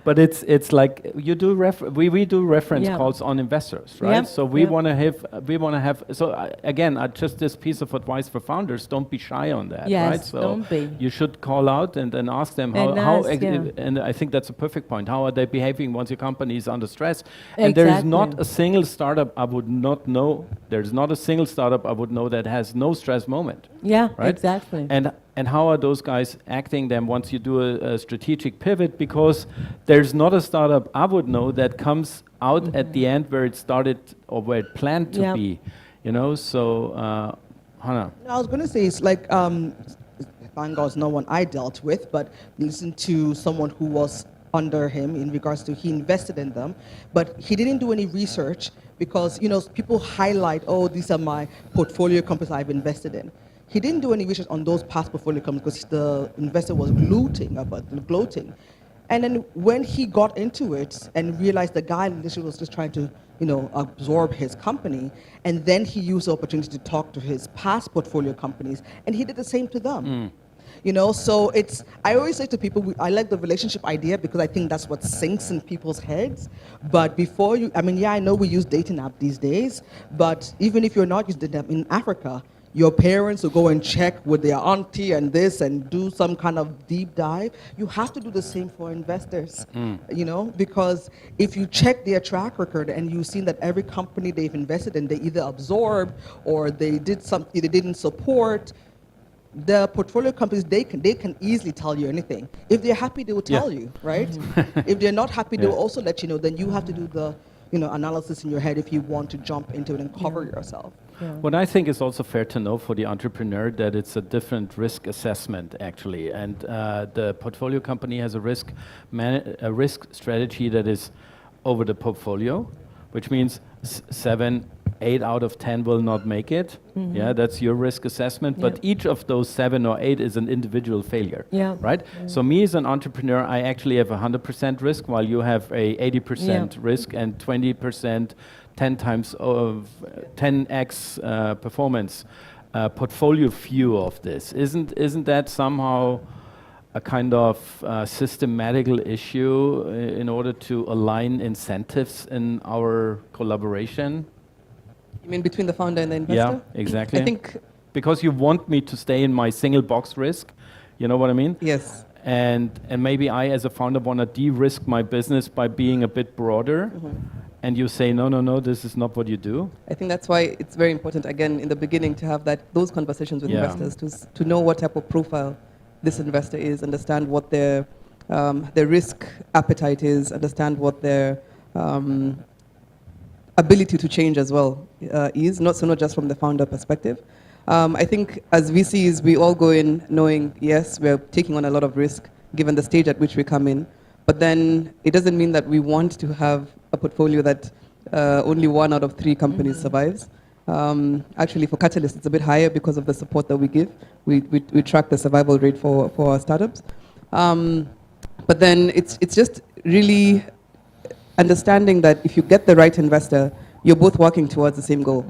Speaker 19: But it's like you do. We do reference calls on investors, right?
Speaker 20: Yeah.
Speaker 19: So we want to have. So again, just this piece of advice for founders: don't be shy on that,
Speaker 20: Yes,
Speaker 19: right? So
Speaker 20: don't be.
Speaker 19: you should call out and then ask them and I think that's a perfect point. How are they behaving once your company is under stress? And there is not a single startup I would not know. There's not a single startup I would know that has no stress moment.
Speaker 20: Yeah,
Speaker 19: right?
Speaker 20: exactly.
Speaker 19: And how are those guys acting then once you do a strategic pivot? Because there's not a startup I would know that comes out at the end where it started or where it planned to be. You know, so Hannah.
Speaker 21: I was going to say it's like, thank God it's no one I dealt with, but listen to someone who was under him in regards to he invested in them, but he didn't do any research because, you know, people highlight, oh, these are my portfolio companies I've invested in. He didn't do any research on those past portfolio companies because the investor was gloating. And then when he got into it and realized the guy literally was just trying to, you know, absorb his company, and then he used the opportunity to talk to his past portfolio companies, and he did the same to them. You know, so I always say to people, I like the relationship idea because I think that's what sinks in people's heads. But before I know we use dating app these days, but even if you're not using dating app in Africa, your parents will go and check with their auntie and this and do some kind of deep dive. You have to do the same for investors, you know, because if you check their track record and you've seen that every company they've invested in, they either absorbed or they didn't support, the portfolio companies, they can easily tell you anything. If they're happy, they will tell you, right? If they're not happy, they will also let you know. Then you have to do the analysis in your head if you want to jump into it and cover yourself.
Speaker 19: What I think is also fair to know for the entrepreneur that it's a different risk assessment actually, and the portfolio company has a risk strategy that is over the portfolio, which means 8 out of 10 will not make it. Yeah, that's your risk assessment. But each of those 7 or 8 is an individual failure. Right. So me as an entrepreneur, I actually have 100% risk, while you have a 80% risk and 20%. 10 times of 10x performance portfolio view of this. Isn't that somehow a kind of systematical issue in order to align incentives in our collaboration?
Speaker 22: You mean between the founder and the investor?
Speaker 19: Yeah, exactly.
Speaker 22: I think
Speaker 19: because you want me to stay in my single box risk, you know what I mean?
Speaker 22: Yes.
Speaker 19: And maybe I, as a founder, want to de-risk my business by being a bit broader. And you say, no, this is not what you do.
Speaker 22: I think that's why it's very important, again, in the beginning to have those conversations with investors, to know what type of profile this investor is, understand what their risk appetite is, understand what their ability to change as well is, not just from the founder perspective. I think as VCs, we all go in knowing, yes, we're taking on a lot of risk given the stage at which we come in, but then it doesn't mean that we want to have a portfolio that only 1 out of 3 companies survives. Actually, for Catalyst, it's a bit higher because of the support that we give. We track the survival rate for our startups. But then it's just really understanding that if you get the right investor, you're both working towards the same goal.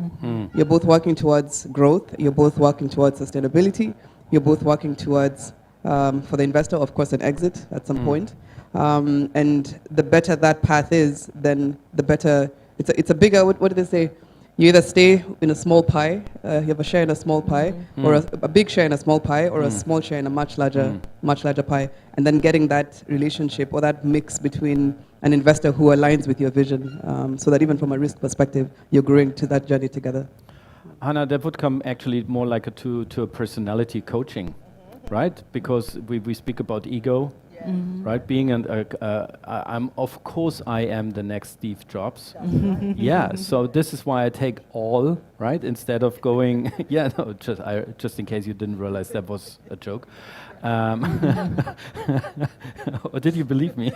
Speaker 22: You're both working towards growth. You're both working towards sustainability. You're both working towards, for the investor, of course, an exit at some point. And the better that path is, then the better. It's a bigger. What do they say? You either stay in a small pie, you have a share in a small pie, or a big share in a small pie, or a small share in a much larger pie, and then getting that relationship or that mix between an investor who aligns with your vision, so that even from a risk perspective, you're growing to that journey together.
Speaker 19: Hannah, that would come actually more like to a personality coaching, right? Because we speak about ego. Right, being of course I am the next Steve Jobs. Yeah, so this is why I take all, right, instead of going. Just in case you didn't realize that was a joke. Or did you believe me?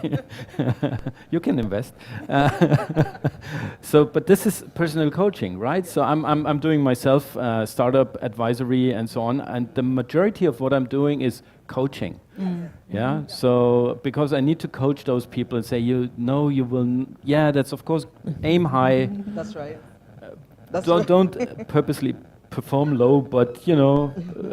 Speaker 19: You can invest. But this is personal coaching, right? So I'm doing myself startup advisory and so on, and the majority of what I'm doing is coaching. Yeah, so because I need to coach those people and say, you will. That's of course aim high.
Speaker 21: That's right.
Speaker 19: Don't purposely perform low, but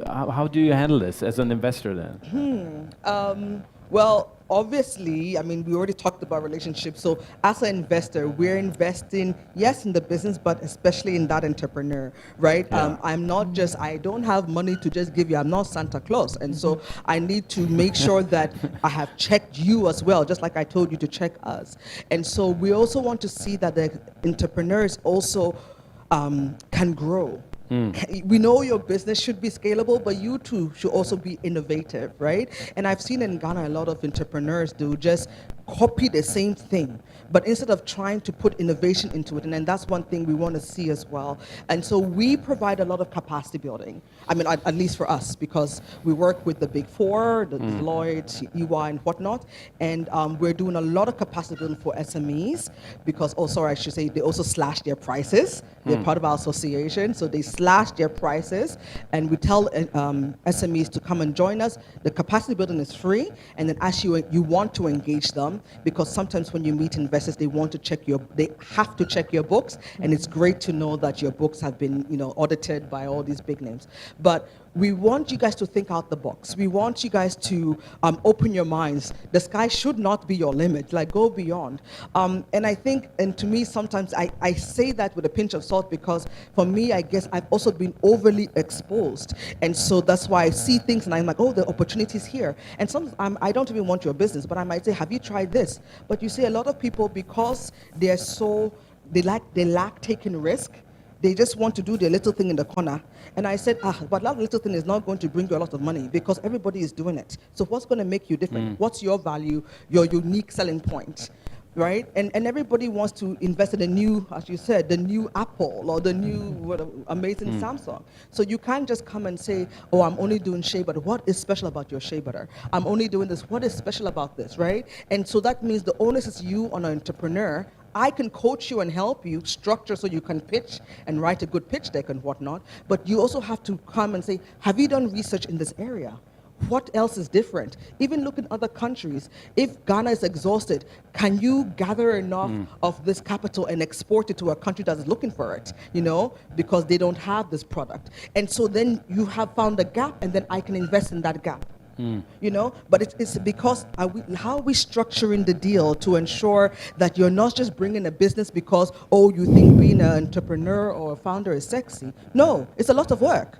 Speaker 19: how do you handle this as an investor then?
Speaker 21: Well, obviously, we already talked about relationships. So as an investor, we're investing, yes, in the business, but especially in that entrepreneur, right? Yeah. I don't have money to just give you. I'm not Santa Claus. And so I need to make sure that I have checked you as well, just like I told you to check us. And so we also want to see that the entrepreneurs also can grow. We know your business should be scalable, but you too should also be innovative, right? And I've seen in Ghana a lot of entrepreneurs do just copy the same thing, but instead of trying to put innovation into it, and then that's one thing we want to see as well. And so we provide a lot of capacity building. At least for us, because we work with the Big Four, the Deloitte, EY, and whatnot, and we're doing a lot of capacity building for SMEs because, they also slash their prices. They're part of our association, so they slash their prices, and we tell SMEs to come and join us. The capacity building is free, and then as you want to engage them, because sometimes when you meet investors, they have to check your books, and it's great to know that your books have been audited by all these big names. But we want you guys to think out the box. We want you guys to open your minds. The sky should not be your limit, like go beyond. And I think, and to me, sometimes I say that with a pinch of salt because for me, I guess I've also been overly exposed. And so that's why I see things and I'm like, oh, the opportunity's here. And sometimes I don't even want your business, but I might say, have you tried this? But you see a lot of people, because they lack taking risk, they just want to do their little thing in the corner. And I said, but that little thing is not going to bring you a lot of money because everybody is doing it. So what's going to make you different? What's your value, your unique selling point? Right? And everybody wants to invest in a new, as you said, the new Apple or the new amazing Samsung. So you can't just come and say, oh, I'm only doing shea butter. What is special about your shea butter? I'm only doing this. What is special about this, right? And so that means the onus is you on an entrepreneur. I can coach you and help you structure so you can pitch and write a good pitch deck and whatnot. But you also have to come and say, have you done research in this area? What else is different? Even look in other countries. If Ghana is exhausted, can you gather enough of this capital and export it to a country that is looking for it, because they don't have this product. And so then you have found a gap and then I can invest in that gap. But it's because how are we structuring the deal to ensure that you're not just bringing a business because, you think being an entrepreneur or a founder is sexy. No, it's a lot of work.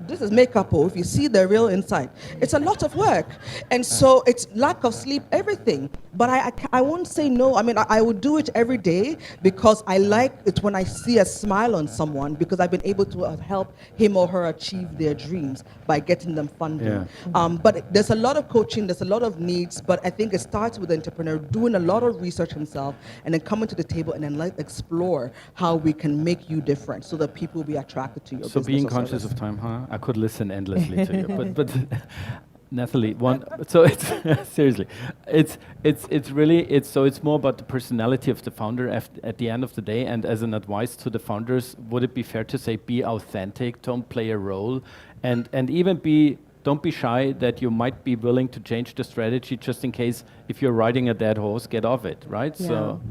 Speaker 21: This is makeup, if you see the real inside. It's a lot of work. And so it's lack of sleep, everything. But I won't say no. I mean, I would do it every day because I like it when I see a smile on someone because I've been able to help him or her achieve their dreams by getting them funding.
Speaker 19: Yeah.
Speaker 21: But there's a lot of coaching, there's a lot of needs, but I think it starts with the entrepreneur doing a lot of research himself and then coming to the table and then explore how we can make you different so that people will be attracted to your business.
Speaker 19: So being
Speaker 21: or
Speaker 19: conscious
Speaker 21: service.
Speaker 19: of time, huh? I could listen endlessly to you, but Nathalie, so it's seriously, it's really so it's more about the personality of the founder at the end of the day. And as an advice to the founders, would it be fair to say be authentic, don't play a role, and even don't be shy that you might be willing to change the strategy just in case if you're riding a dead horse, get off it, right?
Speaker 20: Yeah.
Speaker 19: So.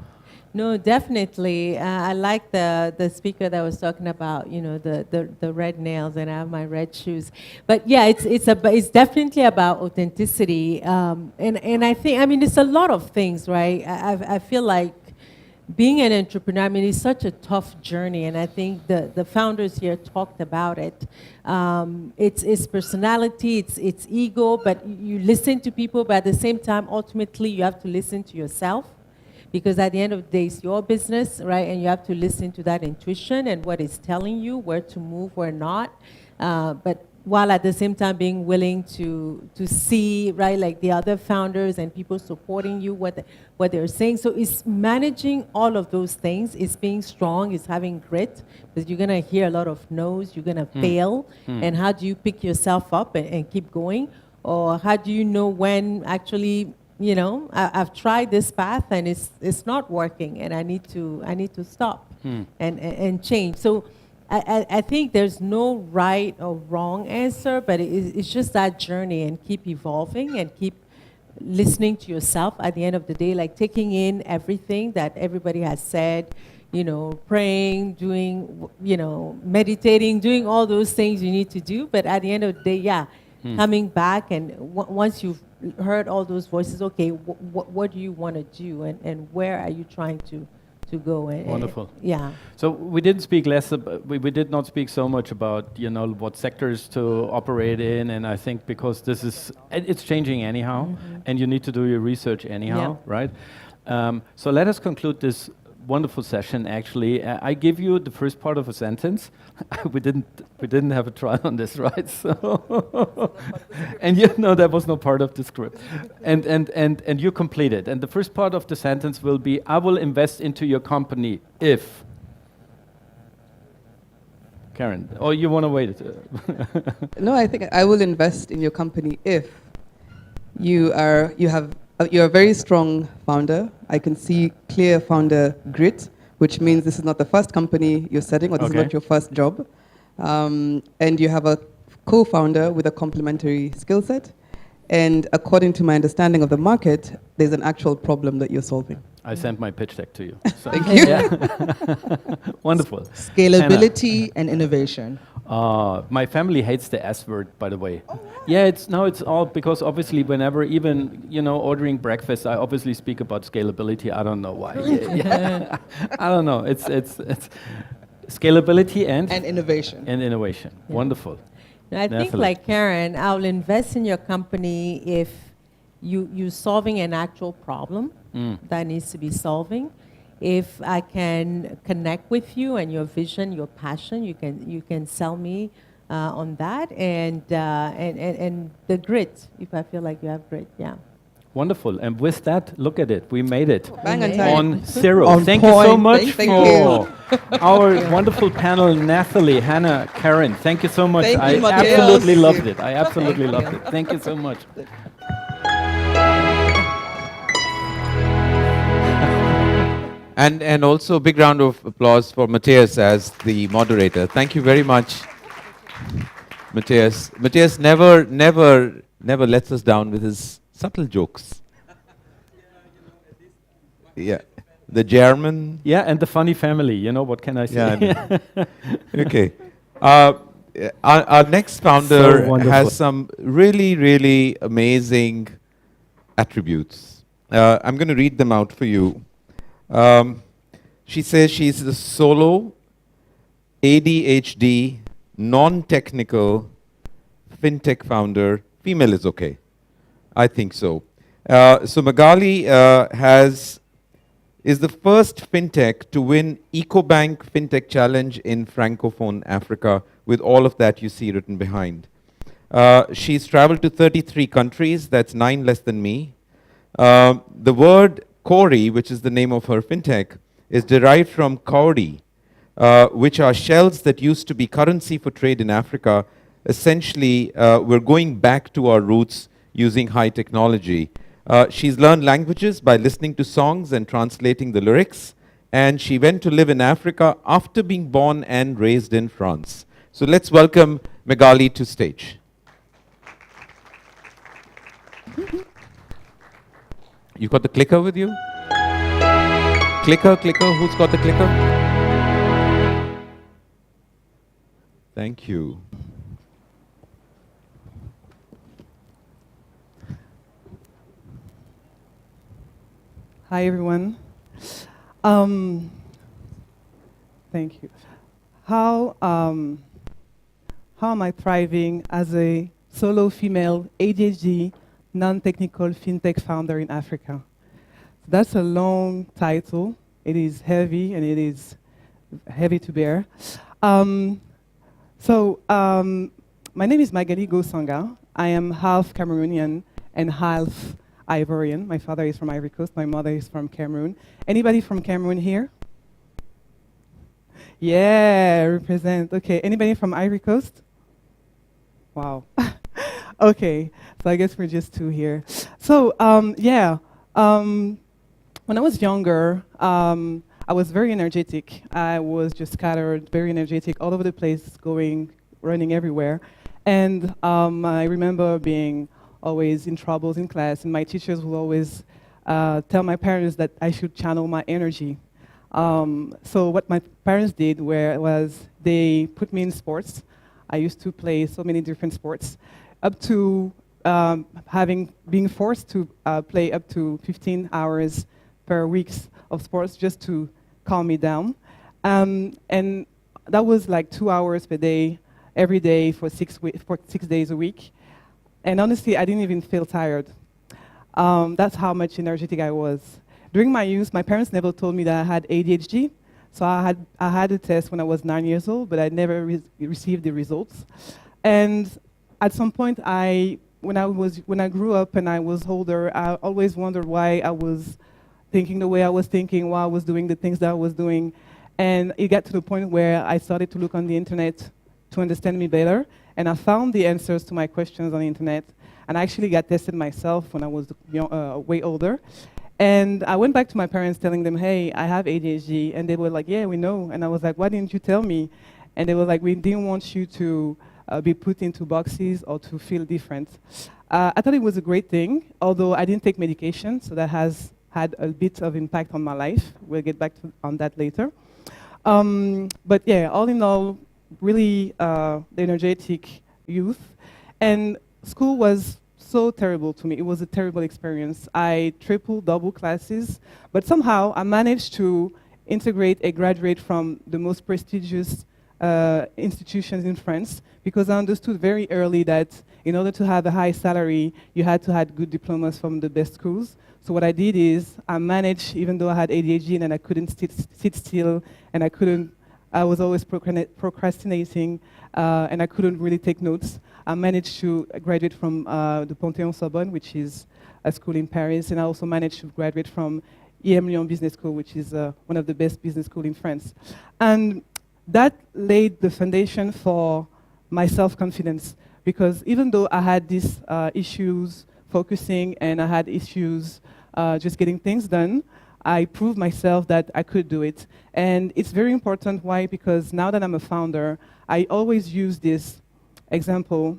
Speaker 20: No, definitely. I like the speaker that was talking about, the red nails, and I have my red shoes. But yeah, it's definitely about authenticity. And I think, it's a lot of things, right? I feel like being an entrepreneur, it's such a tough journey, and I think the founders here talked about it. It's personality, it's ego, but you listen to people, but at the same time, ultimately, you have to listen to yourself. Because at the end of the day, it's your business, right? And you have to listen to that intuition and what it's telling you, where to move, where not. But while at the same time being willing to see, right, like the other founders and people supporting you, what they're saying. So it's managing all of those things. It's being strong. It's having grit. Because you're going to hear a lot of no's. You're going to fail. And how do you pick yourself up and keep going? Or how do you know when actually... I've tried this path and it's not working, and I need to stop and change. So I think there's no right or wrong answer, but it's just that journey and keep evolving and keep listening to yourself at the end of the day, like taking in everything that everybody has said, praying, doing, meditating, doing all those things you need to do. But at the end of the day, coming back and once you've heard all those voices, okay, what do you want to do and where are you trying to go?
Speaker 19: Wonderful.
Speaker 20: Yeah.
Speaker 19: So we didn't speak we did not speak so much about, what sectors to operate in, and I think because it's changing anyhow, and you need to do your research anyhow, right? So let us conclude this wonderful session. Actually, I give you the first part of a sentence. we didn't have a trial on this, right? So, and that was no part of the script. And you complete it. And the first part of the sentence will be, I will invest into your company if. Karen, or you want to wait?
Speaker 22: No, I think I will invest in your company if you're a very strong founder. I can see clear founder grit, which means this is not the first company you're setting, or this is not your first job. And you have a co-founder with a complementary skill set. And according to my understanding of the market, there's an actual problem that you're solving.
Speaker 19: I sent my pitch deck to you. So.
Speaker 22: Thank you.
Speaker 19: Wonderful.
Speaker 21: Scalability and innovation.
Speaker 19: My family hates the S word, by the way. Yeah, it's all because obviously whenever even, ordering breakfast, I obviously speak about scalability. I don't know why. Yeah. I don't know. It's scalability and
Speaker 21: innovation.
Speaker 19: And innovation.
Speaker 20: Yeah.
Speaker 19: Wonderful.
Speaker 20: I think
Speaker 19: Nathalie.
Speaker 20: like Karen, I'll invest in your company if you're solving an actual problem that needs to be solving. If I can connect with you and your vision, your passion, you can sell me on that, and the grit. If I feel like you have grit, yeah.
Speaker 19: Wonderful. And with that, look at it. We made it.
Speaker 20: Bang on time.
Speaker 19: On zero.
Speaker 21: On
Speaker 19: Thank you so
Speaker 21: point.
Speaker 19: much
Speaker 21: Thank
Speaker 19: for
Speaker 21: you.
Speaker 19: our wonderful panel, Nathalie, Hannah, Karen. Thank you so much.
Speaker 21: Thank
Speaker 19: I
Speaker 21: you, Matthias.
Speaker 19: absolutely loved it. I absolutely loved it. Thank you so much.
Speaker 15: And also a big round of applause for Matthias as the moderator. Thank you very much, Matthias. Matthias never lets us down with his subtle jokes. Yeah, the German.
Speaker 19: Yeah, and the funny family. What can I say?
Speaker 15: Yeah. Okay. Our next founder
Speaker 19: So
Speaker 15: has some really, really amazing attributes. I'm going to read them out for you. She says she's a solo, ADHD, non-technical fintech founder. Female is okay. I think so. So Magali is the first fintech to win EcoBank Fintech Challenge in Francophone Africa, with all of that you see written behind. She's traveled to 33 countries. That's 9 less than me. The word Kori, which is the name of her fintech, is derived from kauri, which are shells that used to be currency for trade in Africa. Essentially, we're going back to our roots using high technology. She's learned languages by listening to songs and translating the lyrics, and she went to live in Africa after being born and raised in France. So let's welcome Magali to stage. You got the clicker with you? Clicker, who's got the clicker? Thank you.
Speaker 1: Hi, everyone. Thank you. How am I thriving as a solo female ADHD non-technical fintech founder in Africa? That's a long title. It is heavy, and it is heavy to bear. My name is Magali Gosanga. I am half Cameroonian and half Ivorian. My father is from Ivory Coast. My mother is from Cameroon. Anybody from Cameroon here? Yeah, represent. Okay, anybody from Ivory Coast? Wow. Okay, so I guess we're just two here. So, when I was younger, I was very energetic. I was just scattered, very energetic, all over the place, running everywhere. And I remember being always in troubles in class, and my teachers would always tell my parents that I should channel my energy. So what my parents did was they put me in sports. I used to play so many different sports, up to being forced to play up to 15 hours per week of sports just to calm me down. And that was like 2 hours per day, every day for 6 days a week. And honestly, I didn't even feel tired. That's how much energetic I was. During my youth, my parents never told me that I had ADHD. So I had a test when I was 9 years old, but I never received the results. And at some point, when I grew up and I was older, I always wondered why I was thinking the way I was thinking, why I was doing the things that I was doing. And it got to the point where I started to look on the internet to understand me better. And I found the answers to my questions on the internet. And I actually got tested myself when I was way older. And I went back to my parents telling them, hey, I have ADHD. And they were like, yeah, we know. And I was like, why didn't you tell me? And they were like, we didn't want you to be put into boxes or to feel different. I thought it was a great thing, although I didn't take medication, so that has had a bit of impact on my life. We'll get back on that later. But yeah, all in all, really energetic youth, and school was so terrible to me. It was a terrible experience. I triple, double classes, but somehow I managed to integrate a graduate from the most prestigious institutions in France, because I understood very early that in order to have a high salary, you had to have good diplomas from the best schools. So what I did is I managed, even though I had ADHD and I couldn't sit still, and I was always procrastinating, and I couldn't really take notes. I managed to graduate from the Panthéon-Sorbonne, which is a school in Paris, and I also managed to graduate from EM Lyon Business School, which is one of the best business schools in France. And that laid the foundation for my self-confidence, because even though I had these issues focusing and I had issues just getting things done, I proved myself that I could do it. And it's very important. Why? Because now that I'm a founder, I always use this example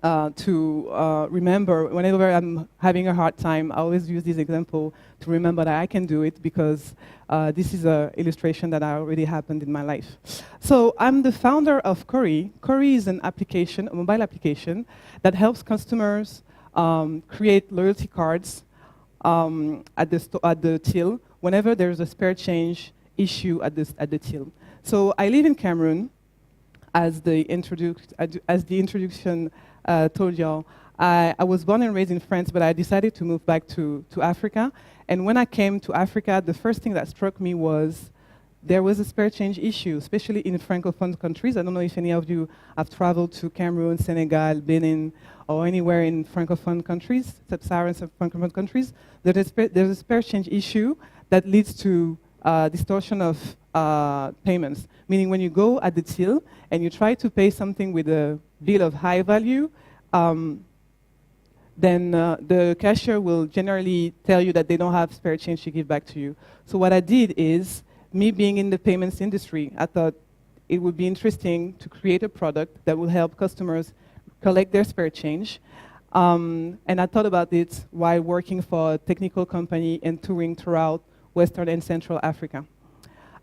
Speaker 1: to remember whenever I'm having a hard time. I always use this example to remember that I can do it, because this is an illustration that already happened in my life. So I'm the founder of Cori. Cori is an application, a mobile application, that helps customers create loyalty cards at the till whenever there's a spare change issue at the till. So I live in Cameroon, as the introduction told y'all. I was born and raised in France, but I decided to move back to Africa. And when I came to Africa, the first thing that struck me was there was a spare change issue, especially in Francophone countries. I don't know if any of you have traveled to Cameroon, Senegal, Benin, or anywhere in Francophone countries, sub-Saharan Francophone countries. There's a spare change issue that leads to distortion of payments, meaning when you go at the till and you try to pay something with a bill of high value, then the cashier will generally tell you that they don't have spare change to give back to you. So what I did is, me being in the payments industry, I thought it would be interesting to create a product that will help customers collect their spare change. And I thought about it while working for a technical company and touring throughout Western and Central Africa.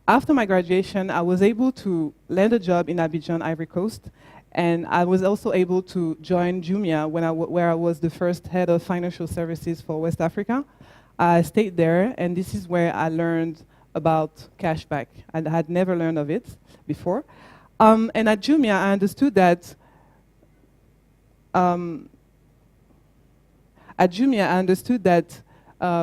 Speaker 1: After my graduation, I was able to land a job in Abidjan, Ivory Coast, and I was also able to join Jumia where I was the first head of financial services for West Africa. I stayed there, and this is where I learned about cashback. I had never learned of it before. And at Jumia, I understood that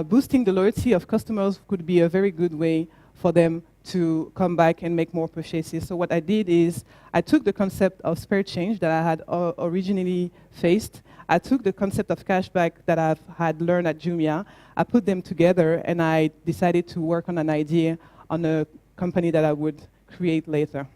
Speaker 1: boosting the loyalty of customers could be a very good way for them to come back and make more purchases. So what I did is I took the concept of spare change that I had originally faced. I took the concept of cashback that I've had learned at Jumia. I put them together, and I decided to work on an idea on a company that I would create later.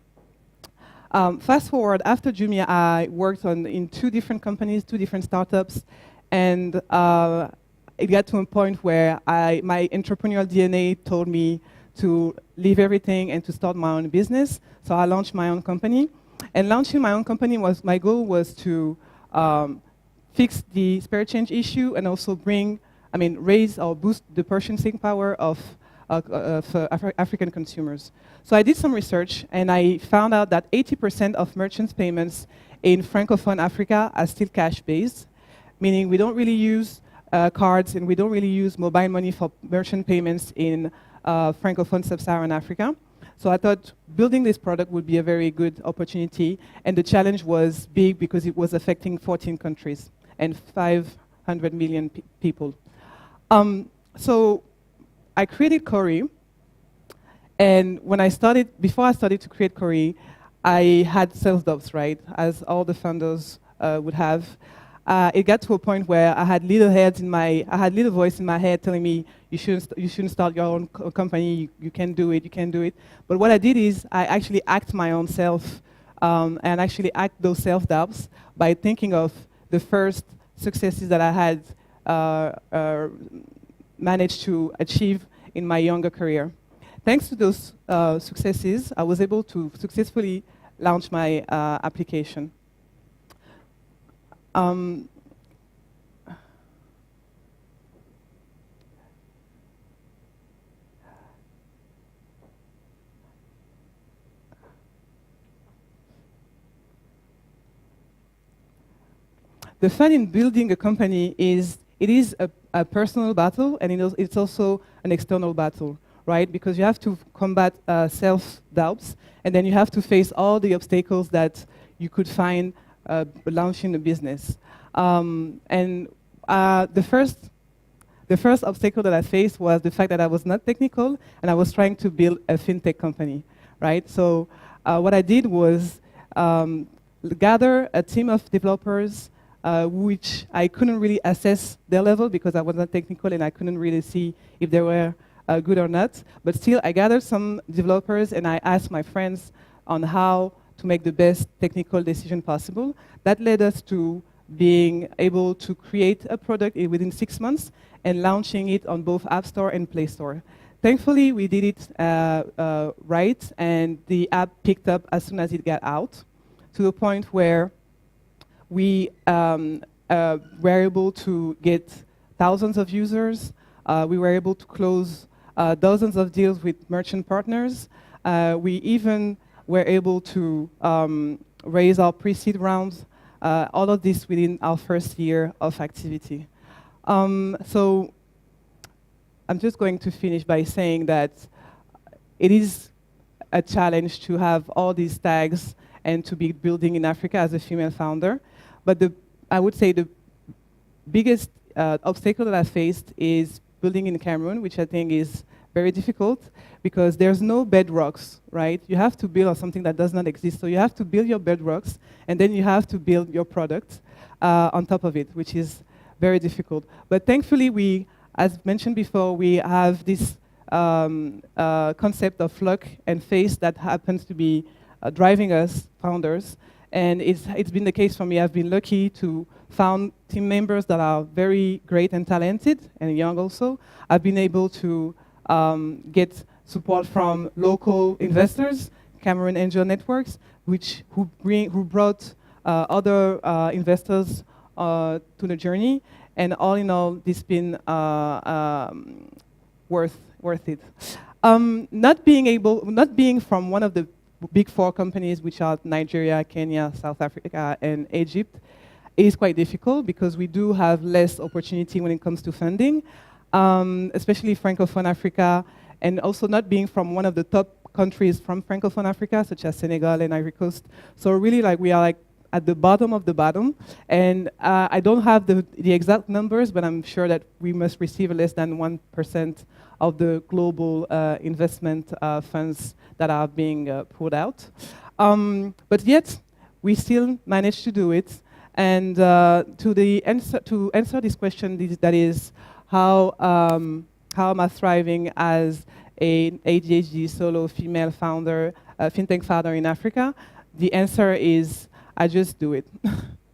Speaker 1: Fast forward, after Jumia, I worked in 2 different companies, 2 different startups, and it got to a point where my entrepreneurial DNA told me to leave everything and to start my own business. So I launched my own company. And launching my own company my goal was to fix the spare change issue and also raise or boost the purchasing power of African consumers. So I did some research, and I found out that 80% of merchants' payments in Francophone Africa are still cash-based, meaning we don't really use cards and we don't really use mobile money for merchant payments in Francophone Sub-Saharan Africa. So I thought building this product would be a very good opportunity, and the challenge was big because it was affecting 14 countries and 500 million people. So I created Cori, and before I started to create Cori, I had self-doubts, right, as all the founders would have. It got to a point where I had little voice in my head telling me, you shouldn't start your own company, you can't do it. But what I did is I actually act my own self, and actually act those self-doubts by thinking of the first successes that I had managed to achieve in my younger career. Thanks to those successes, I was able to successfully launch my application. the fun in building a company is it is a personal battle, and it's also an external battle, right? Because you have to combat self-doubts, and then you have to face all the obstacles that you could find launching a business. And the first obstacle that I faced was the fact that I was not technical, and I was trying to build a fintech company, right? So what I did was gather a team of developers which I couldn't really assess their level because I was not technical and I couldn't really see if they were good or not. But still, I gathered some developers and I asked my friends on how to make the best technical decision possible. That led us to being able to create a product within 6 months and launching it on both App Store and Play Store. Thankfully, we did it right, and the app picked up as soon as it got out, to the point where we were able to get thousands of users. We were able to close dozens of deals with merchant partners. We even were able to raise our pre-seed rounds, all of this within our first year of activity. So I'm just going to finish by saying that it is a challenge to have all these tags and to be building in Africa as a female founder. But I would say the biggest obstacle that I faced is building in Cameroon, which I think is very difficult because there's no bedrocks, right? You have to build on something that does not exist. So you have to build your bedrocks, and then you have to build your product on top of it, which is very difficult. But thankfully, as mentioned before, we have this concept of luck and faith that happens to be driving us founders. And it's been the case for me. I've been lucky to found team members that are very great and talented and young also. I've been able to get support from local investors, Cameroon Angel Networks, who brought other investors to the journey. And all in all, this has been worth it. Not being from one of the big four companies, which are Nigeria, Kenya, South Africa, and Egypt, is quite difficult because we do have less opportunity when it comes to funding, especially Francophone Africa, and also not being from one of the top countries from Francophone Africa, such as Senegal and Ivory Coast. So really, we are at the bottom of the bottom, and I don't have the exact numbers, but I'm sure that we must receive less than 1% of the global investment funds that are being pulled out. But yet, we still manage to do it. And to answer this question, that is, how am I thriving as an ADHD solo female founder, fintech founder in Africa? The answer is, I just do it.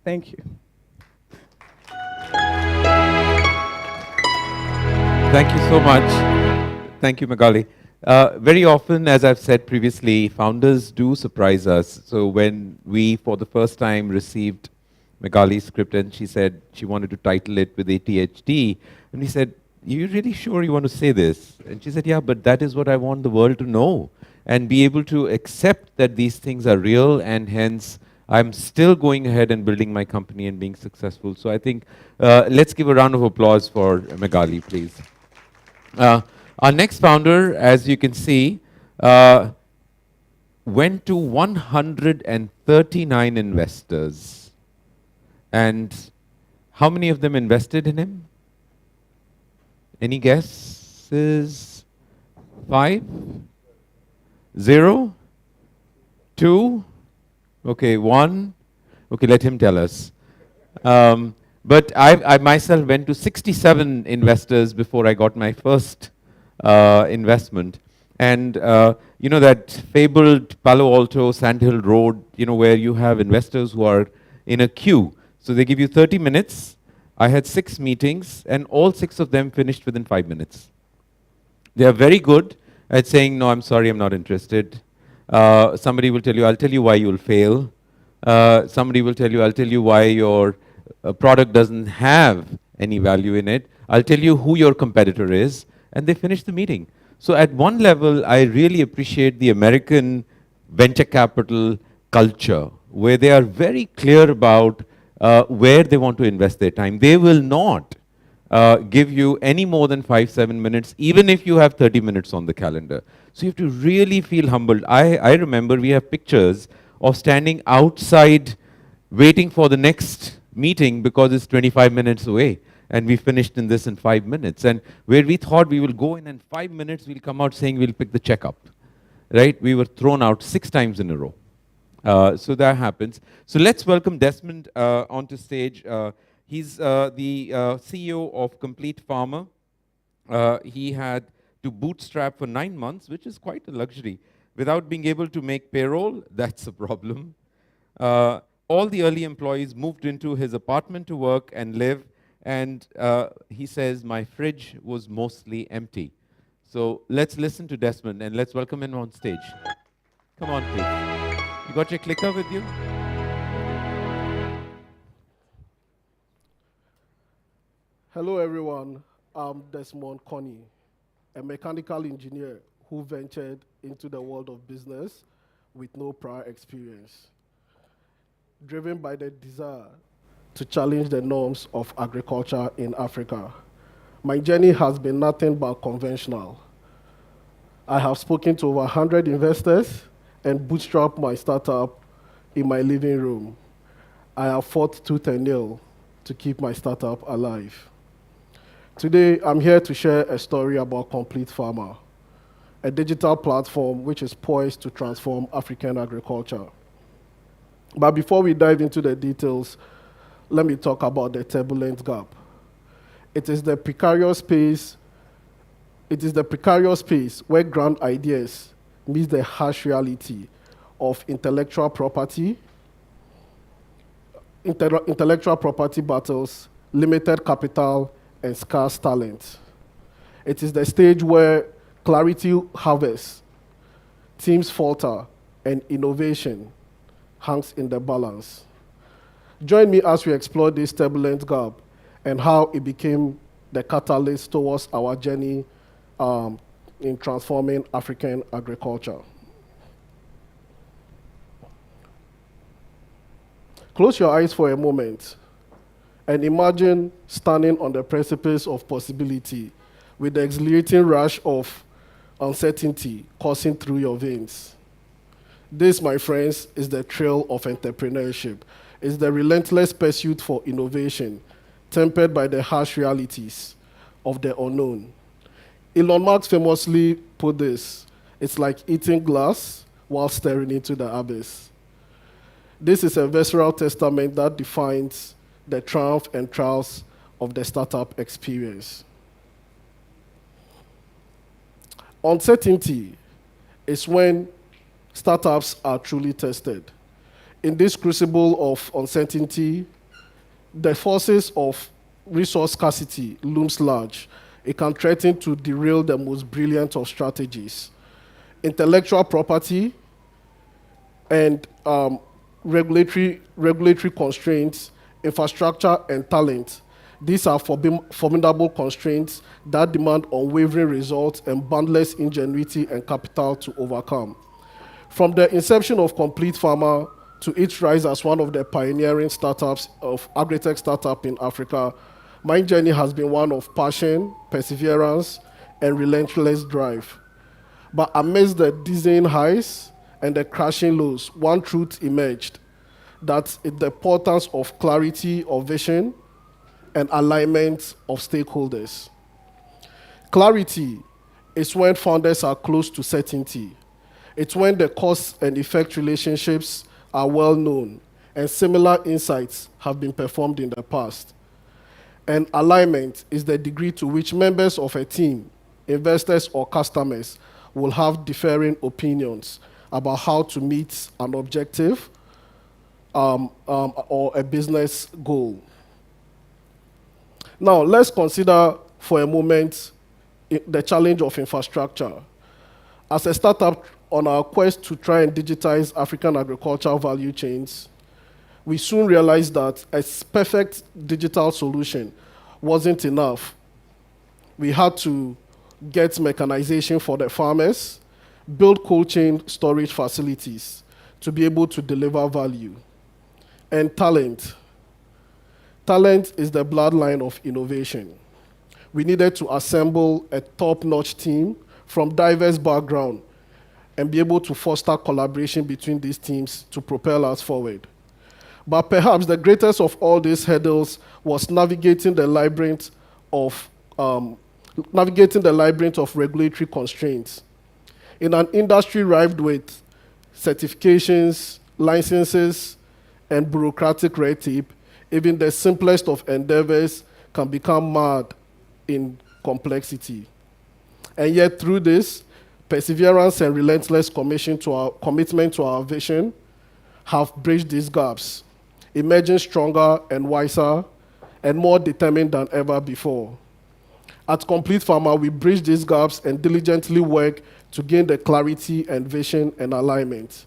Speaker 1: Thank you.
Speaker 15: Thank you so much. Thank you, Magali. Very often, as I've said previously, founders do surprise us. So when we, for the first time, received Magali's script and she said she wanted to title it with ADHD, and we said, "Are you really sure you want to say this?" And she said, "Yeah, but that is what I want the world to know and be able to accept that these things are real, and hence I'm still going ahead and building my company and being successful." So I think let's give a round of applause for Magali, please. Our next founder, as you can see, went to 139 investors. And how many of them invested in him? Any guesses? 5? 0? 2? Okay, 1? Okay, let him tell us. But I myself went to 67 investors before I got my first investment. And you know that fabled Palo Alto, Sand Hill Road, where you have investors who are in a queue. So they give you 30 minutes. I had 6 meetings, and all 6 of them finished within 5 minutes. They are very good at saying, "No, I'm sorry, I'm not interested." Somebody will tell you, "I'll tell you why you'll fail." Somebody will tell you, "I'll tell you why your product doesn't have any value in it. I'll tell you who your competitor is." And they finish the meeting. So at one level, I really appreciate the American venture capital culture, where they are very clear about where they want to invest their time. They will not give you any more than 5-7 minutes, even if you have 30 minutes on the calendar. So you have to really feel humbled. I remember we have pictures of standing outside waiting for the next meeting because it's 25 minutes away and we finished in this in 5 minutes. And where we thought we will go in 5 minutes, we'll come out saying we'll pick the check up. Right? We were thrown out 6 times in a row. So that happens. So let's welcome Desmond onto stage. He's the CEO of Complete Farmer. He had to bootstrap for 9 months, which is quite a luxury. Without being able to make payroll, that's a problem. All the early employees moved into his apartment to work and live, and he says, my fridge was mostly empty. So let's listen to Desmond, and let's welcome him on stage. Come on, please. You got your clicker with you?
Speaker 2: Hello, everyone. I'm Desmond Connie, a mechanical engineer who ventured into the world of business with no prior experience, driven by the desire to challenge the norms of agriculture in Africa. My journey has been nothing but conventional. I have spoken to over 100 investors and bootstrapped my startup in my living room. I have fought tooth and nail to keep my startup alive. Today, I'm here to share a story about Complete Farmer, a digital platform which is poised to transform African agriculture. But before we dive into the details, let me talk about the turbulent gap. It is the precarious space where grand ideas meet the harsh reality of intellectual property battles, limited capital, and scarce talent. It is the stage where clarity harvests, teams falter, and innovation hangs in the balance. Join me as we explore this turbulent gap and how it became the catalyst towards our journey in transforming African agriculture. Close your eyes for a moment and imagine standing on the precipice of possibility with the exhilarating rush of uncertainty coursing through your veins. This, my friends, is the thrill of entrepreneurship. It's the relentless pursuit for innovation, tempered by the harsh realities of the unknown. Elon Musk famously put this, it's like eating glass while staring into the abyss. This is a visceral testament that defines the triumph and trials of the startup experience. Uncertainty is when startups are truly tested. In this crucible of uncertainty, the forces of resource scarcity looms large. It can threaten to derail the most brilliant of strategies. Intellectual property and regulatory constraints, infrastructure, and talent. These are formidable constraints that demand unwavering results and boundless ingenuity and capital to overcome. From the inception of Complete Farmer to its rise as one of the pioneering startups of agri-tech startup in Africa, my journey has been one of passion, perseverance, and relentless drive. But amidst the dizzying highs and the crashing lows, one truth emerged, that it's the importance of clarity of vision and alignment of stakeholders. Clarity is when founders are close to certainty. It's when the cause and effect relationships are well known and similar insights have been performed in the past. And alignment is the degree to which members of a team, investors or customers, will have differing opinions about how to meet an objective or a business goal. Now, let's consider for a moment the challenge of infrastructure. As a startup on our quest to try and digitize African agricultural value chains, we soon realized that a perfect digital solution wasn't enough. We had to get mechanization for the farmers, build cold chain storage facilities to be able to deliver value, and talent. Talent is the bloodline of innovation. We needed to assemble a top-notch team from diverse backgrounds and be able to foster collaboration between these teams to propel us forward. But perhaps the greatest of all these hurdles was navigating the labyrinth of regulatory constraints. In an industry rife with certifications, licenses, and bureaucratic red tape, even the simplest of endeavors can become mad in complexity. And yet through this, perseverance and relentless commitment to our vision have bridged these gaps, emerging stronger and wiser and more determined than ever before. At Complete Pharma, we bridge these gaps and diligently work to gain the clarity and vision and alignment.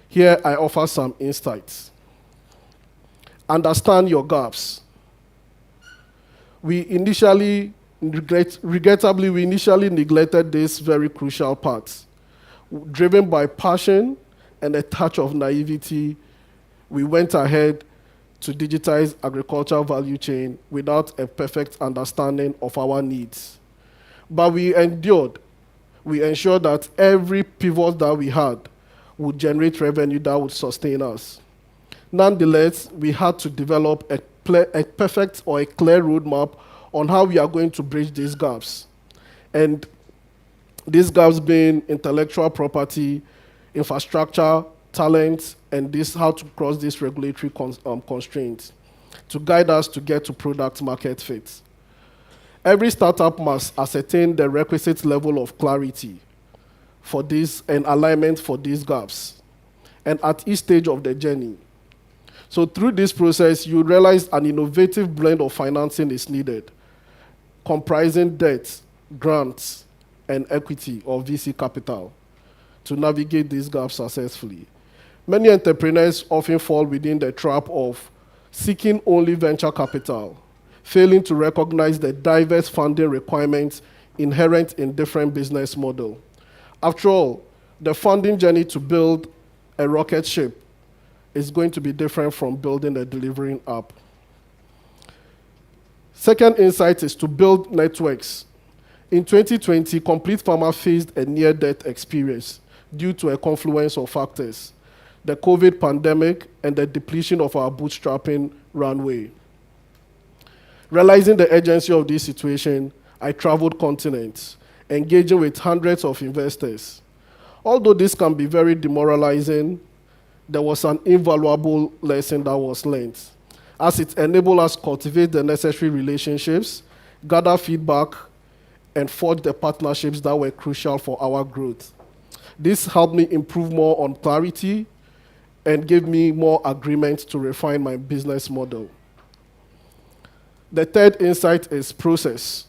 Speaker 2: Here I offer some insights. Understand your gaps. Regrettably, we initially neglected this very crucial part. Driven by passion and a touch of naivety, we went ahead to digitize agricultural value chain without a perfect understanding of our needs. But we endured. We ensured that every pivot that we had would generate revenue that would sustain us. Nonetheless, we had to develop a perfect or a clear roadmap on how we are going to bridge these gaps. And these gaps being intellectual property, infrastructure, talent, and how to cross these regulatory constraints to guide us to get to product market fit. Every startup must ascertain the requisite level of clarity for this and alignment for these gaps, and at each stage of the journey. So through this process, you realize an innovative blend of financing is needed, comprising debt, grants, and equity or VC capital to navigate these gaps successfully. Many entrepreneurs often fall within the trap of seeking only venture capital, failing to recognize the diverse funding requirements inherent in different business models. After all, the funding journey to build a rocket ship is going to be different from building a delivering app. Second insight is to build networks. In 2020, Complete Pharma faced a near-death experience due to a confluence of factors: the COVID pandemic and the depletion of our bootstrapping runway. Realizing the urgency of this situation, I traveled continents, engaging with hundreds of investors. Although this can be very demoralizing, there was an invaluable lesson that was learned, as it enabled us to cultivate the necessary relationships, gather feedback, and forge the partnerships that were crucial for our growth. This helped me improve more on clarity and gave me more agreement to refine my business model. The third insight is process.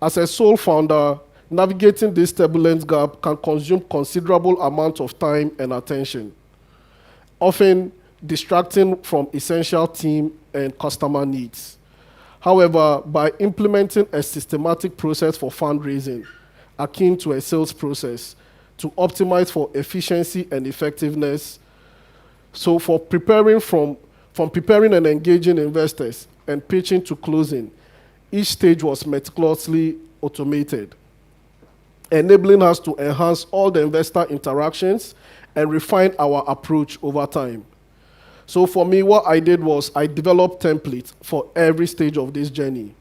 Speaker 2: As a sole founder, navigating this turbulent gap can consume considerable amount of time and attention, often distracting from essential team and customer needs. However, by implementing a systematic process for fundraising, akin to a sales process, to optimize for efficiency and effectiveness, so from preparing and engaging investors and pitching to closing, each stage was meticulously automated, enabling us to enhance all the investor interactions and refine our approach over time. So for me, what I did was I developed templates for every stage of this journey.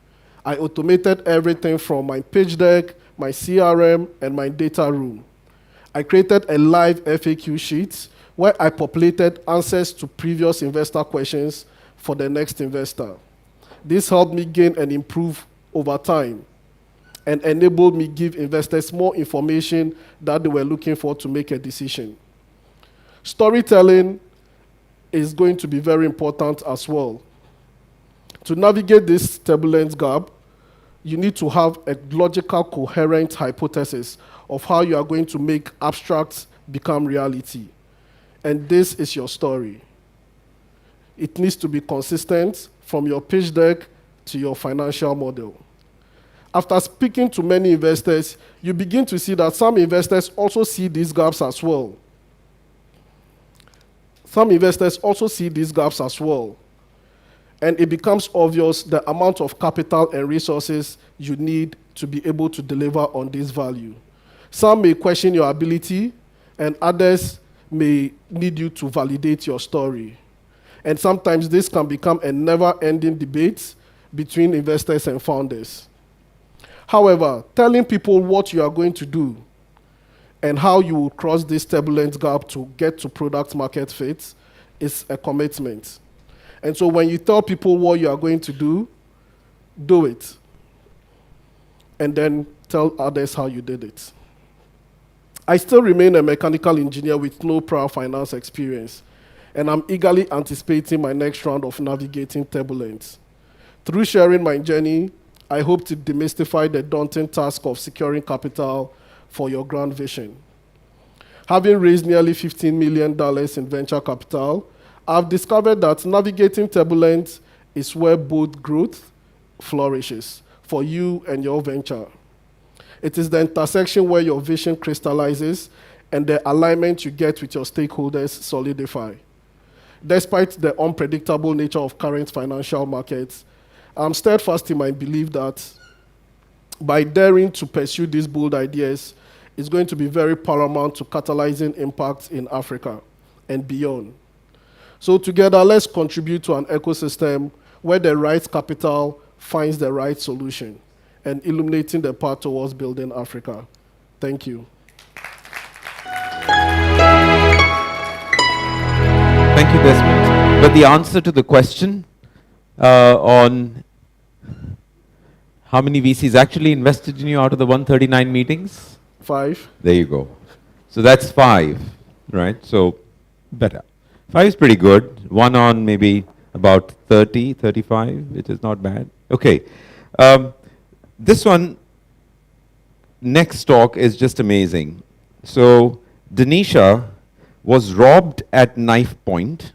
Speaker 2: I automated everything from my pitch deck, my CRM, and my data room. I created a live FAQ sheet where I populated answers to previous investor questions for the next investor. This helped me gain and improve over time and enabled me give investors more information that they were looking for to make a decision. Storytelling is going to be very important as well. To navigate this turbulent gap, you need to have a logical, coherent hypothesis of how you are going to make abstracts become reality. And this is your story. It needs to be consistent from your pitch deck to your financial model. After speaking to many investors, you begin to see that some investors also see these gaps as well. and it becomes obvious the amount of capital and resources you need to be able to deliver on this value. Some may question your ability, and others may need you to validate your story. And sometimes this can become a never-ending debate between investors and founders. However, telling people what you are going to do and how you will cross this turbulent gap to get to product market fit is a commitment. And so when you tell people what you are going to do it. And then tell others how you did it. I still remain a mechanical engineer with no prior finance experience, and I'm eagerly anticipating my next round of navigating turbulence. Through sharing my journey, I hope to demystify the daunting task of securing capital for your grand vision. Having raised nearly $15 million in venture capital, I've discovered that navigating turbulence is where both growth flourishes for you and your venture. It is the intersection where your vision crystallizes and the alignment you get with your stakeholders solidify. Despite the unpredictable nature of current financial markets, I'm steadfast in my belief that by daring to pursue these bold ideas, it's going to be very paramount to catalyzing impact in Africa and beyond. So together, let's contribute to an ecosystem where the right capital finds the right solution and illuminating the path towards building Africa. Thank you.
Speaker 15: Thank you, Desmond. But the answer to the question on how many VCs actually invested in you out of the 139 meetings?
Speaker 2: 5.
Speaker 15: There you go. So that's 5, right? So better. 5 is pretty good. 1 on maybe about 30, 35, which is not bad. Okay. This one, next talk is just amazing. So Denisha was robbed at knife point,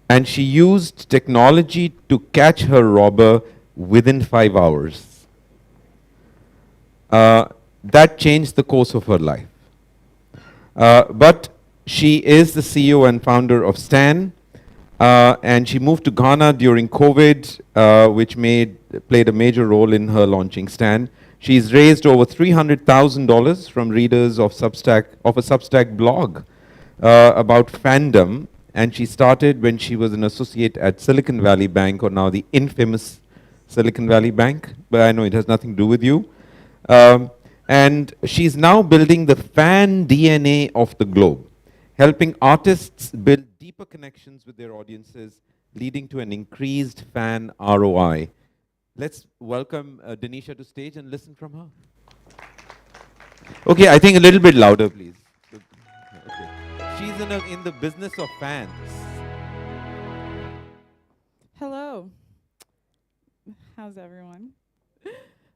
Speaker 15: and she used technology to catch her robber within 5 hours. That changed the course of her life. But she is the CEO and founder of Stan, and she moved to Ghana during COVID, which played a major role in her launching Stan. She's raised over $300,000 from readers of a Substack blog about fandom, and she started when she was an associate at Silicon Valley Bank, or now the infamous Silicon Valley Bank, but I know it has nothing to do with you. And she's now building the fan DNA of the globe, helping artists build deeper connections with their audiences, leading to an increased fan ROI. Let's welcome Denisha to stage and listen from her. Okay, I think a little bit louder, please. Okay. She's in the business of fans.
Speaker 3: Hello. How's everyone?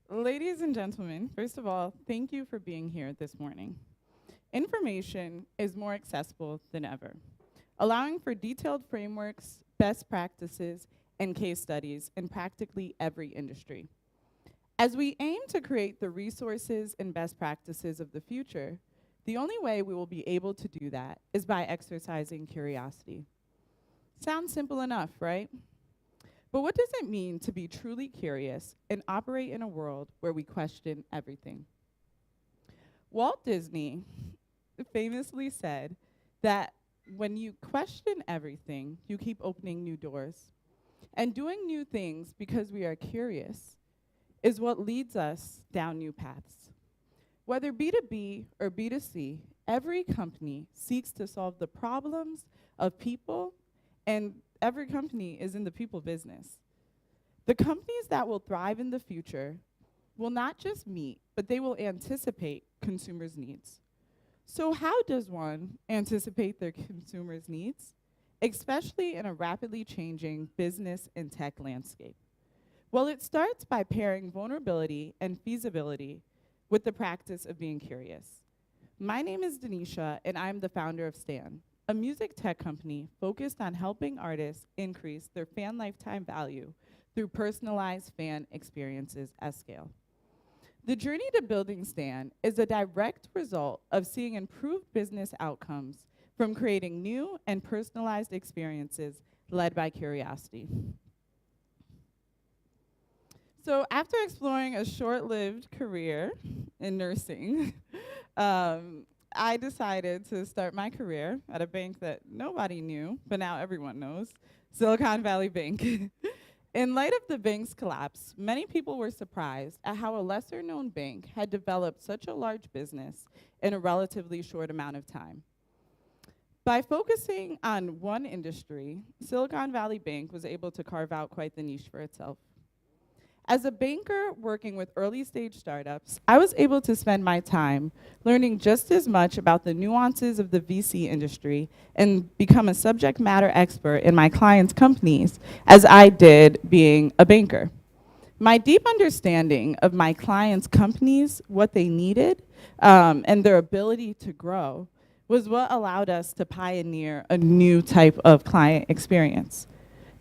Speaker 3: Ladies and gentlemen, first of all, thank you for being here this morning. Information is more accessible than ever, allowing for detailed frameworks, best practices, and case studies in practically every industry. As we aim to create the resources and best practices of the future, the only way we will be able to do that is by exercising curiosity. Sounds simple enough, right? But what does it mean to be truly curious and operate in a world where we question everything? Walt Disney famously said that when you question everything, you keep opening new doors. And doing new things because we are curious is what leads us down new paths. Whether B2B or B2C, every company seeks to solve the problems of people, and every company is in the people business. The companies that will thrive in the future will not just meet, but they will anticipate consumers' needs. So how does one anticipate their consumers' needs, especially in a rapidly changing business and tech landscape? Well, it starts by pairing vulnerability and feasibility with the practice of being curious. My name is Denisha, and I'm the founder of Stan, a music tech company focused on helping artists increase their fan lifetime value through personalized fan experiences at scale. The journey to building Stan is a direct result of seeing improved business outcomes from creating new and personalized experiences led by curiosity. So after exploring a short-lived career in nursing, I decided to start my career at a bank that nobody knew, but now everyone knows, Silicon Valley Bank. In light of the bank's collapse, many people were surprised at how a lesser-known bank had developed such a large business in a relatively short amount of time. By focusing on one industry, Silicon Valley Bank was able to carve out quite the niche for itself. As a banker working with early-stage startups, I was able to spend my time learning just as much about the nuances of the VC industry and become a subject matter expert in my clients' companies as I did being a banker. My deep understanding of my clients' companies, what they needed, and their ability to grow was what allowed us to pioneer a new type of client experience.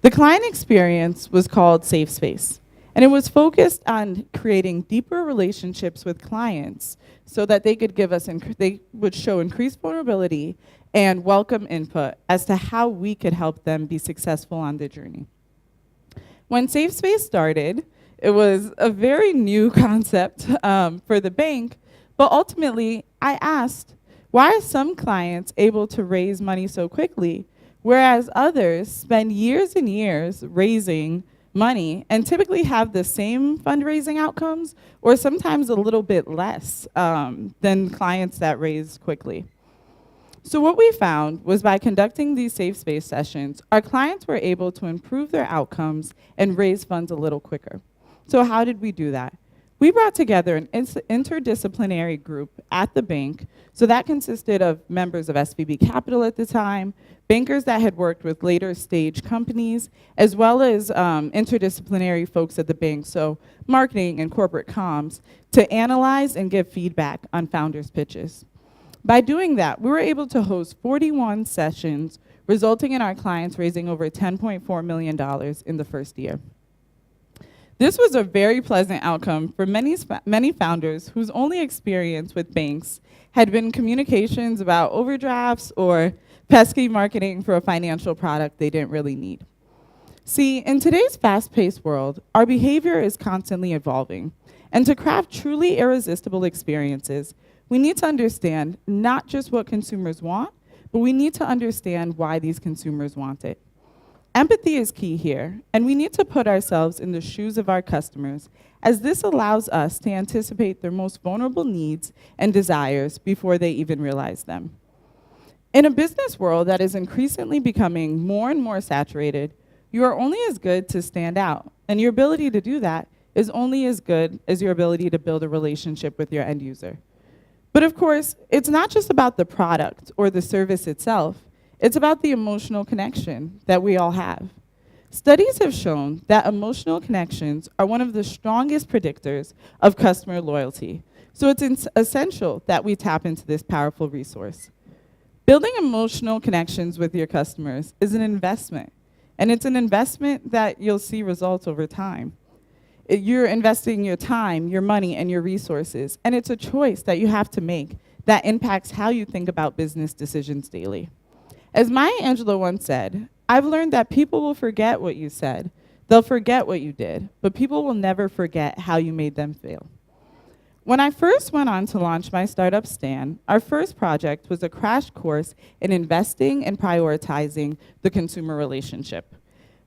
Speaker 3: The client experience was called Safe Space. And it was focused on creating deeper relationships with clients so that they could give us, they would show increased vulnerability and welcome input as to how we could help them be successful on their journey. When Safe Space started, it was a very new concept for the bank, but ultimately I asked, why are some clients able to raise money so quickly, whereas others spend years and years raising money and typically have the same fundraising outcomes or sometimes a little bit less than clients that raise quickly. So what we found was by conducting these safe space sessions, our clients were able to improve their outcomes and raise funds a little quicker. So how did we do that? We brought together an interdisciplinary group at the bank. So that consisted of members of SVB Capital at the time, bankers that had worked with later stage companies, as well as interdisciplinary folks at the bank, so marketing and corporate comms, to analyze and give feedback on founders' pitches. By doing that, we were able to host 41 sessions, resulting in our clients raising over $10.4 million in the first year. This was a very pleasant outcome for many founders whose only experience with banks had been communications about overdrafts or pesky marketing for a financial product they didn't really need. See, in today's fast-paced world, our behavior is constantly evolving. And to craft truly irresistible experiences, we need to understand not just what consumers want, but we need to understand why these consumers want it. Empathy is key here, and we need to put ourselves in the shoes of our customers, as this allows us to anticipate their most vulnerable needs and desires before they even realize them. In a business world that is increasingly becoming more and more saturated, you are only as good to stand out, and your ability to do that is only as good as your ability to build a relationship with your end user. But of course, it's not just about the product or the service itself. It's about the emotional connection that we all have. Studies have shown that emotional connections are one of the strongest predictors of customer loyalty. So it's essential that we tap into this powerful resource. Building emotional connections with your customers is an investment, and it's an investment that you'll see results over time. You're investing your time, your money, and your resources, and it's a choice that you have to make that impacts how you think about business decisions daily. As Maya Angelou once said, I've learned that people will forget what you said. They'll forget what you did, but people will never forget how you made them feel. When I first went on to launch my startup, Stan, our first project was a crash course in investing and prioritizing the consumer relationship.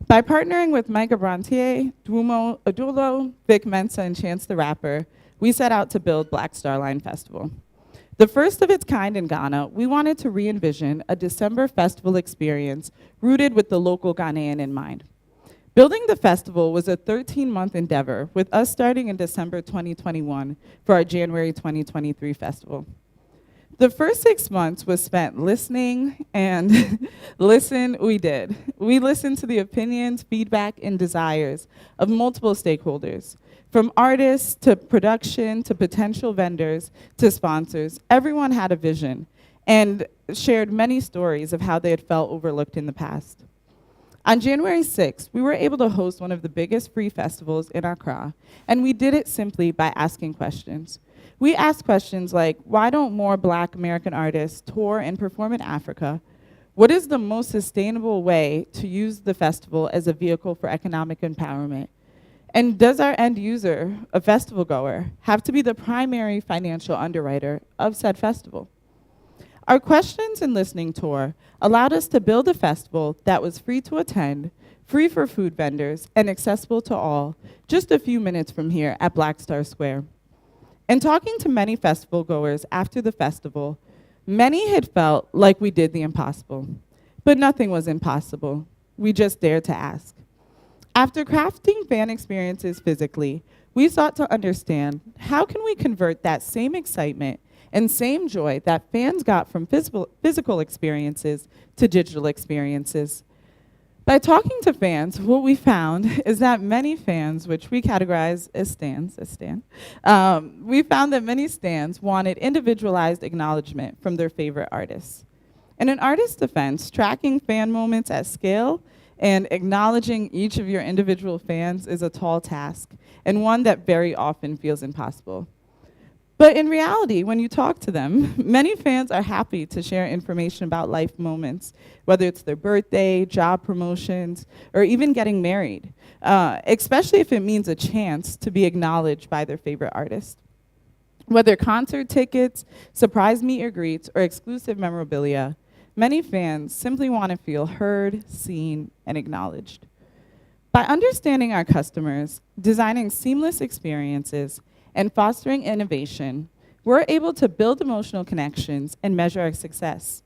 Speaker 3: By partnering with Mike Abrantier, Duomo Adulo, Vic Mensa, and Chance the Rapper, we set out to build Black Star Line Festival. The first of its kind in Ghana, we wanted to re-envision a December festival experience rooted with the local Ghanaian in mind. Building the festival was a 13-month endeavor, with us starting in December 2021 for our January 2023 festival. The first 6 months was spent listening, and listen we did. We listened to the opinions, feedback, and desires of multiple stakeholders. From artists to production to potential vendors to sponsors, everyone had a vision and shared many stories of how they had felt overlooked in the past. On January 6th, we were able to host one of the biggest free festivals in Accra, and we did it simply by asking questions. We asked questions like, why don't more Black American artists tour and perform in Africa? What is the most sustainable way to use the festival as a vehicle for economic empowerment? And does our end user, a festival goer, have to be the primary financial underwriter of said festival? Our questions and listening tour allowed us to build a festival that was free to attend, free for food vendors, and accessible to all, just a few minutes from here at Black Star Square. In talking to many festival goers after the festival, many had felt like we did the impossible, but nothing was impossible. We just dared to ask. After crafting fan experiences physically, we sought to understand how can we convert that same excitement and same joy that fans got from physical experiences to digital experiences. By talking to fans, what we found is that many fans, which we categorize as stans, we found that many stans wanted individualized acknowledgement from their favorite artists. In an artist's defense, tracking fan moments at scale and acknowledging each of your individual fans is a tall task, and one that very often feels impossible. But in reality, when you talk to them, many fans are happy to share information about life moments, whether it's their birthday, job promotions, or even getting married, especially if it means a chance to be acknowledged by their favorite artist. Whether concert tickets, surprise meet or greets, or exclusive memorabilia, many fans simply want to feel heard, seen, and acknowledged. By understanding our customers, designing seamless experiences, and fostering innovation, we're able to build emotional connections and measure our success.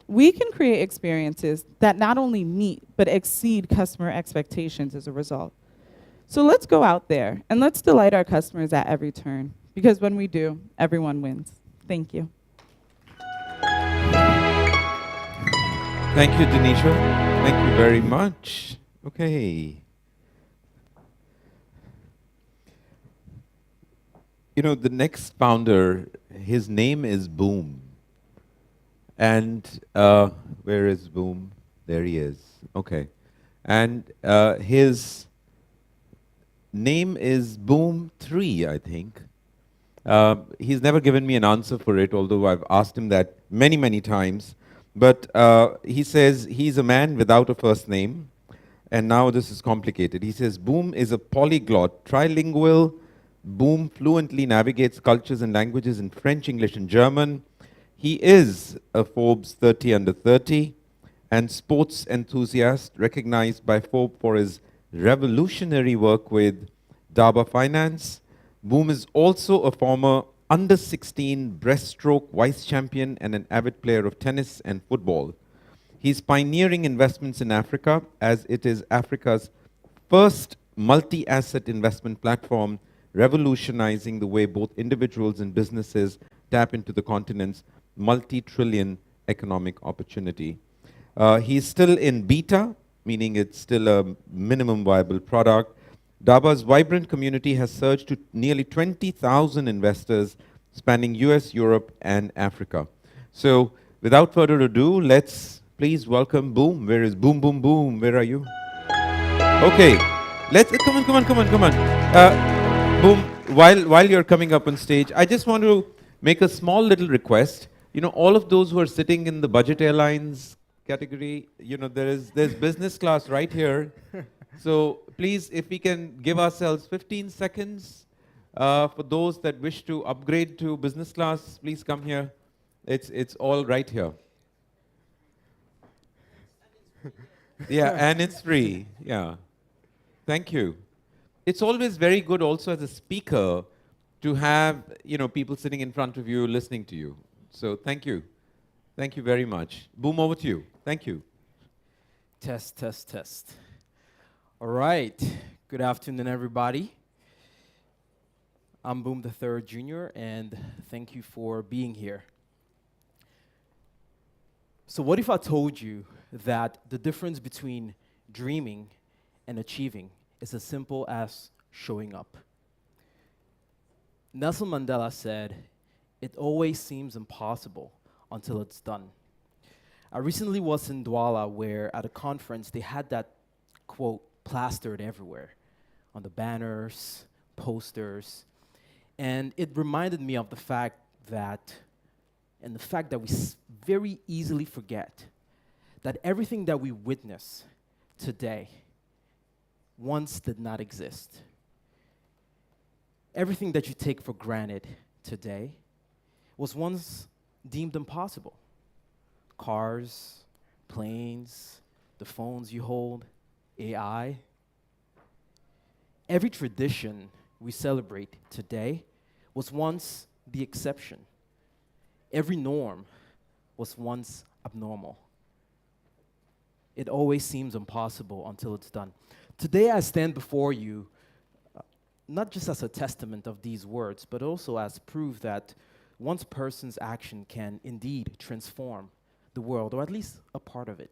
Speaker 3: We can create experiences that not only meet, but exceed customer expectations as a result. So let's go out there and let's delight our customers at every turn, because when we do, everyone wins. Thank you.
Speaker 15: Thank you, Denisha. Thank you very much. Okay. You know, the next founder, his name is Boom. And where is Boom? There he is. Okay. And his name is Boom 3, I think. He's never given me an answer for it, although I've asked him that many, many times. But he says he's a man without a first name. And now this is complicated. He says Boom is a polyglot, trilingual. Boom fluently navigates cultures and languages in French, English, and German. He is a Forbes 30 under 30 and sports enthusiast recognized by Forbes for his revolutionary work with Daba Finance. Boom is also a former under 16 breaststroke vice champion and an avid player of tennis and football. He's pioneering investments in Africa, as it is Africa's first multi-asset investment platform, revolutionizing the way both individuals and businesses tap into the continent's multi-trillion economic opportunity. He's still in beta, meaning it's still a minimum viable product. Daba's vibrant community has surged to nearly 20,000 investors spanning US, Europe, and Africa. So without further ado, let's please welcome Boom. Where is Boom, Boom, Boom? Where are you? Okay, let's, come on. Boom, while you're coming up on stage, I just want to make a small little request. You know, all of those who are sitting in the budget airlines category, you know, there's business class right here. So please, if we can give ourselves 15 seconds for those that wish to upgrade to business class, please come here. It's all right here. Yeah, and it's free. Yeah. Thank you. It's always very good also as a speaker to have, you know, people sitting in front of you listening to you. So thank you. Thank you very much. Boom, over to you. Thank you.
Speaker 4: Test, test, test. All right. Good afternoon, everybody. I'm Boom the Third Jr., and thank you for being here. So what if I told you that the difference between dreaming and achieving is as simple as showing up? Nelson Mandela said, "It always seems impossible until it's done." I recently was in Douala where at a conference they had that quote plastered everywhere on the banners, posters, and it reminded me of the fact that we very easily forget that everything that we witness today once did not exist. Everything that you take for granted today was once deemed impossible. Cars, planes, the phones you hold, AI. Every tradition we celebrate today was once the exception. Every norm was once abnormal. It always seems impossible until it's done. Today I stand before you not just as a testament of these words, but also as proof that one person's action can indeed transform the world, or at least a part of it.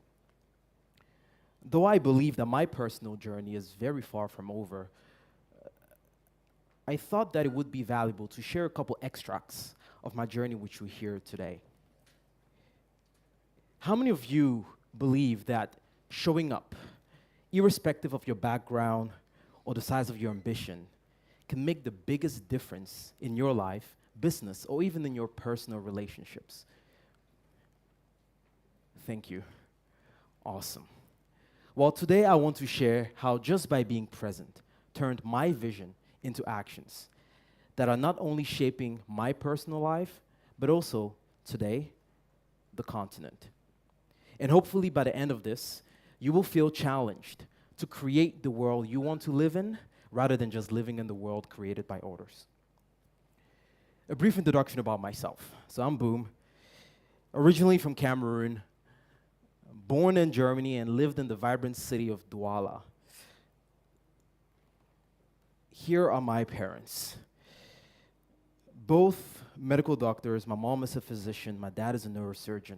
Speaker 4: Though I believe that my personal journey is very far from over, I thought that it would be valuable to share a couple extracts of my journey with you here today. How many of you believe that showing up, irrespective of your background or the size of your ambition, can make the biggest difference in your life, business, or even in your personal relationships? Thank you. Awesome. Well, today I want to share how just by being present turned my vision into actions that are not only shaping my personal life, but also today, the continent. And hopefully by the end of this, you will feel challenged to create the world you want to live in rather than just living in the world created by others. A brief introduction about myself. So I'm Boom, originally from Cameroon, born in Germany and lived in the vibrant city of Douala. Here are my parents. Both medical doctors. My mom is a physician, my dad is a neurosurgeon.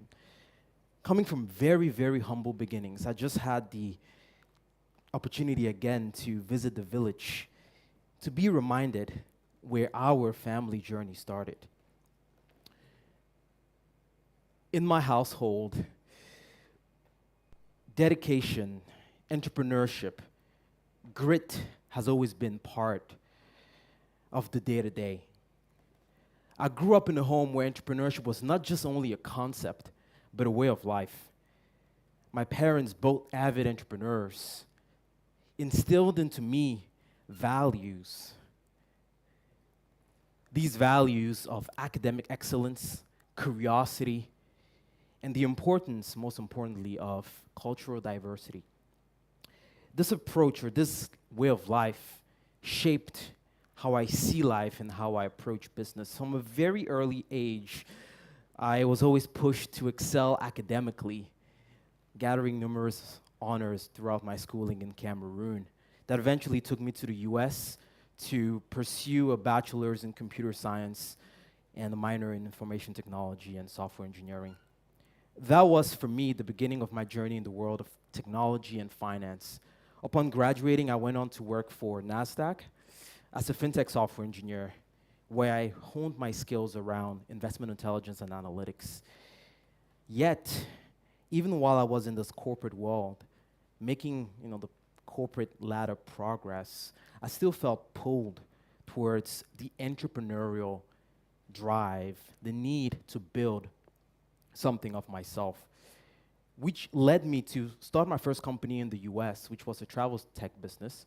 Speaker 4: Coming from very, very humble beginnings, I just had the opportunity again to visit the village, to be reminded where our family journey started. In my household, dedication, entrepreneurship, grit has always been part of the day-to-day. I grew up in a home where entrepreneurship was not just only a concept, but a way of life. My parents, both avid entrepreneurs, instilled into me values. These values of academic excellence, curiosity, and the importance, most importantly, of cultural diversity. This approach or this way of life shaped how I see life and how I approach business. From a very early age, I was always pushed to excel academically, gathering numerous honors throughout my schooling in Cameroon. That eventually took me to the US to pursue a bachelor's in computer science and a minor in information technology and software engineering. That was, for me, the beginning of my journey in the world of technology and finance. Upon graduating, I went on to work for NASDAQ as a fintech software engineer, where I honed my skills around investment intelligence and analytics. Yet, even while I was in this corporate world, making the corporate ladder progress, I still felt pulled towards the entrepreneurial drive, the need to build something of myself, which led me to start my first company in the US, which was a travel tech business,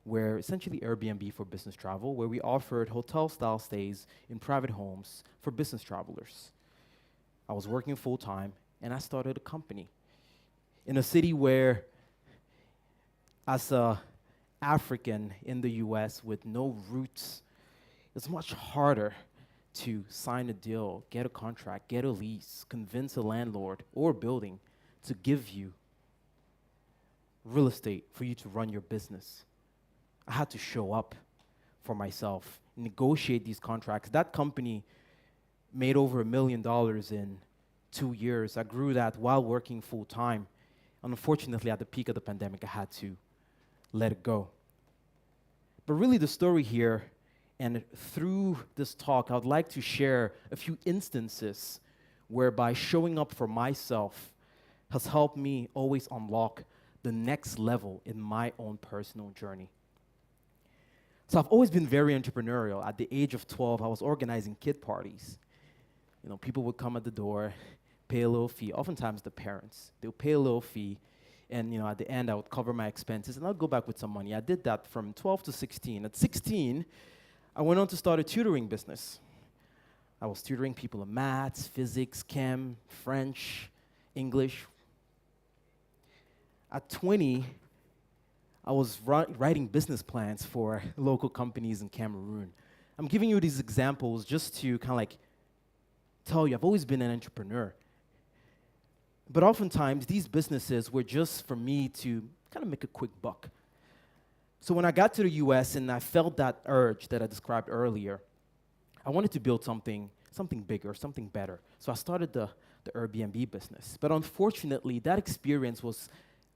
Speaker 4: where essentially Airbnb for business travel, where we offered hotel-style stays in private homes for business travelers. I was working full-time, and I started a company in a city where, as an African in the US with no roots, it's much harder to sign a deal, get a contract, get a lease, convince a landlord or a building to give you real estate for you to run your business. I had to show up for myself, negotiate these contracts. That company made over $1 million in 2 years. I grew that while working full time. Unfortunately, at the peak of the pandemic, I had to let it go. But really the story here, and through this talk, I would like to share a few instances whereby showing up for myself has helped me always unlock the next level in my own personal journey. So I've always been very entrepreneurial. At the age of 12, I was organizing kid parties. You know, people would come at the door, pay a little fee, oftentimes the parents. They'll pay a little fee, and at the end, I would cover my expenses, and I'd go back with some money. I did that from 12 to 16. At 16, I went on to start a tutoring business. I was tutoring people in maths, physics, chem, French, English. At 20, I was writing business plans for local companies in Cameroon. I'm giving you these examples just to kind of like tell you I've always been an entrepreneur. But oftentimes, these businesses were just for me to kind of make a quick buck. So when I got to the US and I felt that urge that I described earlier, I wanted to build something bigger, something better. So I started the Airbnb business. But unfortunately, that experience was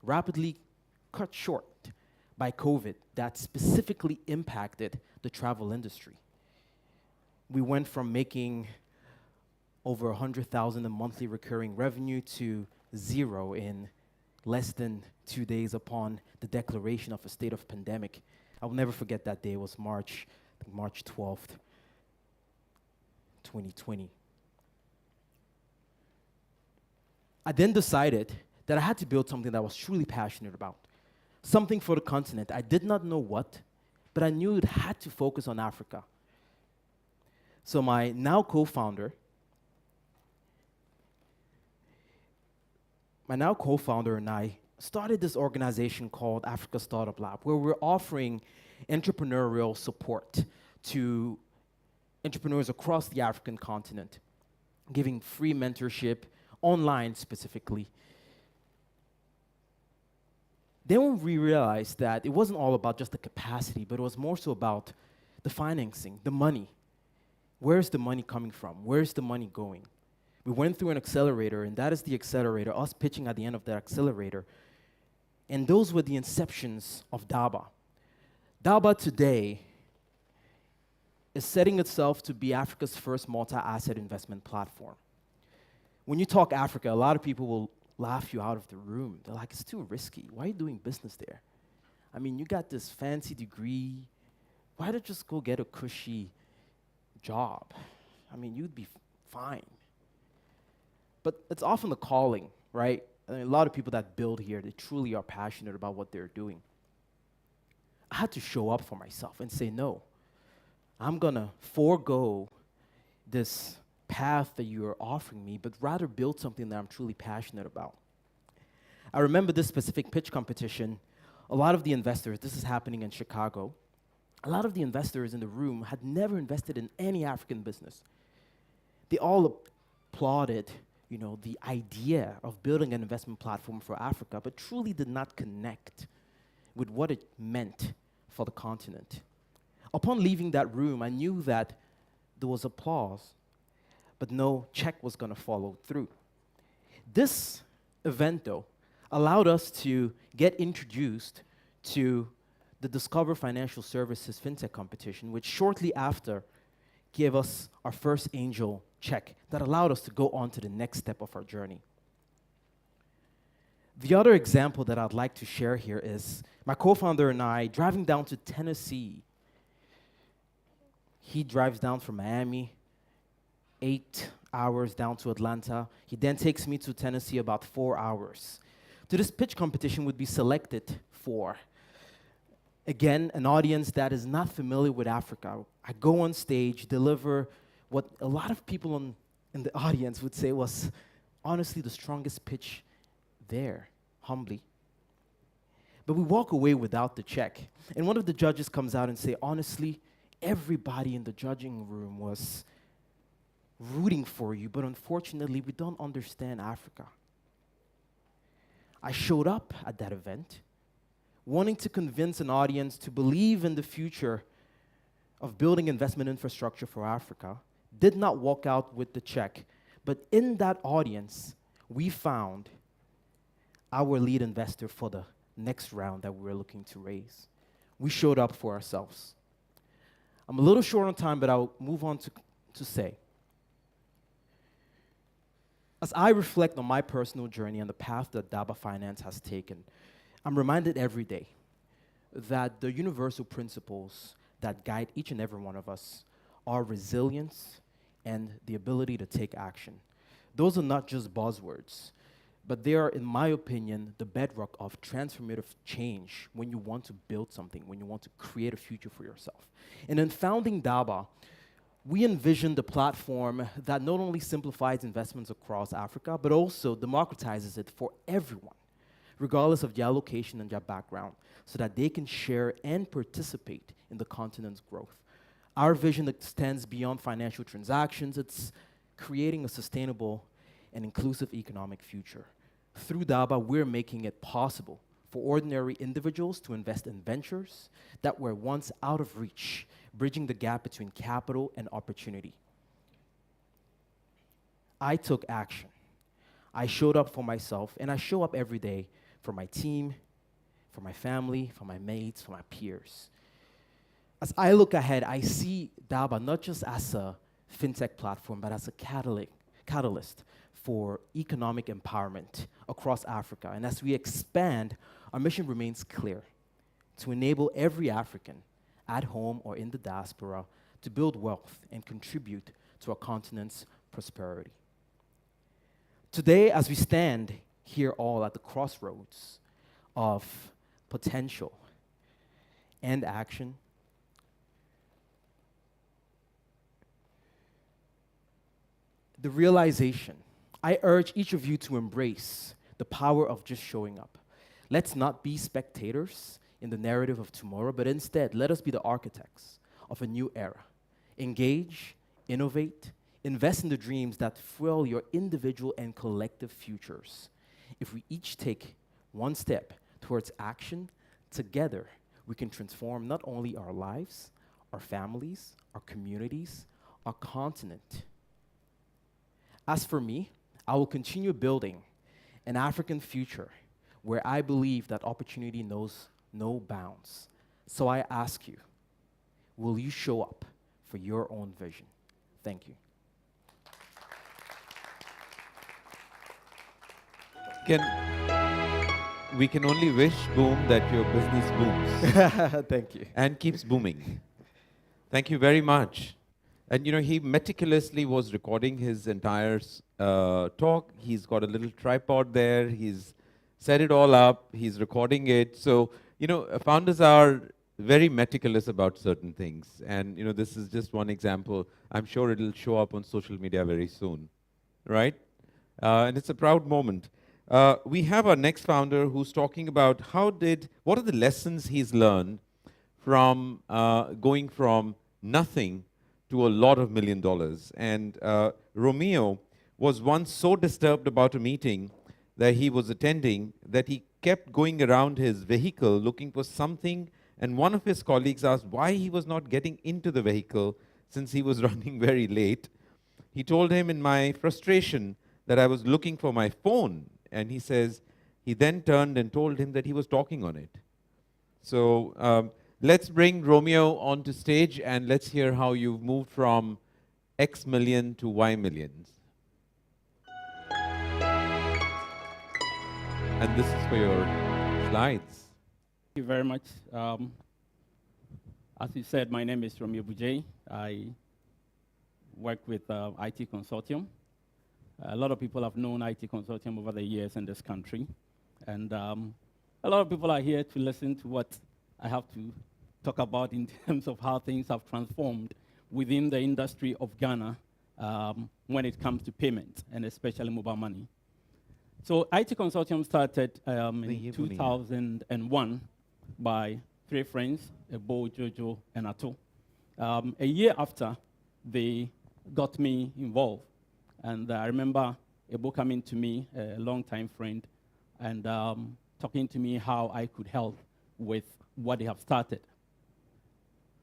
Speaker 4: rapidly cut short by COVID that specifically impacted the travel industry. We went from making over 100,000 in monthly recurring revenue to zero in less than 2 days upon the declaration of a state of pandemic. I will never forget that day. It was March 12th, 2020. I then decided that I had to build something that I was truly passionate about, something for the continent. I did not know what, but I knew it had to focus on Africa. So my now co-founder and I started this organization called Africa Startup Lab, where we're offering entrepreneurial support to entrepreneurs across the African continent, giving free mentorship, online specifically. Then we realized that it wasn't all about just the capacity, but it was more so about the financing, the money. Where's the money coming from? Where's the money going? We went through an accelerator, and that is the accelerator, us pitching at the end of that accelerator. And those were the inceptions of DABA. DABA today is setting itself to be Africa's first multi-asset investment platform. When you talk Africa, a lot of people will laugh you out of the room. They're like, it's too risky. Why are you doing business there? I mean, you got this fancy degree. Why don't you just go get a cushy job? I mean, you'd be fine. But it's often the calling, right? I mean, a lot of people that build here, they truly are passionate about what they're doing. I had to show up for myself and say, no, I'm going to forego this path that you are offering me, but rather build something that I'm truly passionate about. I remember this specific pitch competition. A lot of the investors, this is happening in Chicago, a lot of the investors in the room had never invested in any African business. They all applauded, the idea of building an investment platform for Africa, but truly did not connect with what it meant for the continent. Upon leaving that room, I knew that there was applause, but no check was going to follow through. This event, though, allowed us to get introduced to the Discover Financial Services FinTech competition, which shortly after gave us our first angel check that allowed us to go on to the next step of our journey. The other example that I'd like to share here is my co-founder and I driving down to Tennessee. He drives down from Miami, 8 hours down to Atlanta. He then takes me to Tennessee about 4 hours. To this pitch competition would be selected for, again, an audience that is not familiar with Africa. I go on stage, deliver what a lot of people in the audience would say was honestly the strongest pitch there, humbly. But we walk away without the check. And one of the judges comes out and say, honestly, everybody in the judging room was rooting for you, but unfortunately, we don't understand Africa. I showed up at that event, wanting to convince an audience to believe in the future of building investment infrastructure for Africa, did not walk out with the check, but in that audience, we found our lead investor for the next round that we were looking to raise. We showed up for ourselves. I'm a little short on time, but I'll move on to say, As I reflect on my personal journey and the path that Daba Finance has taken, I'm reminded every day that the universal principles that guide each and every one of us are resilience and the ability to take action. Those are not just buzzwords, but they are, in my opinion, the bedrock of transformative change when you want to build something, when you want to create a future for yourself. And in founding Daba, we envisioned a platform that not only simplifies investments across Africa, but also democratizes it for everyone, regardless of their location and their background, so that they can share and participate in the continent's growth. Our vision extends beyond financial transactions. It's creating a sustainable and inclusive economic future. Through Daba, we're making it possible for ordinary individuals to invest in ventures that were once out of reach, bridging the gap between capital and opportunity. I took action. I showed up for myself, and I show up every day for my team, for my family, for my mates, for my peers. As I look ahead, I see Daba not just as a fintech platform, but as a catalyst for economic empowerment across Africa. And as we expand, our mission remains clear: to enable every African, at home or in the diaspora, to build wealth and contribute to our continent's prosperity. Today, as we stand here all at the crossroads of potential and action, the realization, I urge each of you to embrace the power of just showing up. Let's not be spectators in the narrative of tomorrow, but instead, let us be the architects of a new era. Engage, innovate, invest in the dreams that fuel your individual and collective futures. If we each take one step towards action, together we can transform not only our lives, our families, our communities, our continent. As for me, I will continue building an African future where I believe that opportunity knows no bounds. So I ask you, will you show up for your own vision? Thank you.
Speaker 15: We can only wish, Boom, that your business booms.
Speaker 4: Thank you.
Speaker 15: And keeps booming. Thank you very much. And he meticulously was recording his entire talk. He's got a little tripod there. He's set it all up. He's recording it. So, founders are very meticulous about certain things. And, this is just one example. I'm sure it'll show up on social media very soon, right? And it's a proud moment. We have our next founder who's talking about what are the lessons he's learned from going from nothing to a lot of $1 million. And Romeo was once so disturbed about a meeting that he was attending that he kept going around his vehicle looking for something, and one of his colleagues asked why he was not getting into the vehicle since he was running very late. He told him, in my frustration, that I was looking for my phone, and he then turned and told him that he was talking on it. So let's bring Romeo onto stage, and let's hear how you've moved from X million to Y millions. And this is for your slides.
Speaker 5: Thank you very much. As you said, my name is Romeo Bujay. I work with IT Consortium. A lot of people have known IT Consortium over the years in this country. And a lot of people are here to listen to what I have to talk about in terms of how things have transformed within the industry of Ghana when it comes to payment, and especially mobile money. So IT Consortium started in 2001 by 3 friends, Ebo, Jojo, and Ato. A year after, they got me involved. And I remember Ebo coming to me, a long-time friend, and talking to me how I could help with what they have started.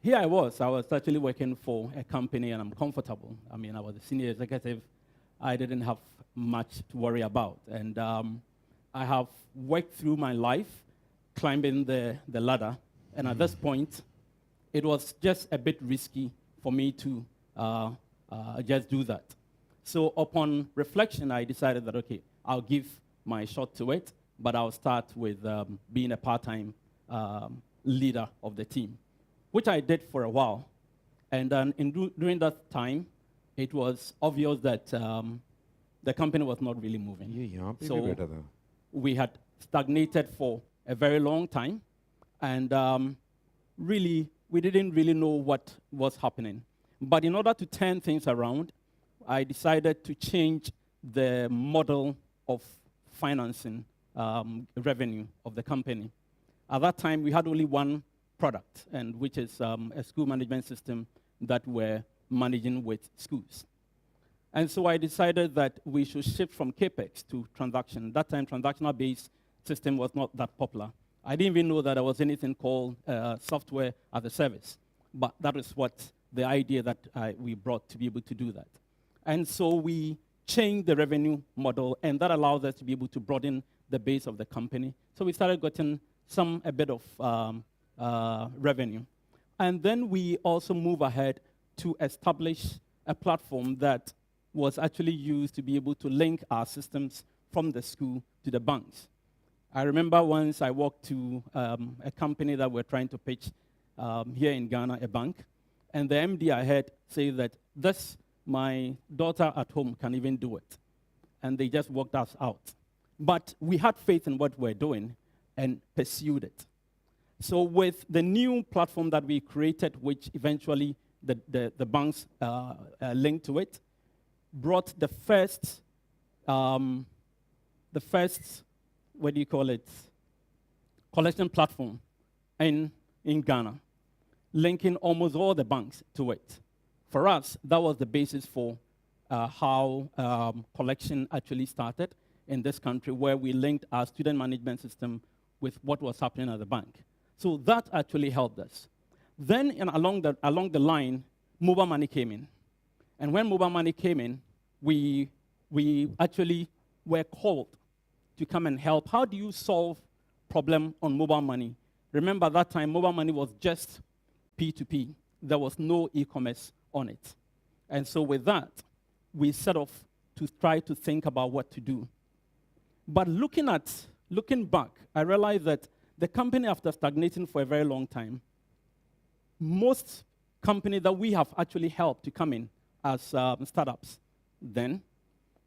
Speaker 5: Here I was actually working for a company, and I'm comfortable. I mean, I was a senior executive. I didn't have much to worry about. And I have worked through my life climbing the ladder. And at this point, it was just a bit risky for me to just do that. So upon reflection, I decided that, okay, I'll give my shot to it, but I'll start with being a part-time leader of the team, which I did for a while. And then during that time, it was obvious that the company was not really moving. So we had stagnated for a very long time, and really, we didn't really know what was happening. But in order to turn things around, I decided to change the model of financing revenue of the company. At that time, we had only one product, and which is a school management system that we're managing with schools. And so I decided that we should shift from CAPEX to transaction. That time, transactional-based system was not that popular. I didn't even know that there was anything called software as a service. But that is what the idea that we brought to be able to do that. And so we changed the revenue model, and that allows us to be able to broaden the base of the company. So we started getting a bit of revenue. And then we also move ahead to establish a platform that was actually used to be able to link our systems from the school to the banks. I remember once I walked to a company that we're trying to pitch here in Ghana, a bank, and the MD I heard say that my daughter at home can even do it. And they just walked us out. But we had faith in what we're doing and pursued it. So with the new platform that we created, which eventually the banks linked to it, brought the first, what do you call it, collection platform in Ghana, linking almost all the banks to it. For us, that was the basis for how collection actually started in this country, where we linked our student management system with what was happening at the bank. So that actually helped us. Then along the line, mobile money came in. And when mobile money came in, we actually were called to come and help. How do you solve problem on mobile money? Remember, at that time, mobile money was just P2P. There was no e-commerce on it. And so with that, we set off to try to think about what to do. But looking back, I realized that the company, after stagnating for a very long time, most companies that we have actually helped to come in as startups then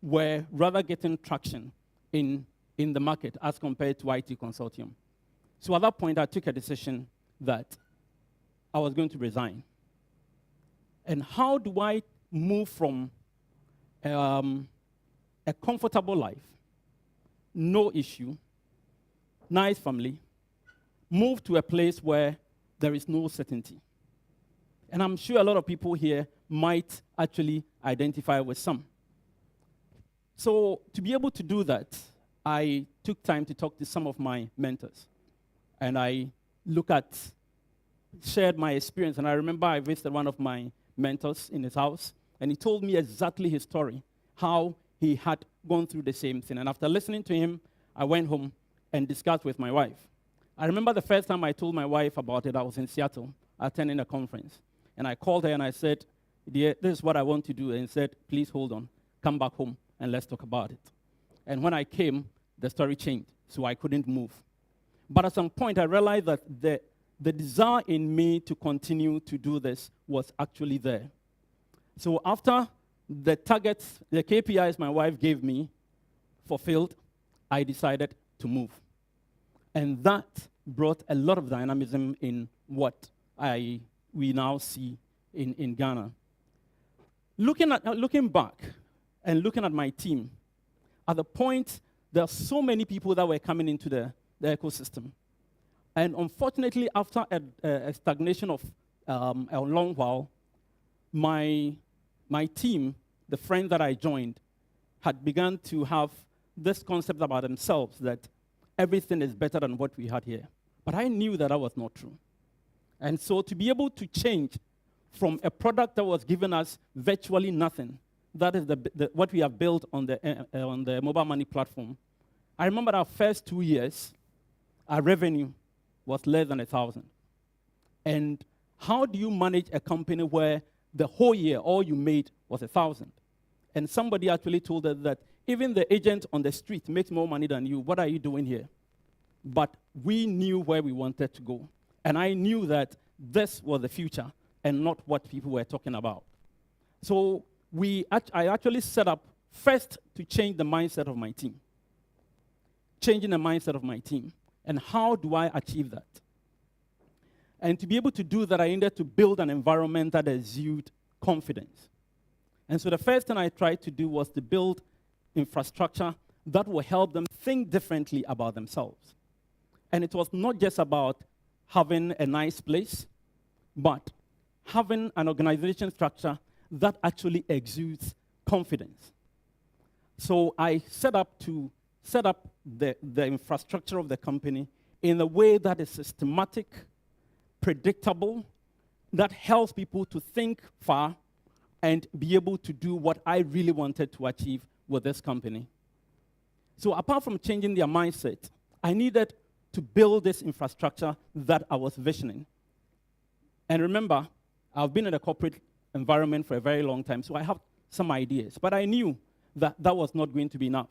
Speaker 5: were rather getting traction in the market as compared to IT Consortium. So at that point, I took a decision that I was going to resign. And how do I move from a comfortable life, no issue, nice family, move to a place where there is no certainty? And I'm sure a lot of people here might actually identify with some. So to be able to do that, I took time to talk to some of my mentors. And I shared my experience. And I remember I visited one of my mentors in his house, and he told me exactly his story, how he had gone through the same thing. And after listening to him, I went home and discussed with my wife. I remember the first time I told my wife about it, I was in Seattle attending a conference. And I called her and I said, "Dear, this is what I want to do." And he said, "Please hold on, come back home and let's talk about it." And when I came, the story changed, so I couldn't move. But at some point, I realized that the desire in me to continue to do this was actually there. So after the targets, the KPIs my wife gave me fulfilled, I decided to move. And that brought a lot of dynamism in what we now see in Ghana. Looking back and looking at my team, at the point, there are so many people that were coming into the ecosystem. And unfortunately, after a stagnation of a long while, my team, the friends that I joined, had begun to have this concept about themselves that everything is better than what we had here. But I knew that was not true. And so to be able to change from a product that was giving us virtually nothing, that is what we have built on the mobile money platform. I remember our first 2 years, our revenue was less than 1,000. And how do you manage a company where the whole year all you made was 1,000? and somebody actually told us that even the agent on the street makes more money than you. What are you doing here? But we knew where we wanted to go. And I knew that this was the future and not what people were talking about. So I actually set up first to change the mindset of my team. Changing the mindset of my team. And how do I achieve that? And to be able to do that, I needed to build an environment that exuded confidence. And so the first thing I tried to do was to build infrastructure that will help them think differently about themselves. And it was not just about having a nice place, but having an organization structure that actually exudes confidence. So I set up the infrastructure of the company in a way that is systematic, predictable, that helps people to think far and be able to do what I really wanted to achieve with this company. So apart from changing their mindset, I needed to build this infrastructure that I was visioning. And remember, I've been in a corporate environment for a very long time, so I have some ideas. But I knew that that was not going to be enough.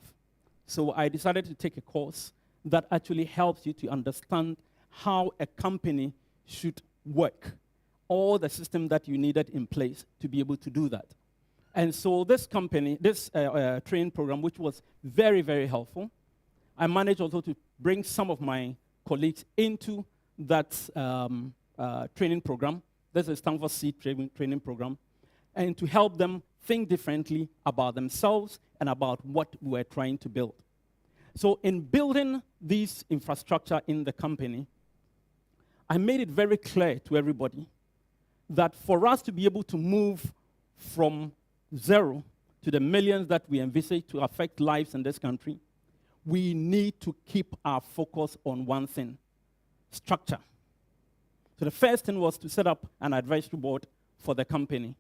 Speaker 5: So I decided to take a course that actually helps you to understand how a company should work, all the system that you needed in place to be able to do that. And so this company, this training program, which was very, very helpful, I managed also to bring some of my colleagues into that training program. This is Stanford Seed training program, and to help them think differently about themselves and about what we're trying to build. So in building this infrastructure in the company, I made it very clear to everybody that for us to be able to move from zero to the millions that we envisage to affect lives in this country, we need to keep our focus on one thing: structure. So the first thing was to set up an advisory board for the company.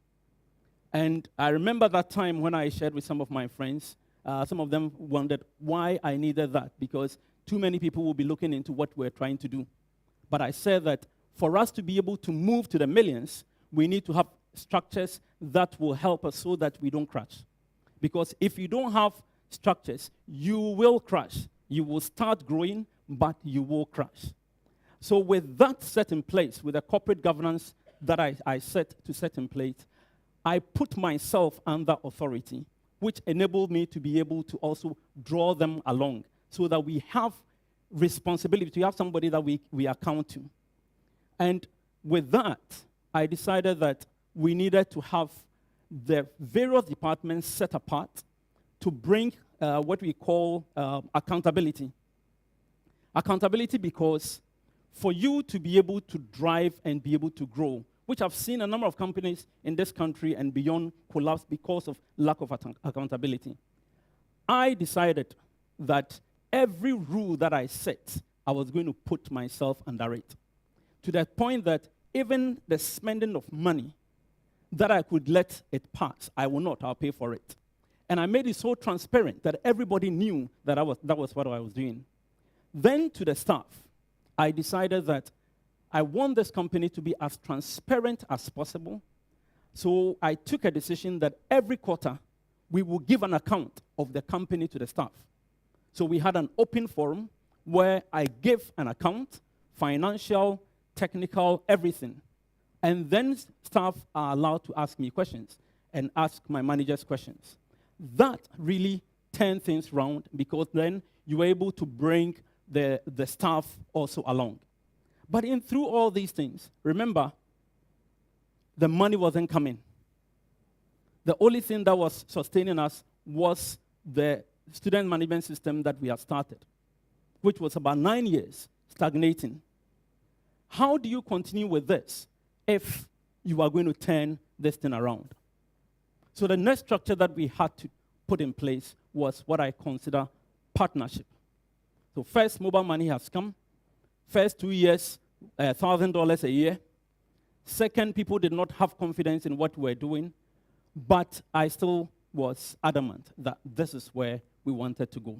Speaker 5: And I remember that time when I shared with some of my friends, some of them wondered why I needed that, because too many people will be looking into what we're trying to do. But I said that for us to be able to move to the millions, we need to have structures that will help us so that we don't crash. Because if you don't have structures, you will crash. You will start growing, but you will crash. So with that set in place, with the corporate governance that I set in place, I put myself under authority, which enabled me to be able to also draw them along so that we have responsibility, to have somebody that we account to. And with that, I decided that we needed to have the various departments set apart to bring what we call accountability. Accountability because for you to be able to drive and be able to grow, which I've seen a number of companies in this country and beyond collapse because of lack of accountability, I decided that every rule that I set, I was going to put myself under it. To that point that even the spending of money that I could let it pass, I will not, I'll pay for it. And I made it so transparent that everybody knew that that was what I was doing. Then to the staff, I decided that I want this company to be as transparent as possible. So I took a decision that every quarter, we will give an account of the company to the staff. So we had an open forum where I gave an account, financial, technical, everything. And then staff are allowed to ask me questions and ask my managers questions. That really turned things around because then you were able to bring the staff also along. But through all these things, remember, the money wasn't coming. The only thing that was sustaining us was the student management system that we had started, which was about 9 years stagnating. How do you continue with this if you are going to turn this thing around? So the next structure that we had to put in place was what I consider partnership. So first, mobile money has come. First 2 years, $1,000 a year. Second, people did not have confidence in what we were doing, but I still was adamant that this is where we wanted to go.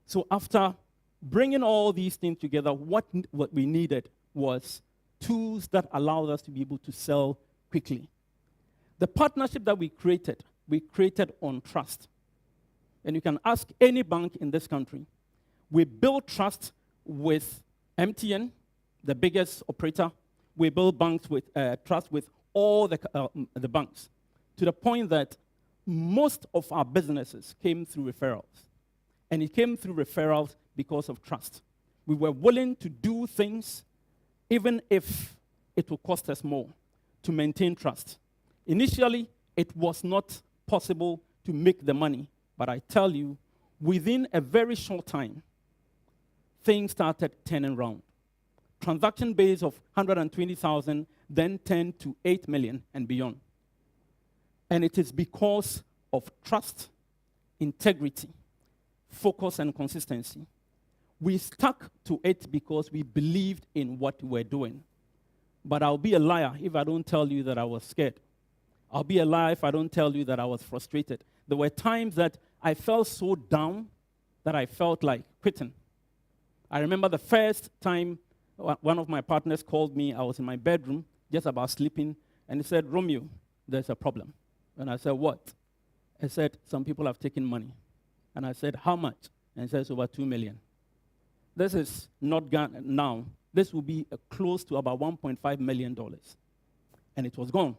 Speaker 5: So after bringing all these things together, what we needed was tools that allowed us to be able to sell quickly. The partnership that we created we created on trust. And you can ask any bank in this country. We build trust with MTN, the biggest operator. We build banks with trust with all the banks, to the point that most of our businesses came through referrals. And it came through referrals because of trust. We were willing to do things even if it will cost us more to maintain trust. Initially, it was not possible to make the money, but I tell you, within a very short time, things started turning around. Transaction base of 120,000 then turned to 8 million and beyond. And it is because of trust, integrity, focus, and consistency. We stuck to it because we believed in what we were doing. But I'll be a liar if I don't tell you that I was scared. I'll be a liar if I don't tell you that I was frustrated. There were times that I felt so down that I felt like quitting. I remember the first time one of my partners called me. I was in my bedroom, just about sleeping, and he said, "Romeo, there's a problem." And I said, "What?" He said, "Some people have taken money." And I said, "How much?" And he says, "Over 2 million. This is not gone now. This will be close to about $1.5 million. And it was gone.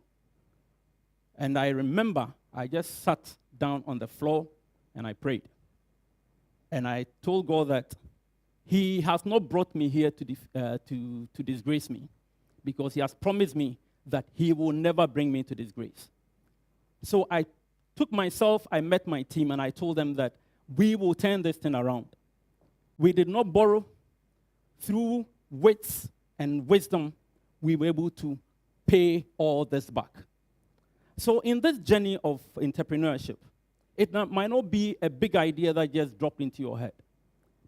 Speaker 5: And I remember I just sat down on the floor and I prayed. And I told God that He has not brought me here to disgrace me, because He has promised me that He will never bring me to disgrace. So I took myself, I met my team, and I told them that we will turn this thing around. We did not borrow. Through wits and wisdom, we were able to pay all this back. So in this journey of entrepreneurship, it might not be a big idea that just dropped into your head,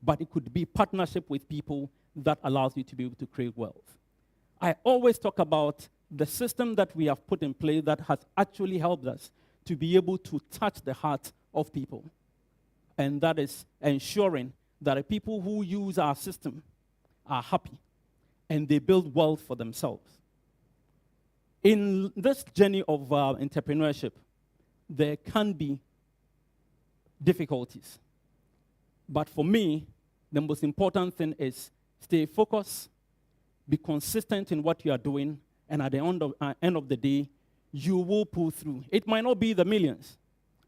Speaker 5: but it could be partnership with people that allows you to be able to create wealth. I always talk about the system that we have put in place that has actually helped us to be able to touch the heart of people. And that is ensuring that the people who use our system are happy and they build wealth for themselves. In this journey of entrepreneurship, there can be difficulties. But for me, the most important thing is stay focused, be consistent in what you are doing, and at the end of the day, you will pull through. It might not be the millions,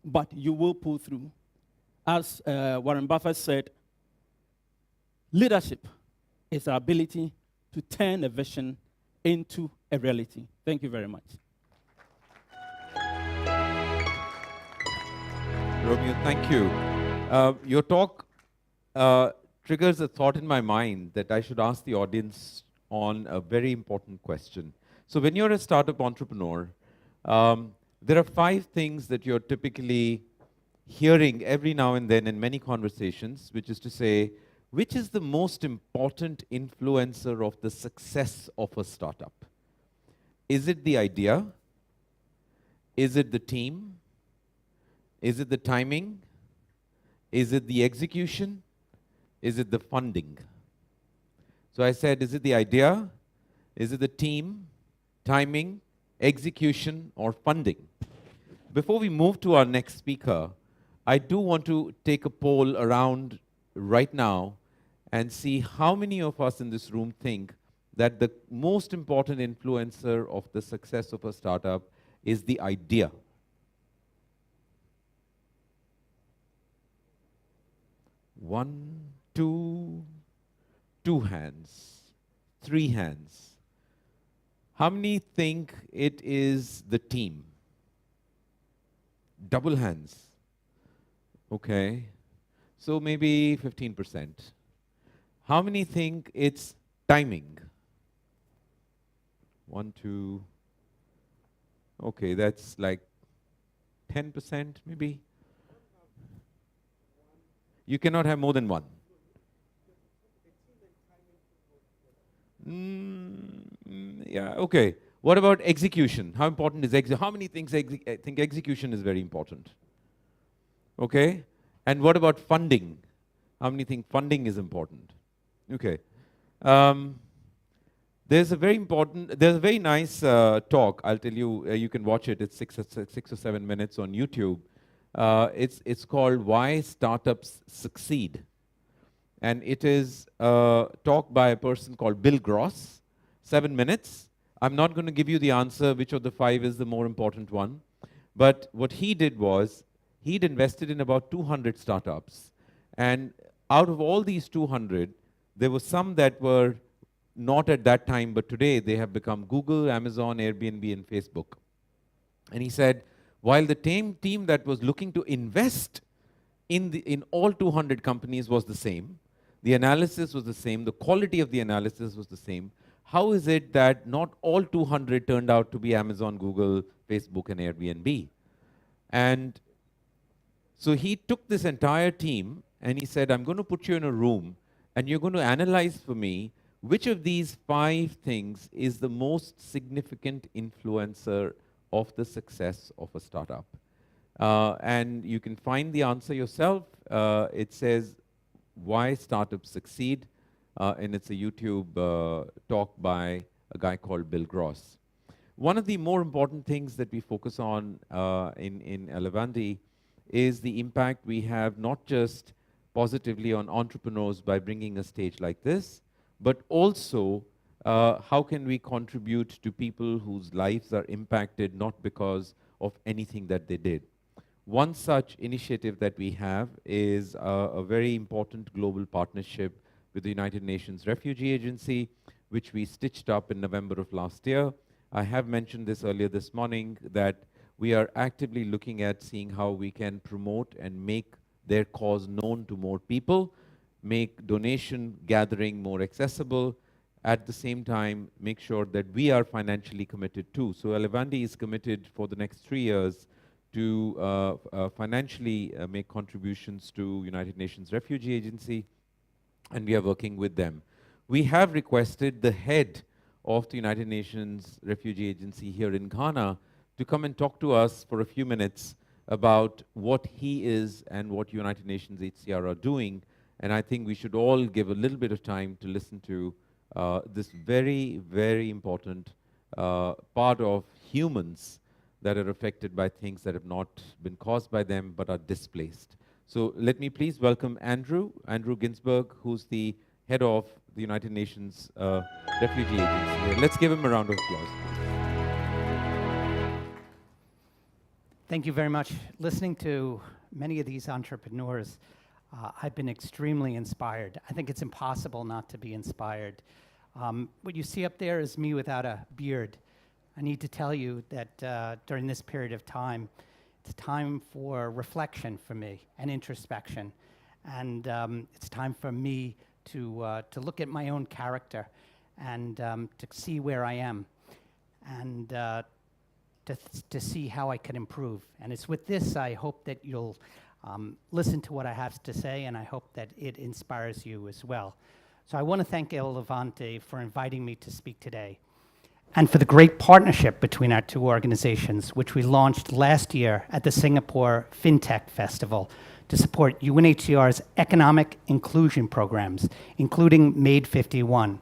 Speaker 5: but you will pull through. As Warren Buffett said, leadership is our ability to turn a vision into a reality. Thank you very much.
Speaker 15: Romeo, thank you. Your talk triggers a thought in my mind that I should ask the audience on a very important question. So when you're a startup entrepreneur, there are 5 things that you're typically hearing every now and then in many conversations, which is to say, which is the most important influencer of the success of a startup? Is it the idea? Is it the team? Is it the timing? Is it the execution? Is it the funding? So I said, is it the idea? Is it the team, timing, execution, or funding? Before we move to our next speaker, I do want to take a poll around right now and see how many of us in this room think that the most important influencer of the success of a startup is the idea. One, two hands, 3 hands. How many think it is the team? Double hands. Okay. So maybe 15%. How many think it's timing? 1, 2. Okay, that's like 10% maybe. You cannot have more than 1. Yeah, okay. What about execution? How important is execution? How many think execution is very important? Okay. And what about funding? How many think funding is important? Okay. There's a very nice talk. I'll tell you, you can watch it. It's 6 or 7 minutes on YouTube. It's called Why Startups Succeed. And it is a talk by a person called Bill Gross, 7 minutes. I'm not going to give you the answer, which of the 5 is the more important one. But what he did was, he'd invested in about 200 startups. And out of all these 200, there were some that were not at that time, but today they have become Google, Amazon, Airbnb, and Facebook. And he said, while the team that was looking to invest in all 200 companies was the same, the analysis was the same, the quality of the analysis was the same, how is it that not all 200 turned out to be Amazon, Google, Facebook, and Airbnb? And so he took this entire team and he said, I'm going to put you in a room and you're going to analyze for me which of these 5 things is the most significant influencer of the success of a startup. And you can find the answer yourself. It says, Why Startups Succeed, and it's a YouTube talk by a guy called Bill Gross. One of the more important things that we focus on in Elevandi is the impact we have not just positively on entrepreneurs by bringing a stage like this, but also how can we contribute to people whose lives are impacted not because of anything that they did. One such initiative that we have is a very important global partnership with the United Nations Refugee Agency, which we stitched up in November of last year. I have mentioned this earlier this morning, that we are actively looking at seeing how we can promote and make their cause known to more people, make donation gathering more accessible, at the same time make sure that we are financially committed too. So Elevandi is committed for the next 3 years to financially make contributions to United Nations Refugee Agency, and we are working with them. We have requested the head of the United Nations Refugee Agency here in Ghana to come and talk to us for a few minutes about what he is and what United Nations HCR are doing. And I think we should all give a little bit of time to listen to this very, very important part of humans that are affected by things that have not been caused by them but are displaced. So let me please welcome Andrew Ginsberg, who's the head of the United Nations Refugee Agency. Let's give him a round of applause.
Speaker 7: Thank you very much. Listening to many of these entrepreneurs, I've been extremely inspired. I think it's impossible not to be inspired. What you see up there is me without a beard. I need to tell you that during this period of time, it's time for reflection for me and introspection. And it's time for me to look at my own character and to see where I am and to see how I can improve. And it's with this I hope that you'll listen to what I have to say, and I hope that it inspires you as well. So I want to thank Elevandi for inviting me to speak today, and for the great partnership between our two organizations, which we launched last year at the Singapore FinTech Festival to support UNHCR's economic inclusion programs, including Made 51.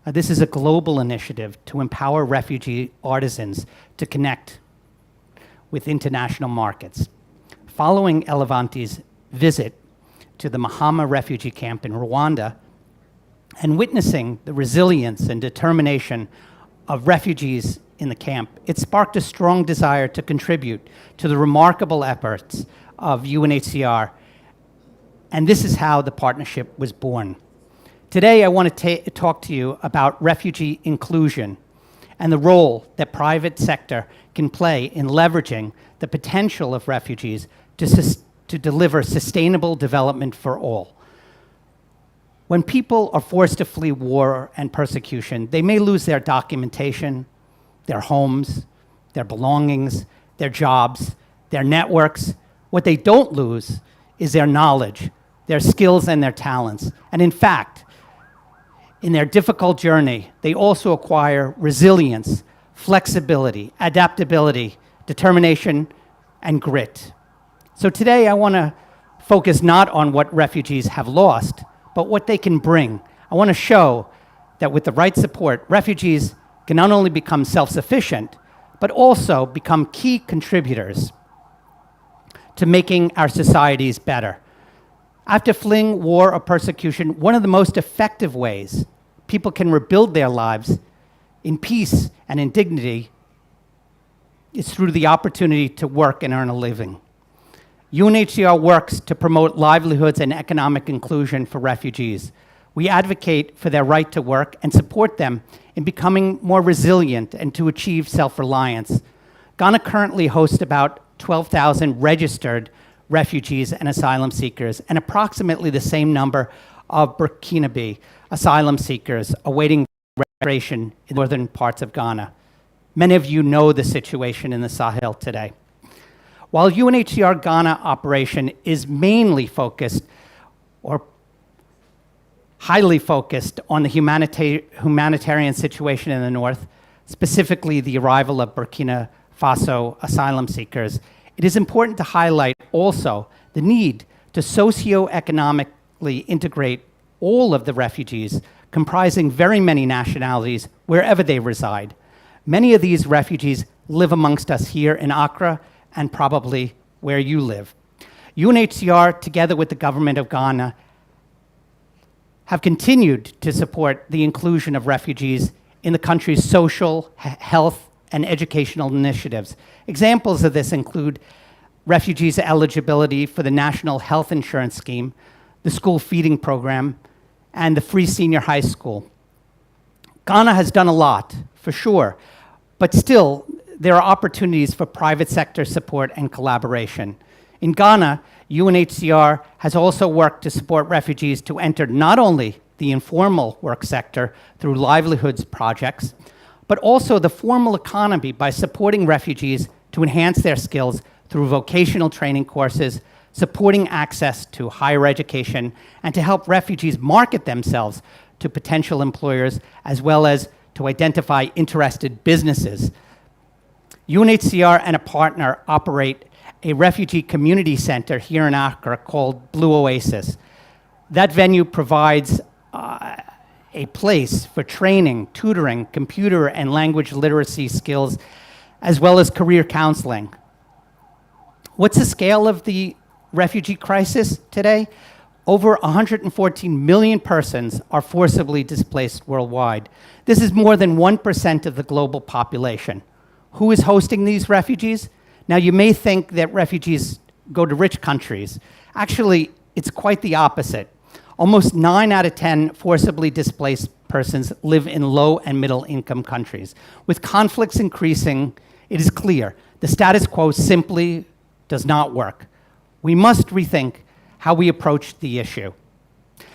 Speaker 7: This is a global initiative to empower refugee artisans to connect with international markets. Following Elevanti's visit to the Mahama refugee camp in Rwanda and witnessing the resilience and determination of refugees in the camp, it sparked a strong desire to contribute to the remarkable efforts of UNHCR, and this is how the partnership was born. Today, I want to talk to you about refugee inclusion and the role that private sector can play in leveraging the potential of refugees to deliver sustainable development for all. When people are forced to flee war and persecution, they may lose their documentation, their homes, their belongings, their jobs, their networks. What they don't lose is their knowledge, their skills, and their talents. And in fact, in their difficult journey, they also acquire resilience, flexibility, adaptability, determination, and grit. So today I want to focus not on what refugees have lost, but what they can bring. I want to show that with the right support, refugees can not only become self-sufficient, but also become key contributors to making our societies better. After fleeing war or persecution, one of the most effective ways people can rebuild their lives in peace and in dignity is through the opportunity to work and earn a living. UNHCR works to promote livelihoods and economic inclusion for refugees. We advocate for their right to work and support them in becoming more resilient and to achieve self-reliance. Ghana currently hosts about 12,000 registered refugees and asylum seekers, and approximately the same number of Burkinabe asylum seekers awaiting registration in northern parts of Ghana. Many of you know the situation in the Sahel today. While UNHCR Ghana operation is mainly focused or highly focused on the humanitarian situation in the north, specifically the arrival of Burkina Faso asylum seekers, it is important to highlight also the need to socioeconomically integrate all of the refugees, comprising very many nationalities, wherever they reside. Many of these refugees live amongst us here in Accra and probably where you live. UNHCR, together with the government of Ghana, have continued to support the inclusion of refugees in the country's social, health, and educational initiatives. Examples of this include refugees' eligibility for the National Health Insurance Scheme, the school feeding program, and the free senior high school. Ghana has done a lot, for sure, but still, there are opportunities for private sector support and collaboration. In Ghana, UNHCR has also worked to support refugees to enter not only the informal work sector through livelihoods projects, but also the formal economy by supporting refugees to enhance their skills through vocational training courses, supporting access to higher education, and to help refugees market themselves to potential employers, as well as to identify interested businesses. UNHCR and a partner operate a refugee community center here in Accra called Blue Oasis. That venue provides a place for training, tutoring, computer and language literacy skills, as well as career counseling. What's the scale of the refugee crisis today? Over 114 million persons are forcibly displaced worldwide. This is more than 1% of the global population. Who is hosting these refugees? Now, you may think that refugees go to rich countries. Actually, it's quite the opposite. Almost 9 out of 10 forcibly displaced persons live in low and middle income countries. With conflicts increasing, it is clear the status quo simply does not work. We must rethink how we approach the issue.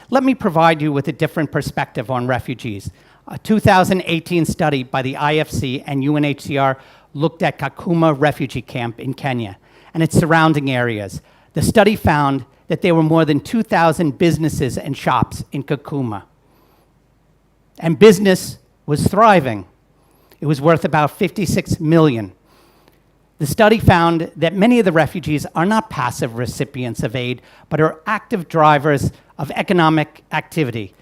Speaker 7: Let me provide you with a different perspective on refugees. A 2018 study by the IFC and UNHCR looked at Kakuma refugee camp in Kenya and its surrounding areas. The study found that there were more than 2,000 businesses and shops in Kakuma. And business was thriving. It was worth about 56 million. The study found that many of the refugees are not passive recipients of aid, but are active drivers of economic activity.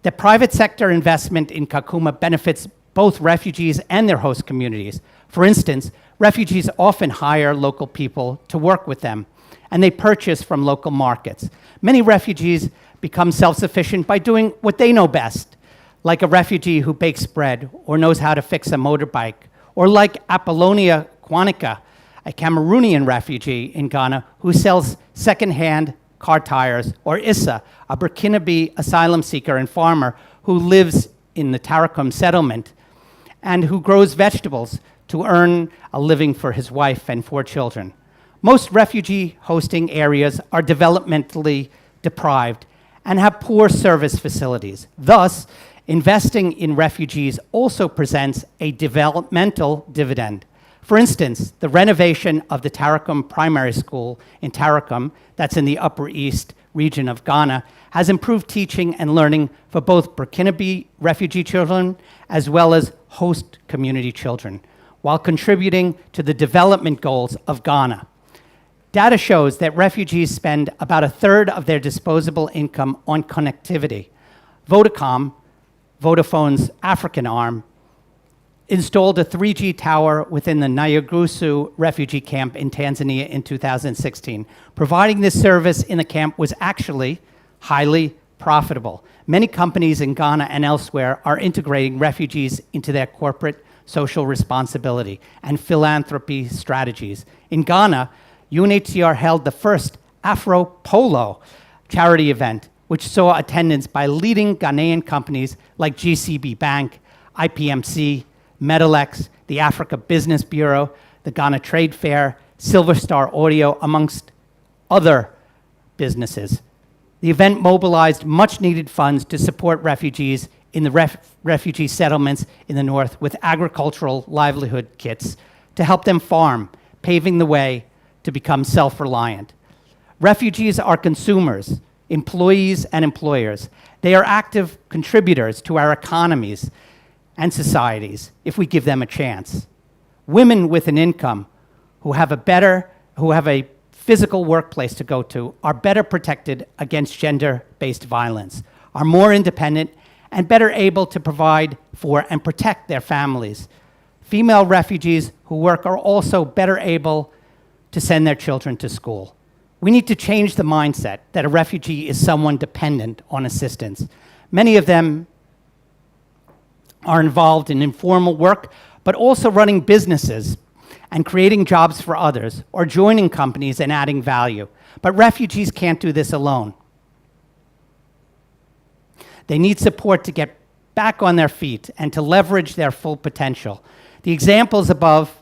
Speaker 7: The private sector investment in Kakuma benefits both refugees and their host communities. For instance, refugees often hire local people to work with them, and they purchase from local markets. Many refugees become self-sufficient by doing what they know best, like a refugee who bakes bread or knows how to fix a motorbike, or like Apollonia Kwanika, a Cameroonian refugee in Ghana who sells second-hand car tires, or Issa, a Burkinabe asylum seeker and farmer who lives in the Tarakum settlement and who grows vegetables to earn a living for his wife and 4 children. Most refugee hosting areas are developmentally deprived and have poor service facilities. Thus, investing in refugees also presents a developmental dividend. For instance, the renovation of the Tarakum Primary School in Tarakum, that's in the Upper East region of Ghana, has improved teaching and learning for both Burkinabe refugee children as well as host community children, while contributing to the development goals of Ghana. Data shows that refugees spend about 1/3 of their disposable income on connectivity. Vodacom, Vodafone's African arm, installed a 3G tower within the Nyarugusu refugee camp in Tanzania in 2016. Providing this service in the camp was actually highly profitable. Many companies in Ghana and elsewhere are integrating refugees into their corporate social responsibility and philanthropy strategies. In Ghana, UNHCR held the first Afro Polo charity event, which saw attendance by leading Ghanaian companies like GCB Bank, IPMC, Metalex, the Africa Business Bureau, the Ghana Trade Fair, Silver Star Audio, amongst other businesses. The event mobilized much needed funds to support refugees in the refugee settlements in the north with agricultural livelihood kits to help them farm, paving the way to become self-reliant. Refugees are consumers, employees and employers. They are active contributors to our economies and societies if we give them a chance. Women with an income who have a physical workplace to go to are better protected against gender-based violence, are more independent and better able to provide for and protect their families. Female refugees who work are also better able to send their children to school. We need to change the mindset that a refugee is someone dependent on assistance. Many of them are involved in informal work, but also running businesses and creating jobs for others, or joining companies and adding value. But refugees can't do this alone. They need support to get back on their feet and to leverage their full potential. The examples above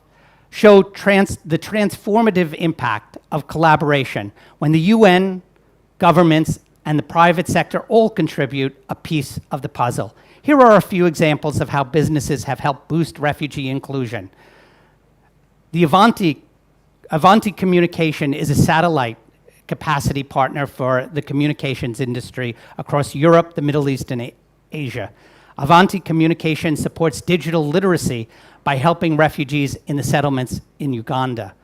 Speaker 7: show the transformative impact of collaboration when the UN, governments, and the private sector all contribute a piece of the puzzle. Here are a few examples of how businesses have helped boost refugee inclusion. The Avanti Communication is a satellite capacity partner for the communications industry across Europe, the Middle East, and Asia. Avanti Communication supports digital literacy by helping refugees in the settlements in Uganda.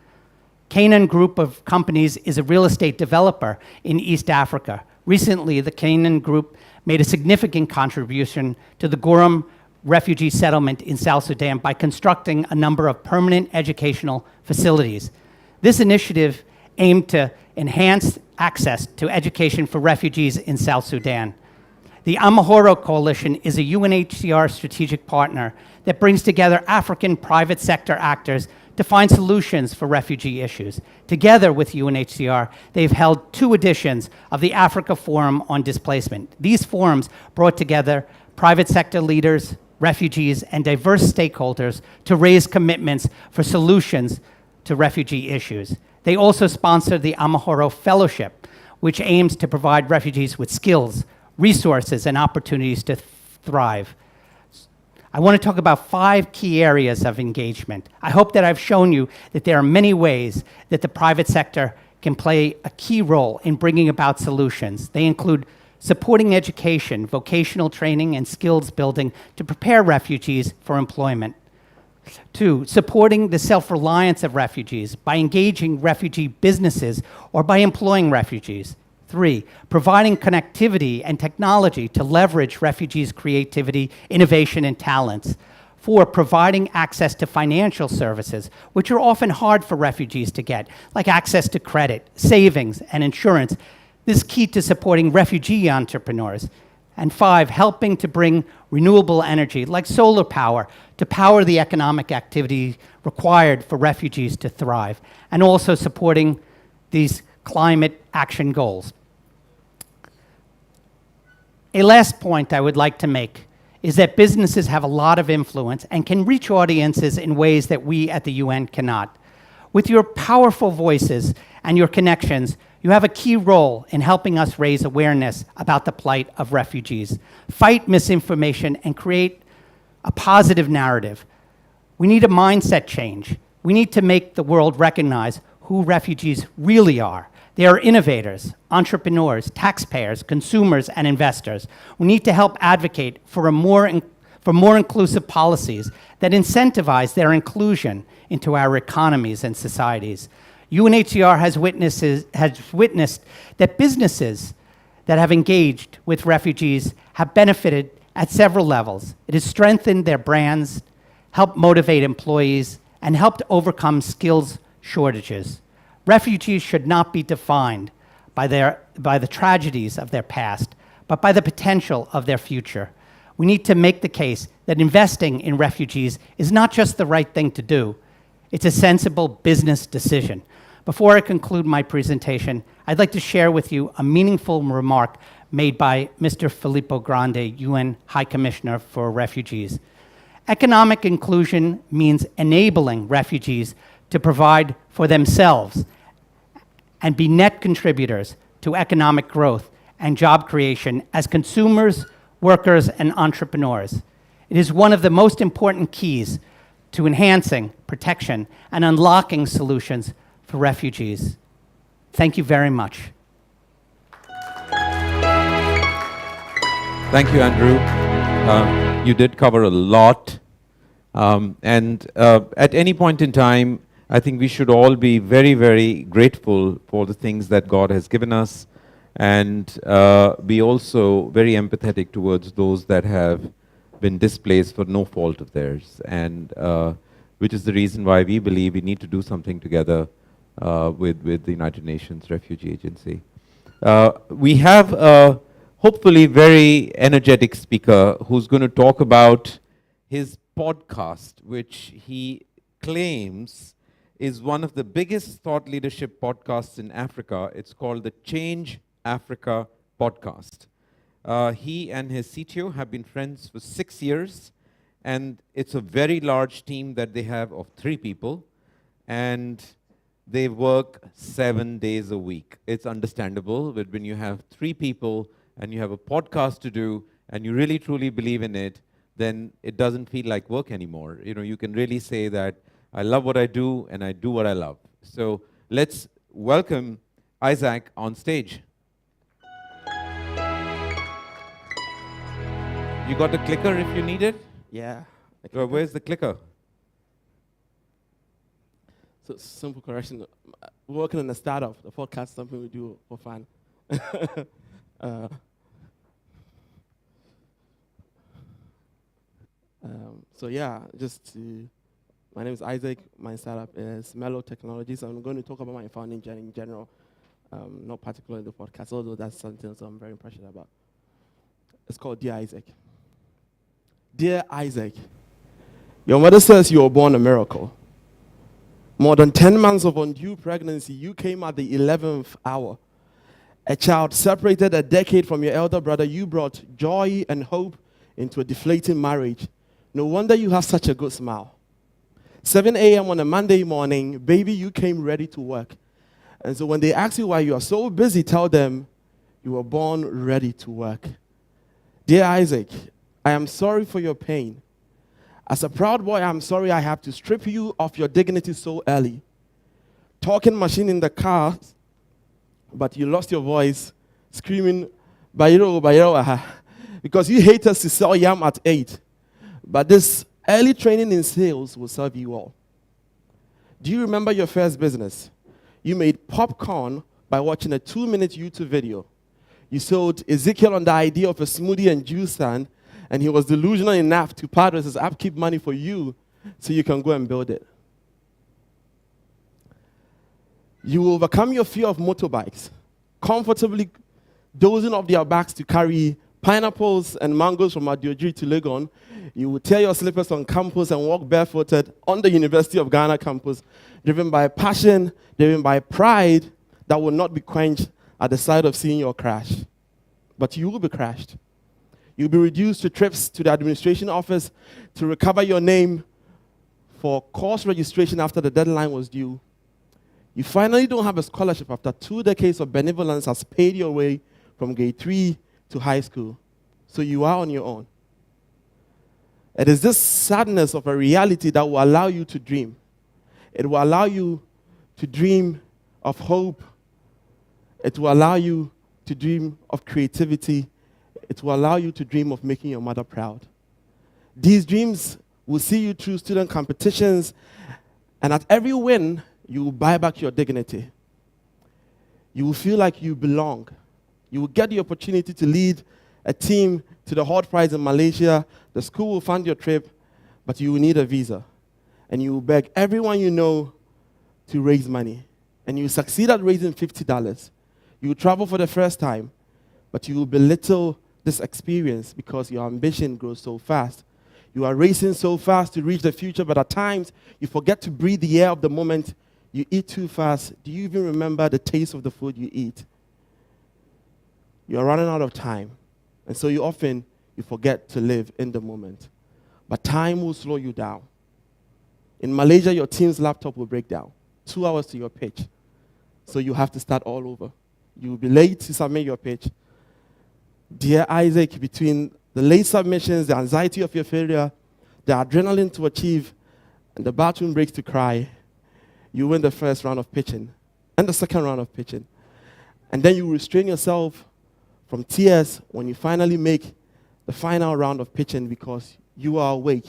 Speaker 7: Canaan Group of companies is a real estate developer in East Africa. Recently, the Canaan Group made a significant contribution to the Goram refugee settlement in South Sudan by constructing a number of permanent educational facilities. This initiative aimed to enhance access to education for refugees in South Sudan. The Amahoro Coalition is a UNHCR strategic partner that brings together African private sector actors to find solutions for refugee issues. Together with UNHCR, they've held 2 editions of the Africa Forum on Displacement. These forums brought together private sector leaders, refugees, and diverse stakeholders to raise commitments for solutions to refugee issues. They also sponsor the Amahoro Fellowship, which aims to provide refugees with skills, resources, and opportunities to thrive. I want to talk about 5 key areas of engagement. I hope that I've shown you that there are many ways that the private sector can play a key role in bringing about solutions. They include supporting education, vocational training, and skills building to prepare refugees for employment. 2, supporting the self-reliance of refugees by engaging refugee businesses or by employing refugees. 3, providing connectivity and technology to leverage refugees' creativity, innovation, and talents. 4, providing access to financial services, which are often hard for refugees to get, like access to credit, savings, and insurance. This is key to supporting refugee entrepreneurs. And 5, helping to bring renewable energy, like solar power, to power the economic activity required for refugees to thrive, and also supporting these climate action goals. A last point I would like to make is that businesses have a lot of influence and can reach audiences in ways that we at the UN cannot. With your powerful voices and your connections, you have a key role in helping us raise awareness about the plight of refugees, fight misinformation, and create a positive narrative. We need a mindset change. We need to make the world recognize who refugees really are. They are innovators, entrepreneurs, taxpayers, consumers, and investors. We need to help advocate for more inclusive policies that incentivize their inclusion into our economies and societies. UNHCR has witnessed that businesses that have engaged with refugees have benefited at several levels. It has strengthened their brands, helped motivate employees, and helped overcome skills shortages. Refugees should not be defined by the tragedies of their past, but by the potential of their future. We need to make the case that investing in refugees is not just the right thing to do, it's a sensible business decision. Before I conclude my presentation, I'd like to share with you a meaningful remark made by Mr. Filippo Grandi, UN High Commissioner for Refugees. Economic inclusion means enabling refugees to provide for themselves and be net contributors to economic growth and job creation as consumers, workers, and entrepreneurs. It is one of the most important keys to enhancing protection and unlocking solutions for refugees. Thank you very much.
Speaker 15: Thank you, Andrew. You did cover a lot. At any point in time, I think we should all be very, very grateful for the things that God has given us, and be also very empathetic towards those that have been displaced for no fault of theirs, and which is the reason why we believe we need to do something together with the United Nations Refugee Agency. We have a hopefully very energetic speaker who's going to talk about his podcast, which he claims is one of the biggest thought leadership podcasts in Africa. It's called the Change Africa podcast. He and his CTO have been friends for 6 years, and it's a very large team that they have of 3 people, and they work 7 days a week. It's understandable, but when you have 3 people and you have a podcast to do and you really truly believe in it, then it doesn't feel like work anymore. You know, you can really say that I love what I do and I do what I love. So let's welcome Isaac on stage. You got the clicker if you need it?
Speaker 8: Yeah.
Speaker 15: Where's the clicker?
Speaker 8: So simple correction. We're working on a startup. The podcast is something we do for fun. So yeah, my name is Isaac. My startup is Mellow Technologies. I'm going to talk about my founding journey in general, not particularly the podcast, although that's something I'm very passionate about. It's called Dear Isaac. Dear Isaac, your mother says you were born a miracle. More than 10 months of undue pregnancy, you came at the 11th hour. A child separated a decade from your elder brother, you brought joy and hope into a deflating marriage. No wonder you have such a good smile. 7 a.m. on a Monday morning, baby, you came ready to work. And so when they ask you why you are so busy, tell them you were born ready to work. Dear Isaac, I am sorry for your pain. As a proud boy, I'm sorry I have to strip you of your dignity so early. Talking machine in the car, but you lost your voice screaming, Bayero, Bayero, aha, because you hate us to sell yam at 8. But this early training in sales will serve you all. Do you remember your first business? You made popcorn by watching a 2-minute YouTube video. You sold Ezekiel on the idea of a smoothie and juice stand, and he was delusional enough to part with his upkeep money for you so you can go and build it. You will overcome your fear of motorbikes, comfortably dozing off their backs to carry pineapples and mangoes from Adioji to Legon. You will tear your slippers on campus and walk barefooted on the University of Ghana campus, driven by passion, driven by pride that will not be quenched at the sight of seeing your crash. But you will be crashed. You'll be reduced to trips to the administration office to recover your name for course registration after the deadline was due. You finally don't have a scholarship after 2 decades of benevolence has paid your way from grade 3 to high school. So you are on your own. It is this sadness of a reality that will allow you to dream. It will allow you to dream of hope. It will allow you to dream of creativity. It will allow you to dream of making your mother proud. These dreams will see you through student competitions, and at every win, you will buy back your dignity. You will feel like you belong. You will get the opportunity to lead a team to the hot prize in Malaysia. The school will fund your trip, but you will need a visa. And you will beg everyone you know to raise money. And you succeed at raising $50. You will travel for the first time, but you will belittle this experience because your ambition grows so fast. You are racing so fast to reach the future, but at times you forget to breathe the air of the moment. You eat too fast. Do you even remember the taste of the food you eat? You're running out of time. And so you forget to live in the moment. But time will slow you down. In Malaysia, your team's laptop will break down. 2 hours to your pitch. So you have to start all over. You will be late to submit your pitch. Dear Isaac, between the late submissions, the anxiety of your failure, the adrenaline to achieve, and the bathroom breaks to cry, you win the first round of pitching and the second round of pitching. And then you restrain yourself from tears when you finally make the final round of pitching because you are awake.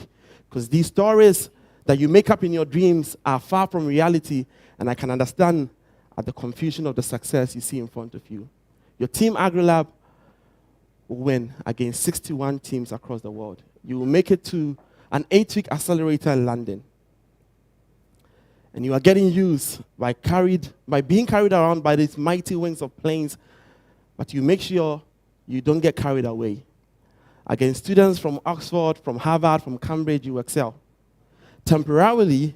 Speaker 8: Because these stories that you make up in your dreams are far from reality, and I can understand at the confusion of the success you see in front of you. Your team AgriLab will win against 61 teams across the world. You will make it to an 8-week accelerator in London. And you are getting used by being carried around by these mighty wings of planes, but you make sure you don't get carried away. Against students from Oxford, from Harvard, from Cambridge, you excel. Temporarily,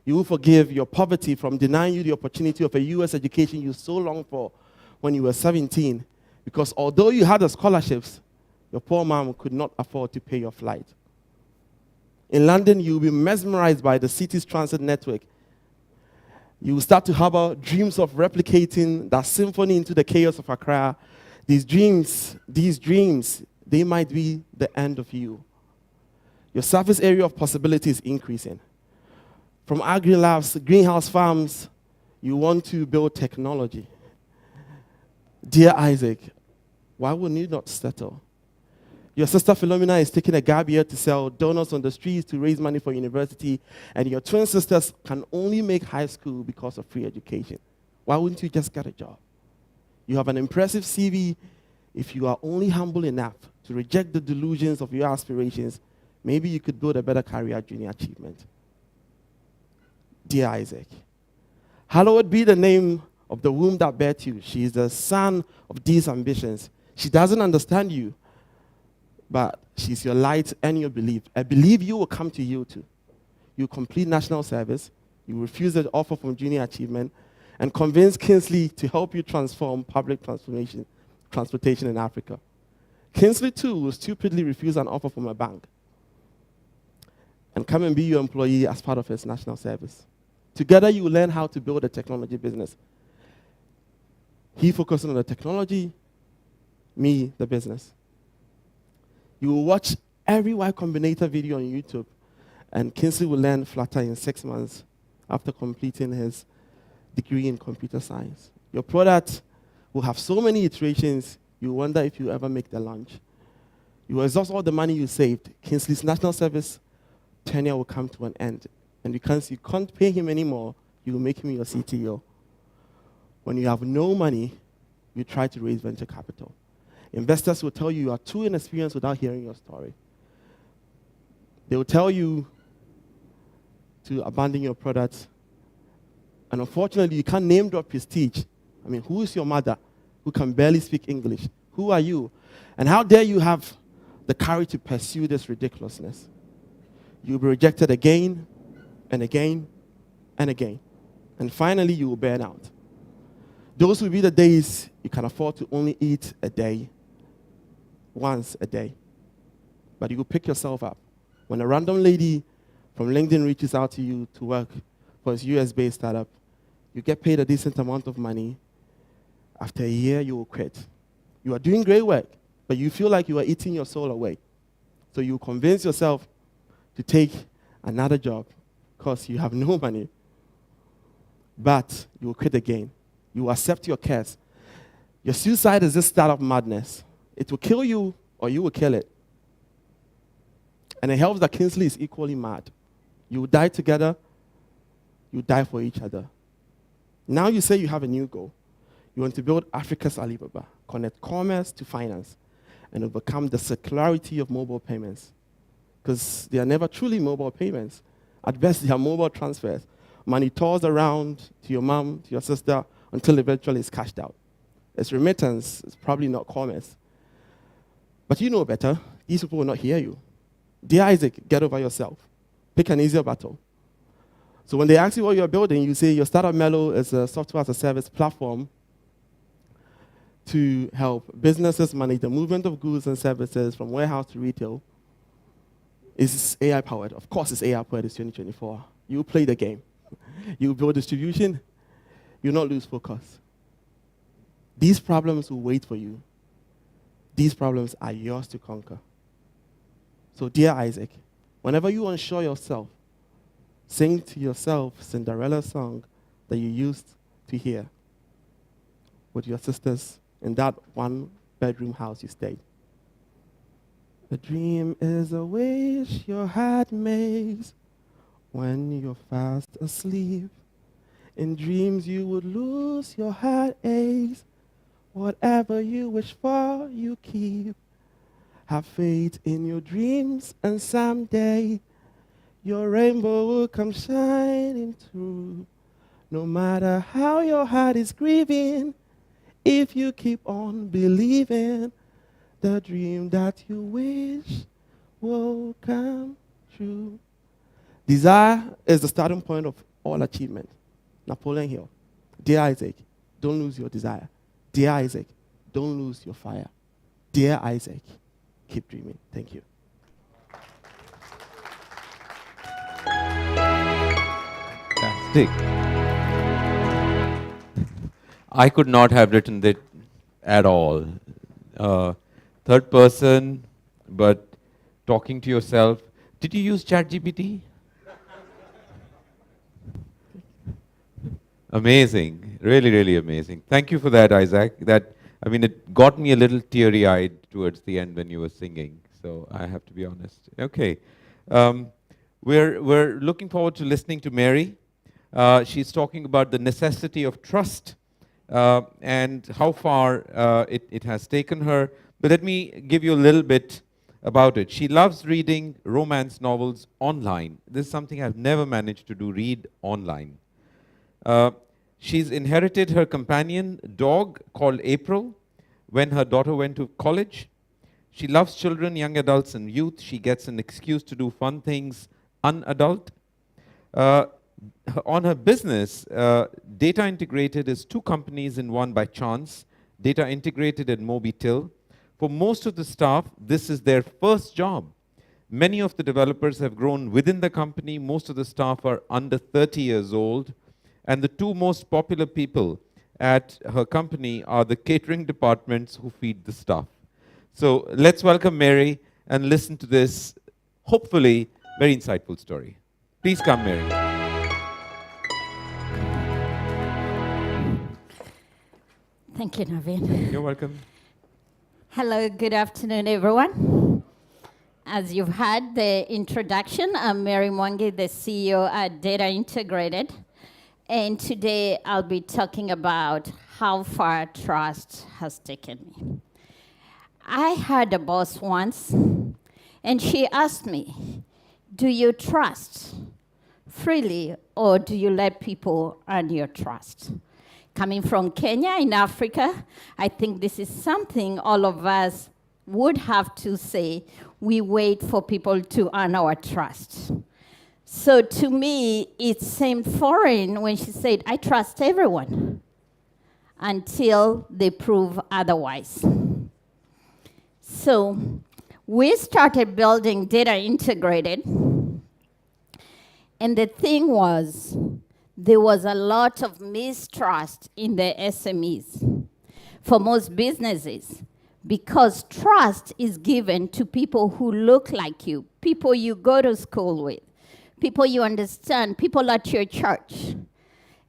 Speaker 8: you will forgive your poverty from denying you the opportunity of a US education you so longed for when you were 17, because although you had the scholarships, your poor mom could not afford to pay your flight. In London, you will be mesmerized by the city's transit network. You will start to harbor dreams of replicating that symphony into the chaos of Accra. These dreams, they might be the end of you. Your surface area of possibility is increasing. From agri-labs, greenhouse farms, you want to build technology. Dear Isaac, why would you not settle? Your sister Philomena is taking a gap year to sell donuts on the streets to raise money for university, and your twin sisters can only make high school because of free education. Why wouldn't you just get a job? You have an impressive CV. If you are only humble enough to reject the delusions of your aspirations, maybe you could build a better career at Junior Achievement. Dear Isaac, hallowed be the name of the womb that bare you. She is the son of these ambitions. She doesn't understand you, but she's your light and your belief. I believe you will come to you too. You complete national service, you refuse the offer from Junior Achievement, and convince Kingsley to help you transform public transportation in Africa. Kingsley too will stupidly refuse an offer from a bank and come and be your employee as part of his national service. Together you will learn how to build a technology business. He focusing on the technology, me, the business. You will watch every Y Combinator video on YouTube, and Kingsley will learn Flutter in 6 months after completing his degree in computer science. Your product will have so many iterations, you wonder if you ever make the launch. You will exhaust all the money you saved. Kingsley's national service tenure will come to an end. And because you can't pay him anymore, you will make him your CTO. When you have no money, you try to raise venture capital. Investors will tell you are too inexperienced without hearing your story. They will tell you to abandon your product. And unfortunately, you can't name drop prestige. I mean, who is your mother who can barely speak English? Who are you? And how dare you have the courage to pursue this ridiculousness? You'll be rejected again and again and again. And finally, you will burn out. Those will be the days you can afford to only eat a day, once a day. But you will pick yourself up. When a random lady from LinkedIn reaches out to you to work for his US-based startup, you get paid a decent amount of money. After a year, you will quit. You are doing great work, but you feel like you are eating your soul away. So you convince yourself to take another job because you have no money. But you will quit again. You will accept your curse. Your suicide is this startup madness. It will kill you or you will kill it. And it helps that Kingsley is equally mad. You will die together. You die for each other. Now you say you have a new goal. You want to build Africa's Alibaba, connect commerce to finance. and overcome the circularity of mobile payments. Because they are never truly mobile payments. At best, they are mobile transfers. Money tossed around to your mom, to your sister, until eventually it's cashed out. It's remittance, it's probably not commerce. But you know better. These people will not hear you. Dear Isaac, get over yourself. Pick an easier battle. So when they ask you what you're building, you say your startup Mellow is a software as a service platform to help businesses manage the movement of goods and services from warehouse to retail. It's AI powered. Of course it's AI powered, it's 2024. You play the game. You build distribution, you'll not lose focus. These problems will wait for you. These problems are yours to conquer. So dear Isaac, whenever you unsure yourself, sing to yourself Cinderella's song that you used to hear with your sisters in that one-bedroom house you stayed. A dream is a wish your heart makes when you're fast asleep. In dreams you would lose your heartaches. Whatever you wish for, you keep. Have faith in your dreams, and someday your rainbow will come shining through. No matter how your heart is grieving, if you keep on believing, the dream that you wish will come true. Desire is the starting point of all achievement. Napoleon Hill. Dear Isaac, don't lose your desire. Dear Isaac, don't lose your fire. Dear Isaac, keep dreaming. Thank you.
Speaker 15: Fantastic. I could not have written that at all. Third person, but talking to yourself. Did you use ChatGPT? Amazing, really, really amazing. Thank you for that, Isaac. It got me a little teary-eyed towards the end when you were singing. So I have to be honest. Okay, we're looking forward to listening to Mary. She's talking about the necessity of trust and how far it has taken her. But let me give you a little bit about it. She loves reading romance novels online. This is something I've never managed to do, read online. She's inherited her companion dog called April when her daughter went to college. She loves children, young adults, and youth. She gets an excuse to do fun things unadult. On her business, Data Integrated is 2 companies in one by chance, Data Integrated and Mobitil. For most of the staff, this is their first job. Many of the developers have grown within the company. Most of the staff are under 30 years old. And the 2 most popular people at her company are the catering departments who feed the staff. So let's welcome Mary and listen to this, hopefully, very insightful story. Please come, Mary.
Speaker 9: Thank you, Naveen.
Speaker 15: You're welcome.
Speaker 9: Hello, good afternoon, everyone. As you've heard the introduction, I'm Mary Mwangi, the CEO at Data Integrated. And today I'll be talking about how far trust has taken me. I had a boss once, and she asked me, do you trust freely or do you let people earn your trust? Coming from Kenya in Africa, I think this is something all of us would have to say. We wait for people to earn our trust. So to me, it seemed foreign when she said, I trust everyone until they prove otherwise. So we started building Data Integrated. And the thing was, there was a lot of mistrust in the SMEs for most businesses, because trust is given to people who look like you, people you go to school with, people you understand, people at your church.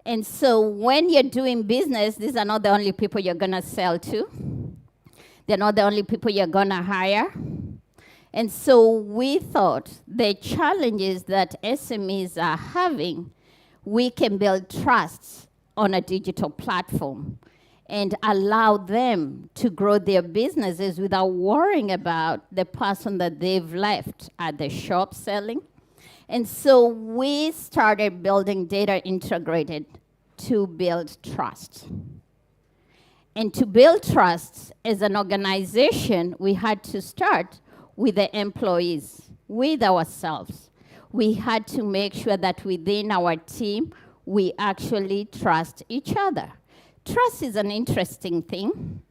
Speaker 9: And so when you're doing business, these are not the only people you're going to sell to. They're not the only people you're going to hire. And so we thought the challenges that SMEs are having, we can build trust on a digital platform. and allow them to grow their businesses without worrying about the person that they've left at the shop selling. And so we started building Data Integrated to build trust. And to build trust as an organization, we had to start with the employees, with ourselves. We had to make sure that within our team, we actually trust each other. Trust is an interesting thing.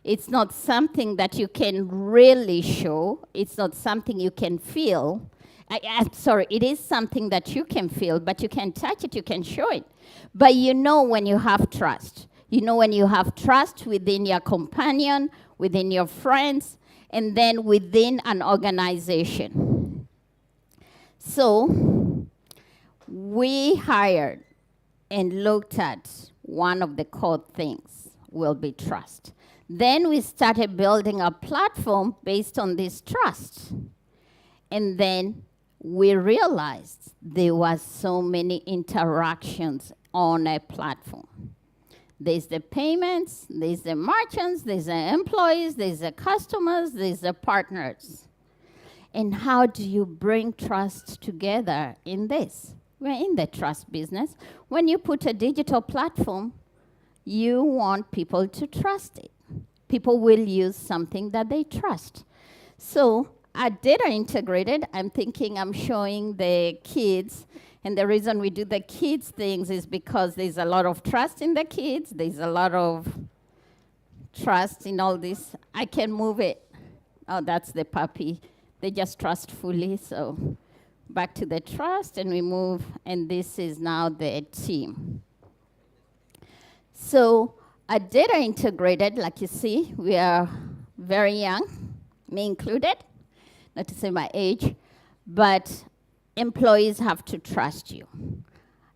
Speaker 9: It's not something that you can really show. It's not something you can feel. I'm sorry, it is something that you can feel, but you can touch it, you can show it. But you know when you have trust. You know when you have trust within your companion, within your friends, and then within an organization. So we hired and looked at one of the core things will be trust. Then we started building a platform based on this trust. And then we realized there was so many interactions on a platform. There's the payments, there's the merchants, there's the employees, there's the customers, there's the partners. And how do you bring trust together in this? We're in the trust business. When you put a digital platform, you want people to trust it. People will use something that they trust. So at Data Integrated, I'm thinking I'm showing the kids, and the reason we do the kids things is because there's a lot of trust in the kids, there's a lot of trust in all this. I can move it. Oh, that's the puppy. They just trust fully, so back to the trust, and we move, and this is now the team. So at Data Integrated, like you see, we are very young, me included, not to say my age, but employees have to trust you.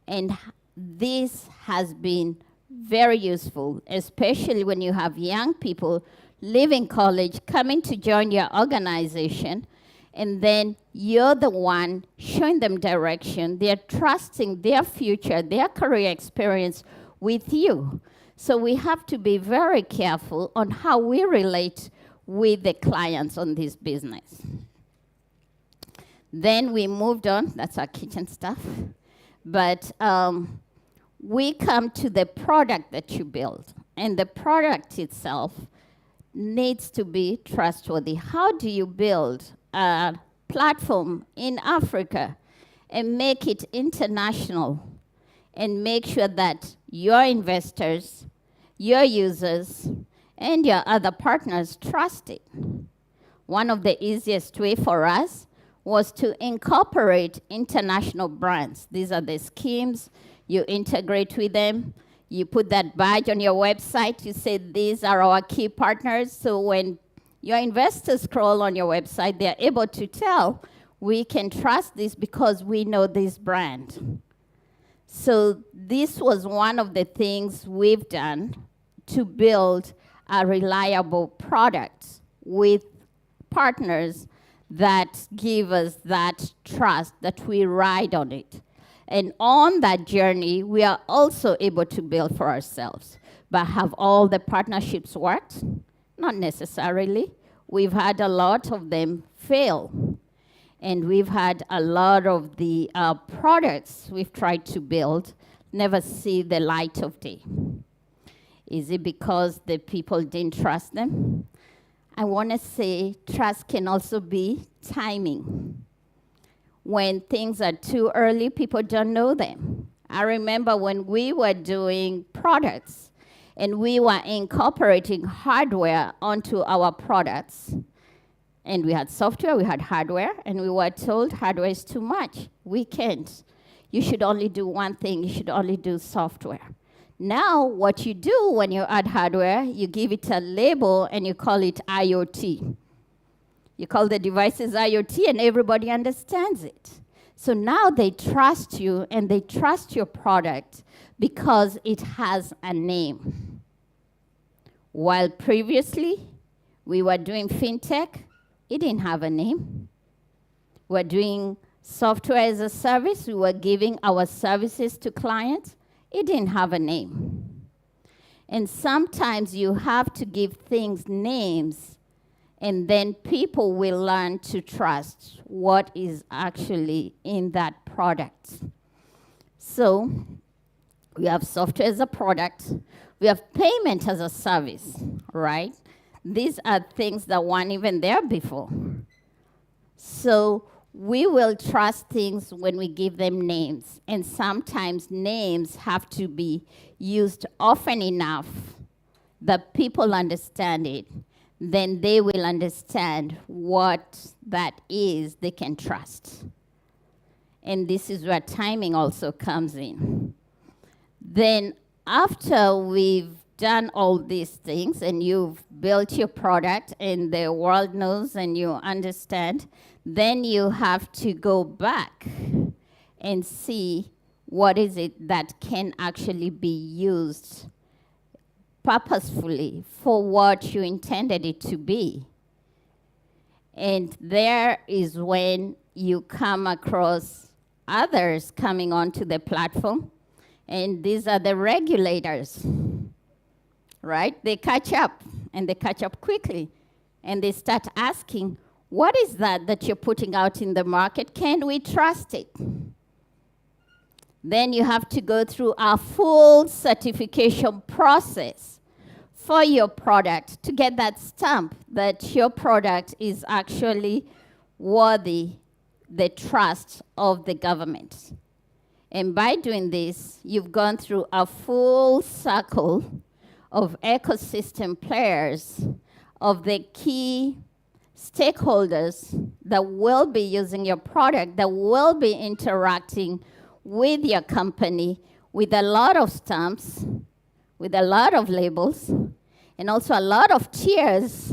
Speaker 9: And this has been very useful, especially when you have young people leaving college, coming to join your organization, and then you're the one showing them direction. They're trusting their future, their career experience with you. So we have to be very careful on how we relate with the clients on this business. Then we moved on, that's our kitchen stuff. But we come to the product that you build. And the product itself needs to be trustworthy. How do you build a platform in Africa and make it international and make sure that your investors, your users, and your other partners trust it? One of the easiest way for us was to incorporate international brands. These are the schemes. You integrate with them. You put that badge on your website. You say, these are our key partners. So when your investors scroll on your website, they're able to tell, we can trust this because we know this brand. So this was one of the things we've done to build a reliable product with partners that give us that trust, that we ride on it. And on that journey, we are also able to build for ourselves. But have all the partnerships worked? Not necessarily. We've had a lot of them fail. And we've had a lot of the products we've tried to build never see the light of day. Is it because the people didn't trust them? I want to say trust can also be timing. When things are too early, people don't know them. I remember when we were doing products and we were incorporating hardware onto our products, and we had software, we had hardware, and we were told hardware is too much. We can't. You should only do one thing, you should only do software. Now, what you do when you add hardware, you give it a label and you call it IoT. You call the devices IoT and everybody understands it. So now they trust you and they trust your product because it has a name. While previously we were doing fintech, it didn't have a name. We're doing software as a service, we were giving our services to clients. It didn't have a name. And sometimes you have to give things names, and then people will learn to trust what is actually in that product. So we have software as a product. We have payment as a service, right? These are things that weren't even there before. So we will trust things when we give them names. And sometimes names have to be used often enough that people understand it. Then they will understand what that is they can trust. And this is where timing also comes in. Then after we've done all these things and you've built your product and the world knows and you understand, then you have to go back and see what is it that can actually be used purposefully for what you intended it to be. And there is when you come across others coming onto the platform, and these are the regulators, right? They catch up, and they catch up quickly, and they start asking, what is that you're putting out in the market? Can we trust it? Then you have to go through a full certification process for your product to get that stamp that your product is actually worthy the trust of the government. And by doing this, you've gone through a full circle of ecosystem players, of the key stakeholders that will be using your product, that will be interacting with your company with a lot of stamps, with a lot of labels, and also a lot of tears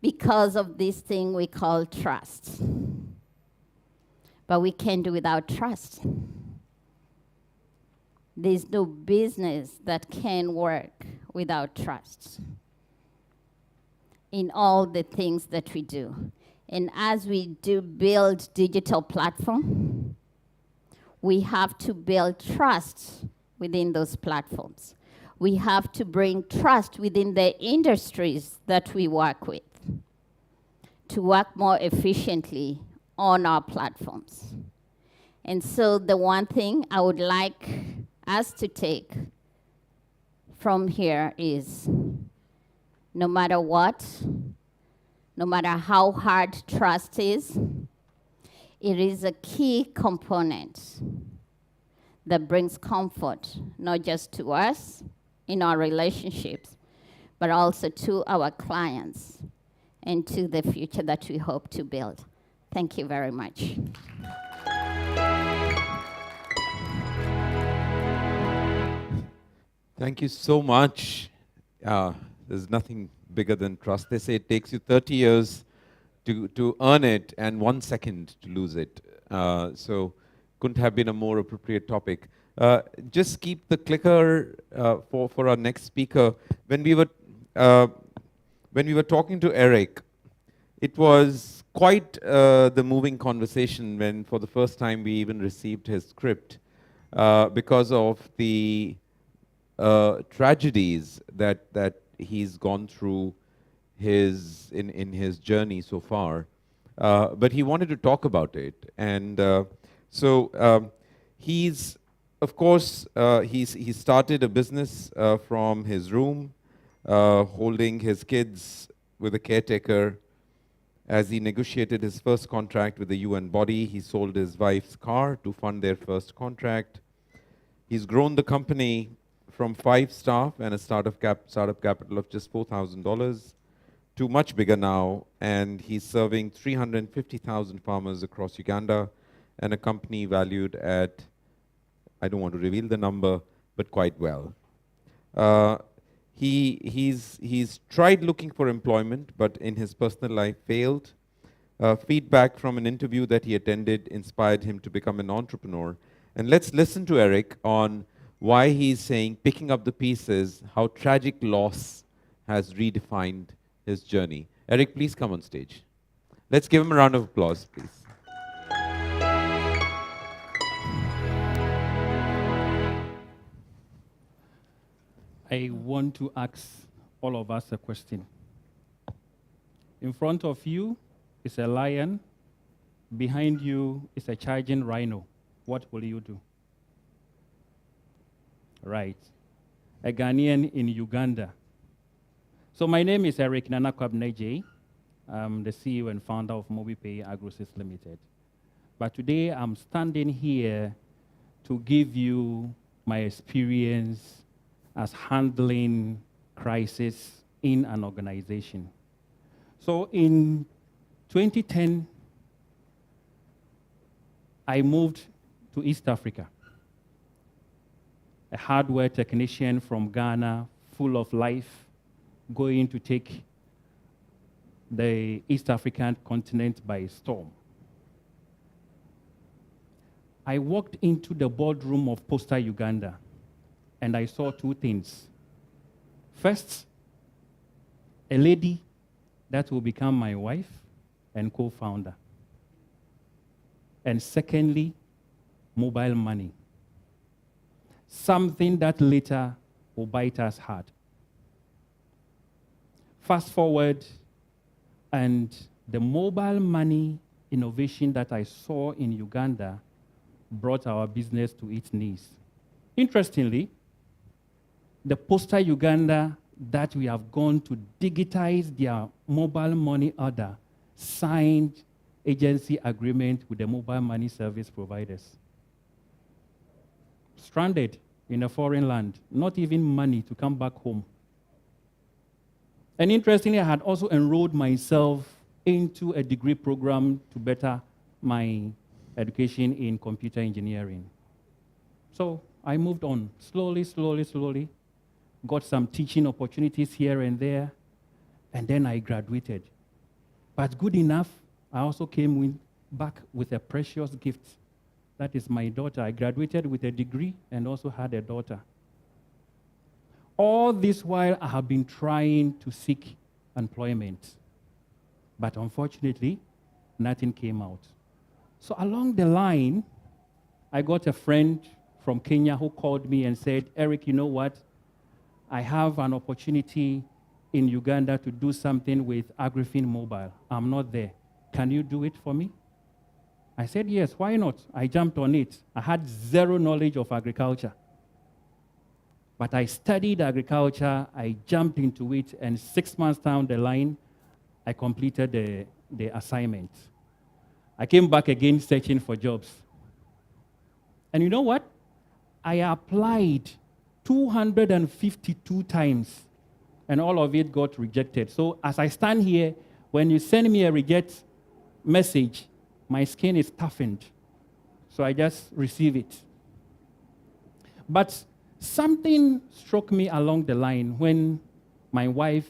Speaker 9: because of this thing we call trust. But we can't do without trust. There's no business that can work without trust in all the things that we do. And as we do build digital platform, we have to build trust within those platforms. We have to bring trust within the industries that we work with to work more efficiently on our platforms. And so the one thing I would like us to take from here is no matter what, no matter how hard trust is, it is a key component that brings comfort, not just to us in our relationships, but also to our clients and to the future that we hope to build. Thank you very much.
Speaker 15: Thank you so much. There's nothing bigger than trust. They say it takes you 30 years to earn it and 1 second to lose it. So couldn't have been a more appropriate topic. Just keep the clicker for our next speaker. When we were talking to Eric, it was quite the moving conversation when for the first time we even received his script because of the tragedies that he's gone through in his journey so far. But he wanted to talk about it. And so he's, of course, he started a business from his room, holding his kids with a caretaker. As he negotiated his first contract with the UN body, he sold his wife's car to fund their first contract. He's grown the company from 5 staff and a startup capital of just $4,000 to much bigger now, and he's serving 350,000 farmers across Uganda and a company valued at, I don't want to reveal the number, but quite well. He's tried looking for employment, but in his personal life failed. Feedback from an interview that he attended inspired him to become an entrepreneur. And let's listen to Eric on why he's saying, picking up the pieces, how tragic loss has redefined his journey. Eric, please come on stage. Let's give him a round of applause, please.
Speaker 5: I want to ask all of us a question. In front of you is a lion. Behind you is a charging rhino. What will you do? Right. A Ghanaian in Uganda. So my name is Eric Nanakwabneje. I'm the CEO and founder of MobiPay AgroSys Limited. But today I'm standing here to give you my experience as handling crisis in an organization. So in 2010, I moved to East Africa. A hardware technician from Ghana, full of life, going to take the East African continent by storm. I walked into the boardroom of Posta Uganda, and I saw two things. First, a lady that will become my wife and co-founder. And secondly, mobile money. Something that later will bite us hard. Fast forward, and the mobile money innovation that I saw in Uganda brought our business to its knees. Interestingly, the Posta Uganda that we have gone to digitize their mobile money order signed agency agreement with the mobile money service providers. Stranded in a foreign land, not even money to come back home. And interestingly, I had also enrolled myself into a degree program to better my education in computer engineering. So I moved on slowly, got some teaching opportunities here and there, and then I graduated. But good enough, I also came back with a precious gift. That is my daughter. I graduated with a degree and also had a daughter. All this while, I have been trying to seek employment. But unfortunately, nothing came out. So along the line, I got a friend from Kenya who called me and said, Eric, you know what? I have an opportunity in Uganda to do something with Agrifin Mobile. I'm not there. Can you do it for me? I said, yes, why not? I jumped on it. I had zero knowledge of agriculture. But I studied agriculture, I jumped into it, and 6 months down the line, I completed the assignment. I came back again searching for jobs. And you know what? I applied 252 times, and all of it got rejected. So as I stand here, when you send me a reject message, my skin is toughened. So I just receive it. But something struck me along the line when my wife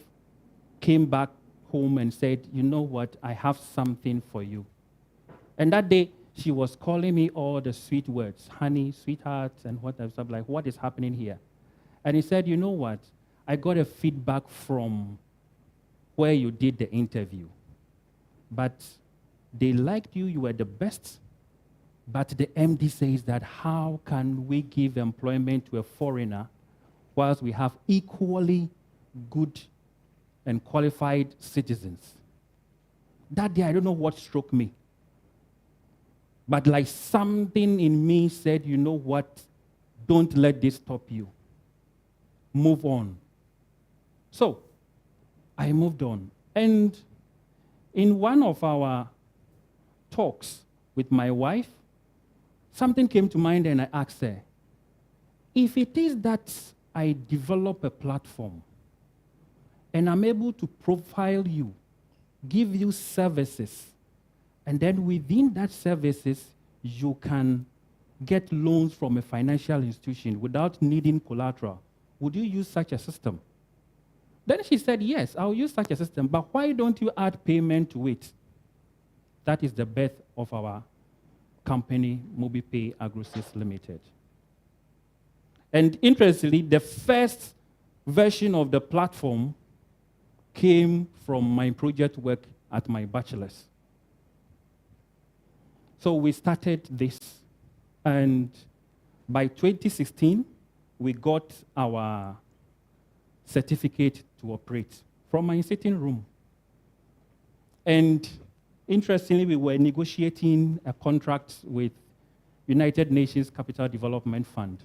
Speaker 5: came back home and said, you know what, I have something for you. And that day, she was calling me all the sweet words, honey, sweetheart, and what else. I'm like, what is happening here? And he said, you know what, I got a feedback from where you did the interview. But they liked you, you were the best. But the MD says that how can we give employment to a foreigner whilst we have equally good and qualified citizens? That day, I don't know what struck me. But like something in me said, you know what? Don't let this stop you. Move on. So I moved on. And in one of our talks with my wife, something came to mind and I asked her, if it is that I develop a platform and I'm able to profile you, give you services, and then within that services, you can get loans from a financial institution without needing collateral, would you use such a system? Then she said, yes, I'll use such a system, but why don't you add payment to it? That is the birth of our company, MobiPay AgroSys Limited. And interestingly, the first version of the platform came from my project work at my bachelor's. So we started this, and by 2016, we got our certificate to operate from my sitting room. And interestingly, we were negotiating a contract with United Nations Capital Development Fund.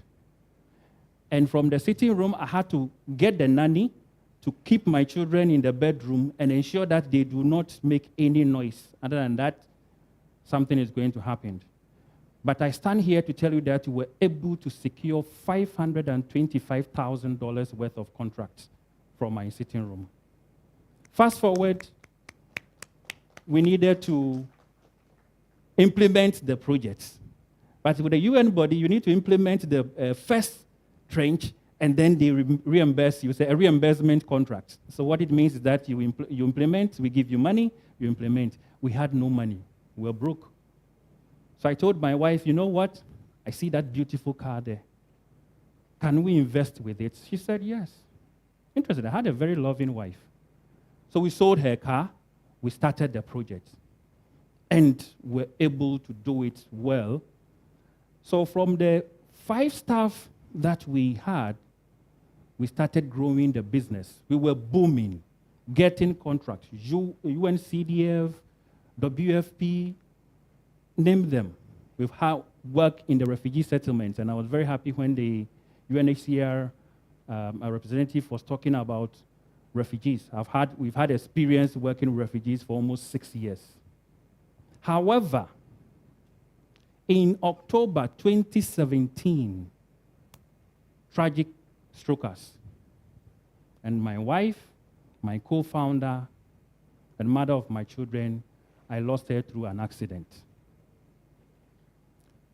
Speaker 5: And from the sitting room, I had to get the nanny to keep my children in the bedroom and ensure that they do not make any noise. Other than that, something is going to happen. But I stand here to tell you that we were able to secure $525,000 worth of contracts from my sitting room. Fast forward, we needed to implement the projects. But with the UN body, you need to implement the first trench, and then they reimburse you. It's a reimbursement contract. So what it means is that you implement, we give you money, you implement. We had no money. We were broke. So I told my wife, you know what? I see that beautiful car there. Can we invest with it? She said, yes. Interesting. I had a very loving wife. So we sold her car. We started the project. And we're able to do it well. So from the 5 staff that we had, we started growing the business. We were booming, getting contracts. UNCDF, WFP, name them. We've had work in the refugee settlements, and I was very happy when the UNHCR a representative was talking about refugees. We've had experience working with refugees for almost 6 years. However, in October 2017, tragic struck us. And my wife, my co-founder, and mother of my children, I lost her through an accident.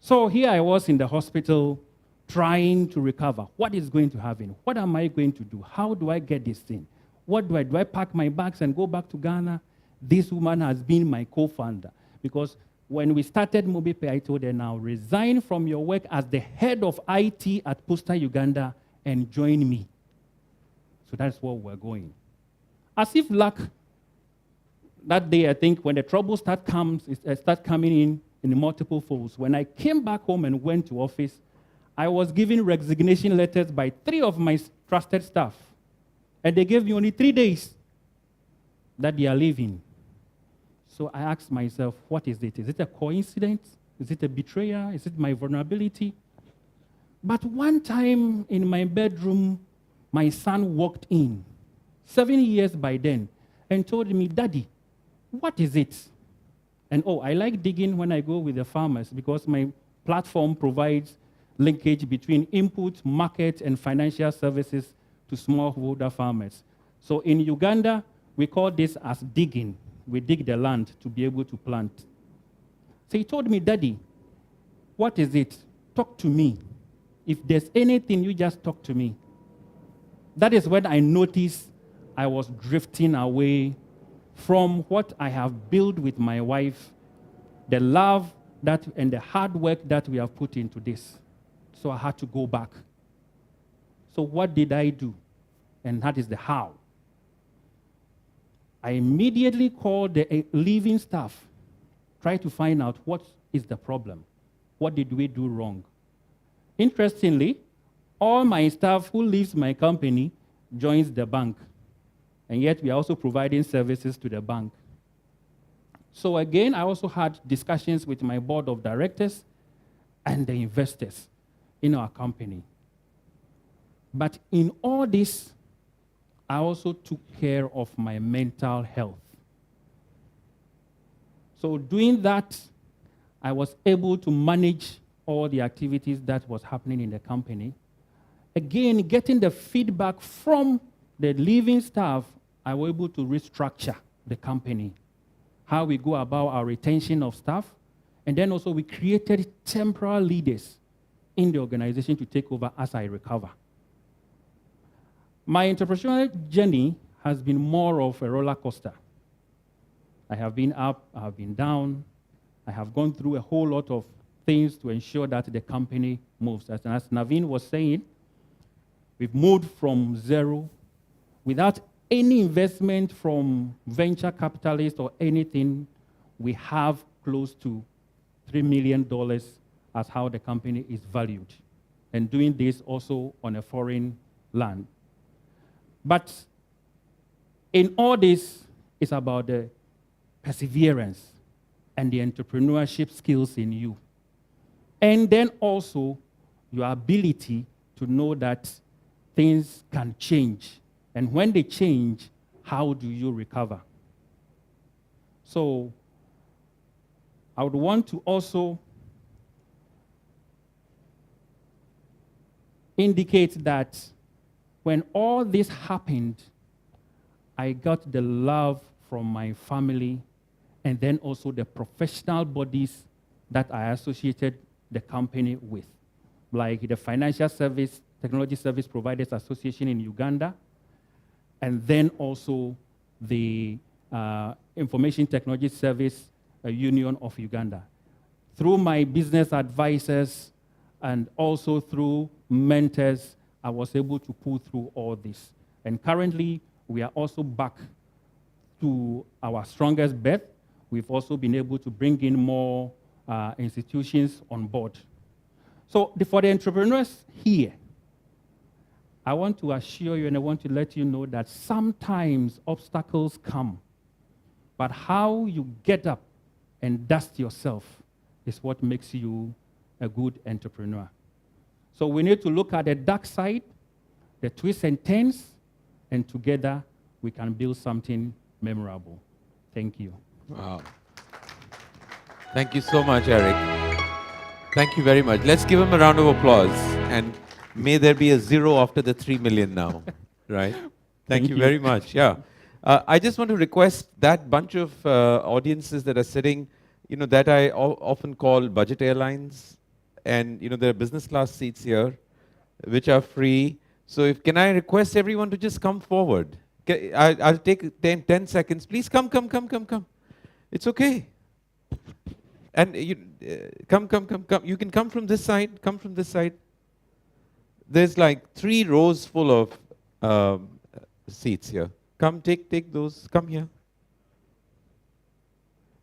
Speaker 5: So here I was in the hospital trying to recover. What is going to happen? What am I going to do? How do I get this thing? What do I do? Do I pack my bags and go back to Ghana? This woman has been my co-founder. Because when we started MobiPay, I told her, now resign from your work as the head of IT at Posta Uganda and join me. So that's where we're going. As if luck, that day, I think, when the trouble start coming in multiple folds, when I came back home and went to office, I was given resignation letters by 3 of my trusted staff. And they gave me only 3 days that they are leaving. So I asked myself, what is it? Is it a coincidence? Is it a betrayal? Is it my vulnerability? But one time in my bedroom, my son walked in, 7 years by then, and told me, Daddy, what is it? And I like digging when I go with the farmers because my platform provides linkage between input, market, and financial services to smallholder farmers. So in Uganda, we call this as digging. We dig the land to be able to plant. So he told me, Daddy, what is it? Talk to me. If there's anything, you just talk to me. That is when I noticed I was drifting away from what I have built with my wife, the love and the hard work that we have put into this. So I had to go back. So what did I do? And that is the how. I immediately called the leaving staff, tried to find out what is the problem. What did we do wrong? Interestingly, all my staff who leaves my company joins the bank. And yet we are also providing services to the bank. So again, I also had discussions with my board of directors and the investors in our company. But in all this, I also took care of my mental health. So doing that, I was able to manage all the activities that was happening in the company. Again, getting the feedback from the leaving staff, I was able to restructure the company, how we go about our retention of staff, and then also we created temporal leaders in the organization to take over as I recover. My entrepreneurial journey has been more of a roller coaster. I have been up, I have been down, I have gone through a whole lot of things to ensure that the company moves. As Naveen was saying, we've moved from zero without any investment from venture capitalists or anything. We have close to $3 million as how the company is valued, and doing this also on a foreign land. But in all this, it's about the perseverance and the entrepreneurship skills in you. And then also your ability to know that things can change. And when they change, how do you recover? So I would want to also indicate that when all this happened, I got the love from my family and then also the professional bodies that I associated the company with, like the Financial Service, Technology Service Providers Association in Uganda, and then also the Information Technology Service Union of Uganda. Through my business advisors and also through mentors, I was able to pull through all this. And currently, we are also back to our strongest bet. We've also been able to bring in more institutions on board. So for the entrepreneurs here, I want to assure you and I want to let you know that sometimes obstacles come, but how you get up and dust yourself is what makes you a good entrepreneur. So we need to look at the dark side, the twists and turns, and together we can build something memorable. Thank you.
Speaker 15: Wow. Thank you so much, Eric. Thank you very much. Let's give him a round of applause. And may there be a zero after the 3 million now, right? Thank you very much. Yeah. I just want to request that bunch of audiences that are sitting, that I often call budget airlines. And, there are business class seats here, which are free. So can I request everyone to just come forward? I'll take 10 seconds. Please come. It's okay. And come. You can come from this side. Come from this side. There's like 3 rows full of seats here. Come, take those. Come here.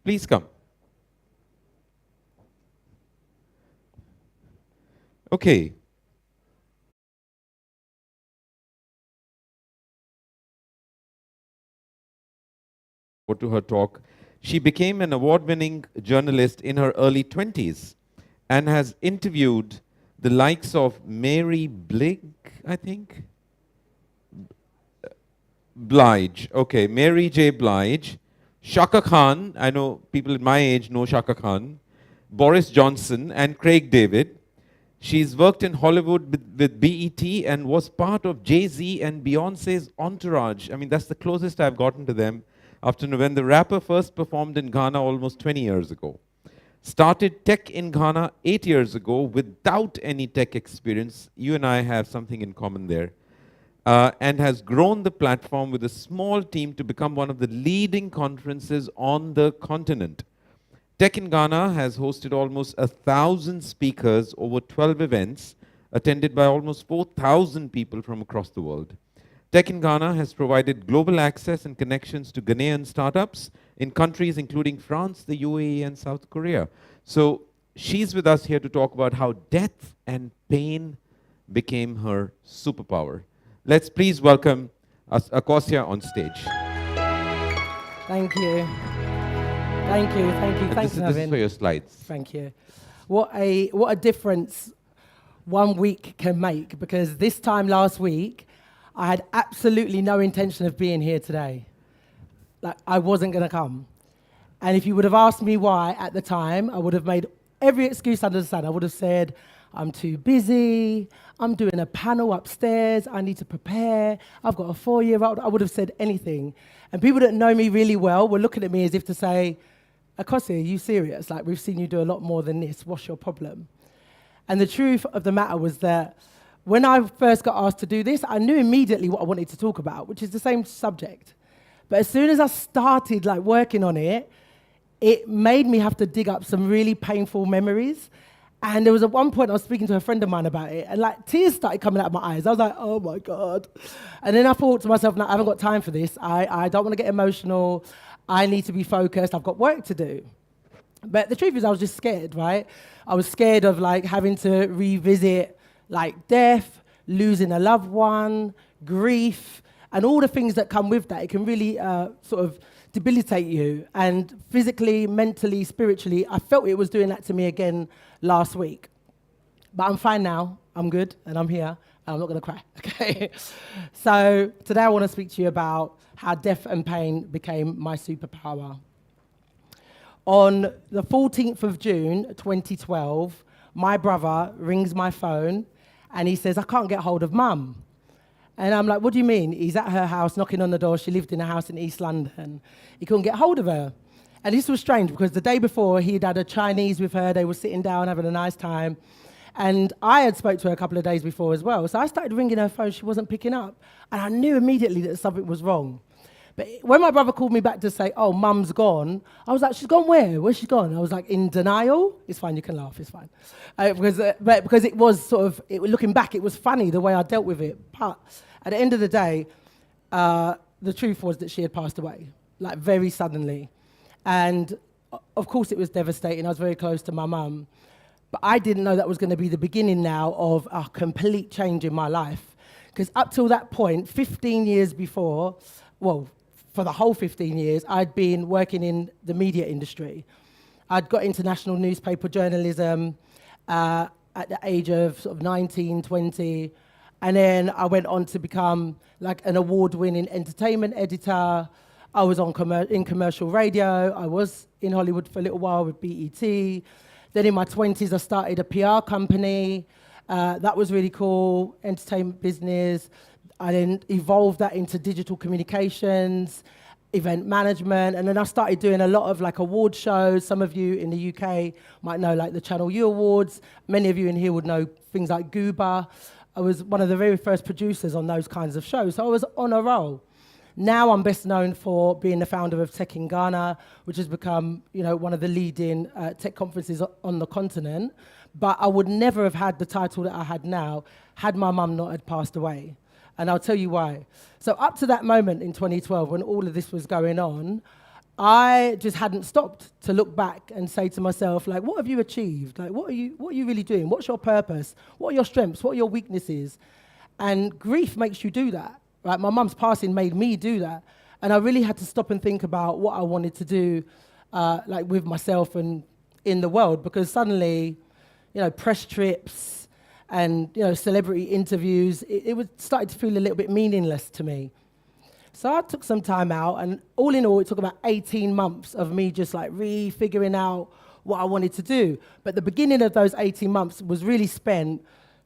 Speaker 15: Please come. Okay. To her talk. She became an award-winning journalist in her early 20s and has interviewed the likes of Mary Blige, I think? Blige. Okay, Mary J. Blige, Shaka Khan, I know people at my age know Shaka Khan, Boris Johnson, and Craig David. She's worked in Hollywood with BET and was part of Jay-Z and Beyonce's entourage. I mean, that's the closest I've gotten to them after when the rapper first performed in Ghana almost 20 years ago. Started tech in Ghana 8 years ago without any tech experience. You and I have something in common there. And has grown the platform with a small team to become one of the leading conferences on the continent. Tech in Ghana has hosted almost 1,000 speakers over 12 events, attended by almost 4,000 people from across the world. Tech in Ghana has provided global access and connections to Ghanaian startups in countries including France, the UAE, and South Korea. So she's with us here to talk about how death and pain became her superpower. Let's please welcome Akosia on stage.
Speaker 6: Thank you. Thanks for having.
Speaker 15: This is for your slides.
Speaker 6: Thank you. What a difference 1 week can make, because this time last week, I had absolutely no intention of being here today. Like, I wasn't going to come. And if you would have asked me why at the time, I would have made every excuse under the sun. I would have said, I'm too busy, I'm doing a panel upstairs, I need to prepare, I've got a 4-year-old. I would have said anything. And people that know me really well were looking at me as if to say, Akosia, are you serious? Like, we've seen you do a lot more than this. What's your problem? And the truth of the matter was that when I first got asked to do this, I knew immediately what I wanted to talk about, which is the same subject. But as soon as I started working on it, it made me have to dig up some really painful memories. And there was at one point I was speaking to a friend of mine about it, and tears started coming out of my eyes. I was like, oh my God. And then I thought to myself, no, I haven't got time for this. I don't want to get emotional. I need to be focused. I've got work to do. But the truth is, I was just scared, right? I was scared of having to revisit death, losing a loved one, grief, And all the things that come with that, it can really sort of debilitate you. And physically, mentally, spiritually, I felt it was doing that to me again last week. But I'm fine now. I'm good, and I'm here, and I'm not going to cry, okay? So today I want to speak to you about how death and pain became my superpower. On the 14th of June, 2012, my brother rings my phone, and he says, I can't get hold of Mum. And I'm like, what do you mean? He's at her house knocking on the door. She lived in a house in East London. He couldn't get hold of her. And this was strange because the day before, he'd had a Chinese with her. They were sitting down having a nice time. And I had spoke to her a couple of days before as well. So I started ringing her phone. She wasn't picking up. And I knew immediately that something was wrong. But when my brother called me back to say, oh, Mum's gone, I was like, she's gone where? Where's she gone? I was like, in denial. It's fine, you can laugh, it's fine. Because it was sort of, looking back, it was funny the way I dealt with it. But at the end of the day, the truth was that she had passed away, like very suddenly. And of course it was devastating. I was very close to my mum. But I didn't know that was going to be the beginning now of a complete change in my life. Because up till that point, 15 years before, well, for the whole 15 years, I'd been working in the media industry. I'd got into national newspaper journalism at the age of sort of 19, 20. And then I went on to become like an award-winning entertainment editor. I was on in commercial radio. I was in Hollywood for a little while with BET. Then in my 20s, I started a PR company. That was really cool, entertainment business. I then evolved that into digital communications, event management, and then I started doing a lot of like award shows. Some of you in the UK might know like the Channel U Awards. Many of you in here would know things like Gooba. I was one of the very first producers on those kinds of shows, so I was on a roll. Now I'm best known for being the founder of Tech in Ghana, which has become, one of the leading tech conferences on the continent. But I would never have had the title that I had now had my mum not had passed away. And I'll tell you why. So up to that moment in 2012, when all of this was going on, I just hadn't stopped to look back and say to myself, like, what have you achieved? Like, what are you really doing? What's your purpose? What are your strengths? What are your weaknesses? And grief makes you do that, right? My mum's passing made me do that. And I really had to stop and think about what I wanted to do, like with myself and in the world, because suddenly, press trips, and celebrity interviews, it was starting to feel a little bit meaningless to me. So I took some time out, and all in all, it took about 18 months of me just like refiguring out what I wanted to do. But the beginning of those 18 months was really spent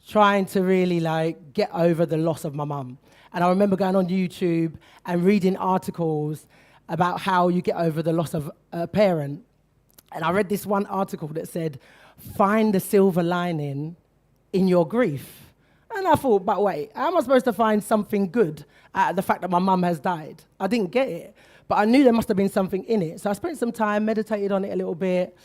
Speaker 6: trying to really like get over the loss of my mum. And I remember going on YouTube and reading articles about how you get over the loss of a parent. And I read this one article that said, find the silver lining in your grief. And I thought, but wait, how am I supposed to find something good out of the fact that my mum has died? I didn't get it, but I knew there must have been something in it. So I spent some time, meditated on it a little bit,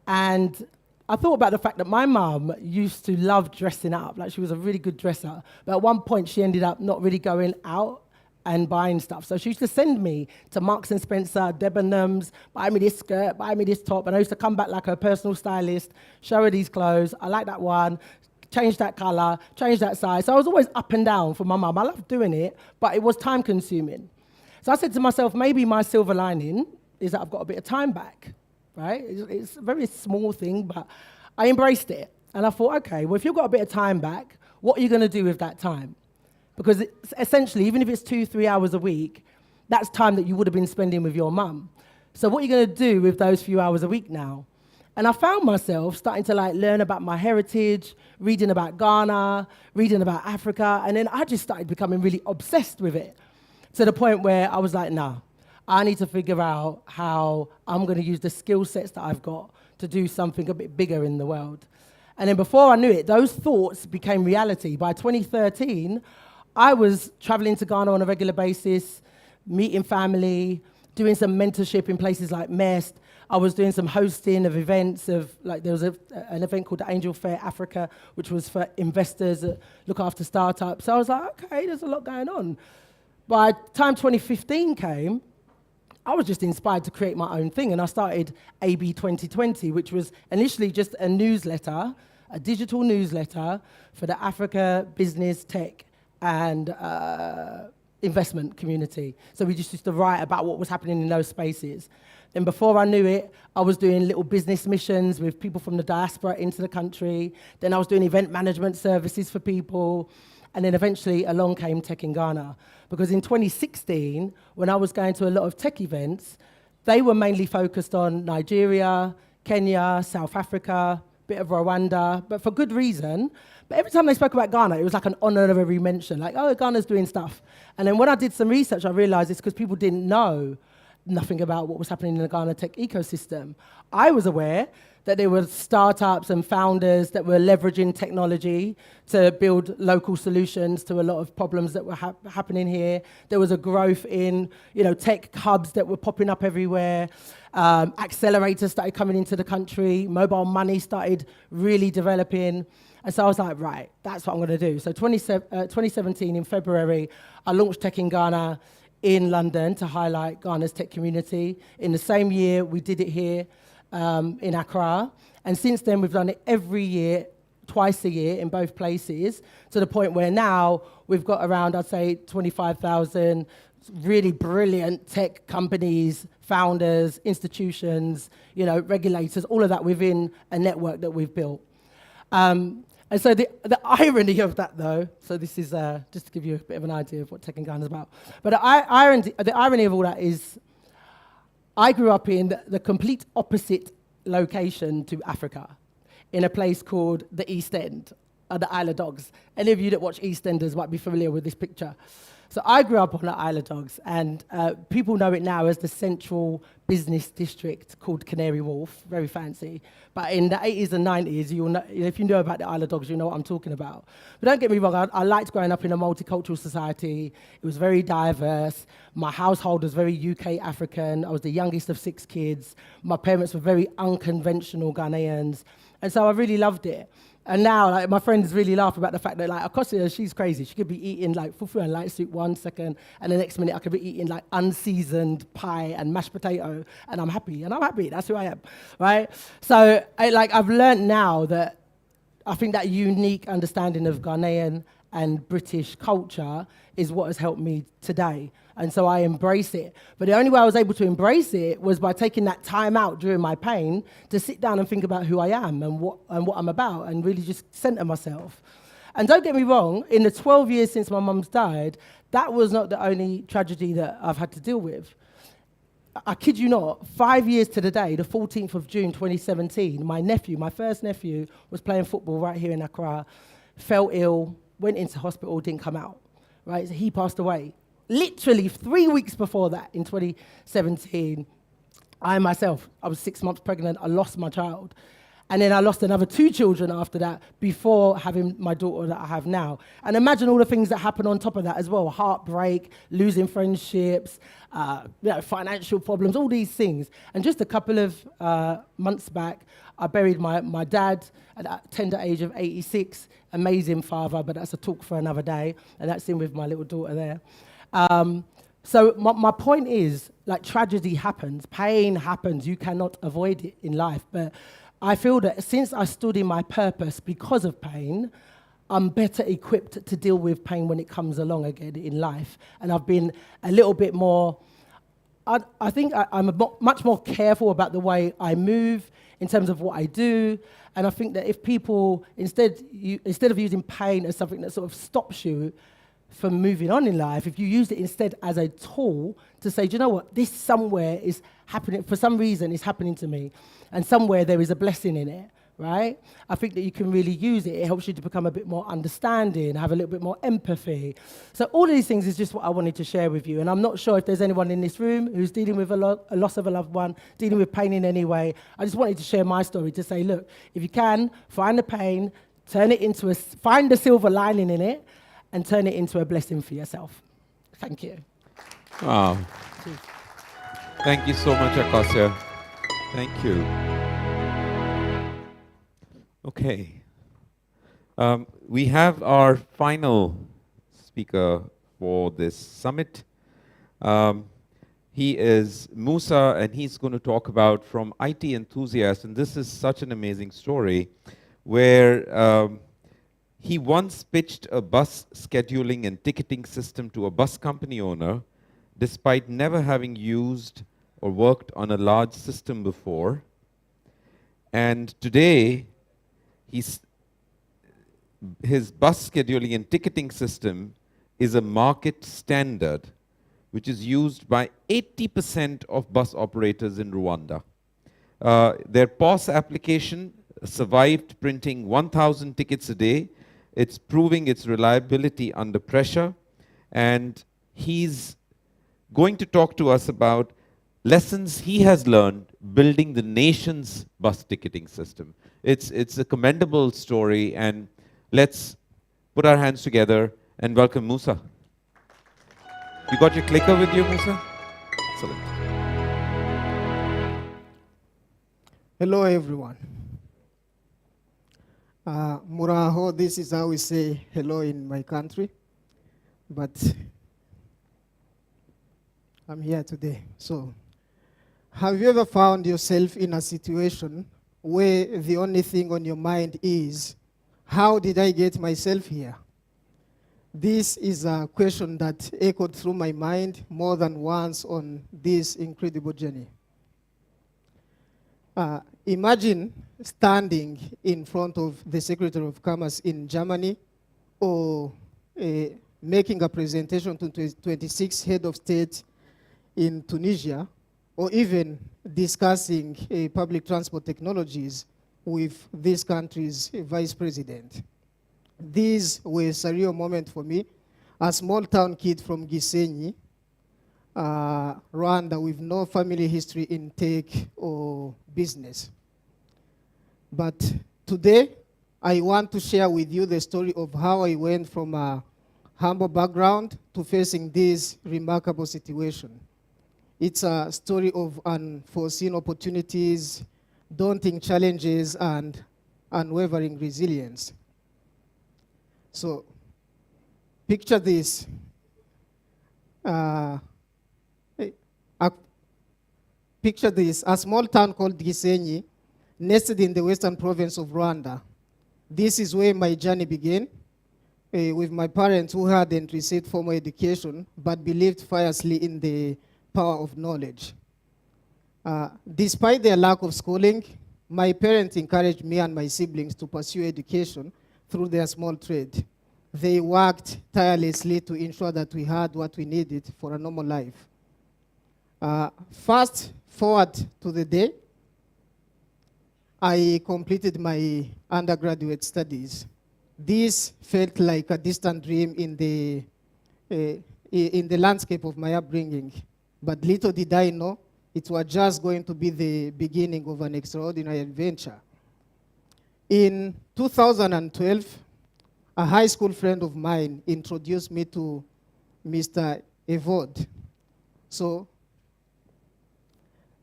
Speaker 6: and I thought about the fact that my mum used to love dressing up. Like, she was a really good dresser, but at one point she ended up not really going out and buying stuff. So she used to send me to Marks and Spencer, Debenhams, buy me this skirt, buy me this top, and I used to come back like her personal stylist, show her these clothes, I like that one, change that color, change that size. So I was always up and down for my mum. I loved doing it, but it was time consuming. So I said to myself, maybe my silver lining is that I've got a bit of time back, right? It's a very small thing, but I embraced it. And I thought, okay, well, if you've got a bit of time back, what are you going to do with that time? Because essentially, even if it's 2-3 hours a week, that's time that you would have been spending with your mum. So what are you going to do with those few hours a week now? And I found myself starting to like learn about my heritage, reading about Ghana, reading about Africa, and then I just started becoming really obsessed with it, to the point where I was like, nah, I need to figure out how I'm going to use the skill sets that I've got to do something a bit bigger in the world. And then before I knew it, those thoughts became reality. By 2013, I was traveling to Ghana on a regular basis, meeting family, doing some mentorship in places like Mest. I was doing some hosting of events there was an event called the Angel Fair Africa, which was for investors that look after startups. So I was like, okay, there's a lot going on. By the time 2015 came, I was just inspired to create my own thing, and I started AB 2020, which was initially just a newsletter, a digital newsletter for the Africa business, tech, and investment community. So we just used to write about what was happening in those spaces. Then before I knew it, I was doing little business missions with people from the diaspora into the country. Then I was doing event management services for people. And then eventually along came Tech in Ghana. Because in 2016, when I was going to a lot of tech events, they were mainly focused on Nigeria, Kenya, South Africa, bit of Rwanda, but for good reason. But every time they spoke about Ghana, it was like an honorary mention, like, oh, Ghana's doing stuff. And then when I did some research, I realized it's because people didn't know nothing about what was happening in the Ghana tech ecosystem. I was aware that there were startups and founders that were leveraging technology to build local solutions to a lot of problems that were happening here. There was a growth in, tech hubs that were popping up everywhere. Accelerators started coming into the country. Mobile money started really developing. And so I was like, right, that's what I'm going to do. So 2017, in February, I launched Tech in Ghana in London to highlight Ghana's tech community. In the same year, we did it here in Accra. And since then, we've done it every year, twice a year in both places, to the point where now we've got around, I'd say, 25,000 really brilliant tech companies, founders, institutions, regulators, all of that within a network that we've built. And so the irony of that, though, so this is just to give you a bit of an idea of what Tech in Ghana is about. But the irony of all that is I grew up in the complete opposite location to Africa, in a place called the East End, the Isle of Dogs. Any of you that watch EastEnders might be familiar with this picture. So I grew up on the Isle of Dogs, and people know it now as the central business district called Canary Wharf, very fancy. But in the 80s and 90s, you'll know, if you know about the Isle of Dogs, you know what I'm talking about. But don't get me wrong, I liked growing up in a multicultural society. It was very diverse. My household was very UK African. I was the youngest of 6 kids. My parents were very unconventional Ghanaians. And so I really loved it. And now, my friends really laugh about the fact that, Akosia, she's crazy. She could be eating, fufu and light soup 1 second, and the next minute I could be eating, unseasoned pie and mashed potato, and I'm happy. And I'm happy. That's who I am, right? So, I've learned now that I think that unique understanding of Ghanaian and British culture is what has helped me today. And so I embrace it. But the only way I was able to embrace it was by taking that time out during my pain to sit down and think about who I am and what I'm about, and really just center myself. And don't get me wrong, in the 12 years since my mum's died, that was not the only tragedy that I've had to deal with. I kid you not, 5 years to the day, the 14th of June 2017, my first nephew, was playing football right here in Accra, fell ill, went into hospital, didn't come out, right? So he passed away. Literally 3 weeks before that, in 2017, I was 6 months pregnant, I lost my child. And then I lost another 2 children after that, before having my daughter that I have now. And imagine all the things that happen on top of that as well: heartbreak, losing friendships, financial problems, all these things. And just a couple of months back, I buried my dad at that tender age of 86, amazing father, but that's a talk for another day, and that's in with my little daughter there. So my point is, tragedy happens, pain happens, you cannot avoid it in life. But I feel that since I stood in my purpose because of pain, I'm better equipped to deal with pain when it comes along again in life. And I've been a little bit more, I think I'm much more careful about the way I move in terms of what I do. And I think that if people, instead of using pain as something that sort of stops you from moving on in life, if you use it instead as a tool to say, do you know what, this somewhere is happening, for some reason it's happening to me, and somewhere there is a blessing in it, right? I think that you can really use it. It helps you to become a bit more understanding, have a little bit more empathy. So all of these things is just what I wanted to share with you. And I'm not sure if there's anyone in this room who's dealing with a loss of a loved one, dealing with pain in any way. I just wanted to share my story to say, look, if you can, find the pain, turn it into find the silver lining in it, and turn it into a blessing for yourself. Thank you.
Speaker 15: Wow. Thank you so much, Akosia. Thank you. Okay. We have our final speaker for this summit. He is Musa, and he's going to talk about from IT enthusiast, and this is such an amazing story where He once pitched a bus scheduling and ticketing system to a bus company owner, despite never having used or worked on a large system before. And today, his bus scheduling and ticketing system is a market standard, which is used by 80% of bus operators in Rwanda. Their POS application survived printing 1,000 tickets a day. It's proving its reliability under pressure. And he's going to talk to us about lessons he has learned building the nation's bus ticketing system. It's a commendable story, and let's put our hands together and welcome Musa. You got your clicker with you, Musa? Excellent.
Speaker 12: Hello, everyone. Muraho, this is how we say hello in my country, but I'm here today. So, have you ever found yourself in a situation where the only thing on your mind is, how did I get myself here? This is a question that echoed through my mind more than once on this incredible journey. Imagine standing in front of the Secretary of Commerce in Germany, or making a presentation to 26 head of state in Tunisia, or even discussing public transport technologies with this country's vice president. These were a surreal moment for me, a small town kid from Gisenyi, Rwanda, with no family history in tech or business. But today, I want to share with you the story of how I went from a humble background to facing this remarkable situation. It's a story of unforeseen opportunities, daunting challenges, and unwavering resilience. So, picture this. Picture this, a small town called Gisenyi, nested in the western province of Rwanda. This is where my journey began, with my parents who hadn't received formal education, but believed fiercely in the power of knowledge. Despite their lack of schooling, my parents encouraged me and my siblings to pursue education through their small trade. They worked tirelessly to ensure that we had what we needed for a normal life. Fast forward to the day I completed my undergraduate studies. This felt like a distant dream in the landscape of my upbringing. But little did I know, it was just going to be the beginning of an extraordinary adventure. In 2012, a high school friend of mine introduced me to Mr. Evode. So,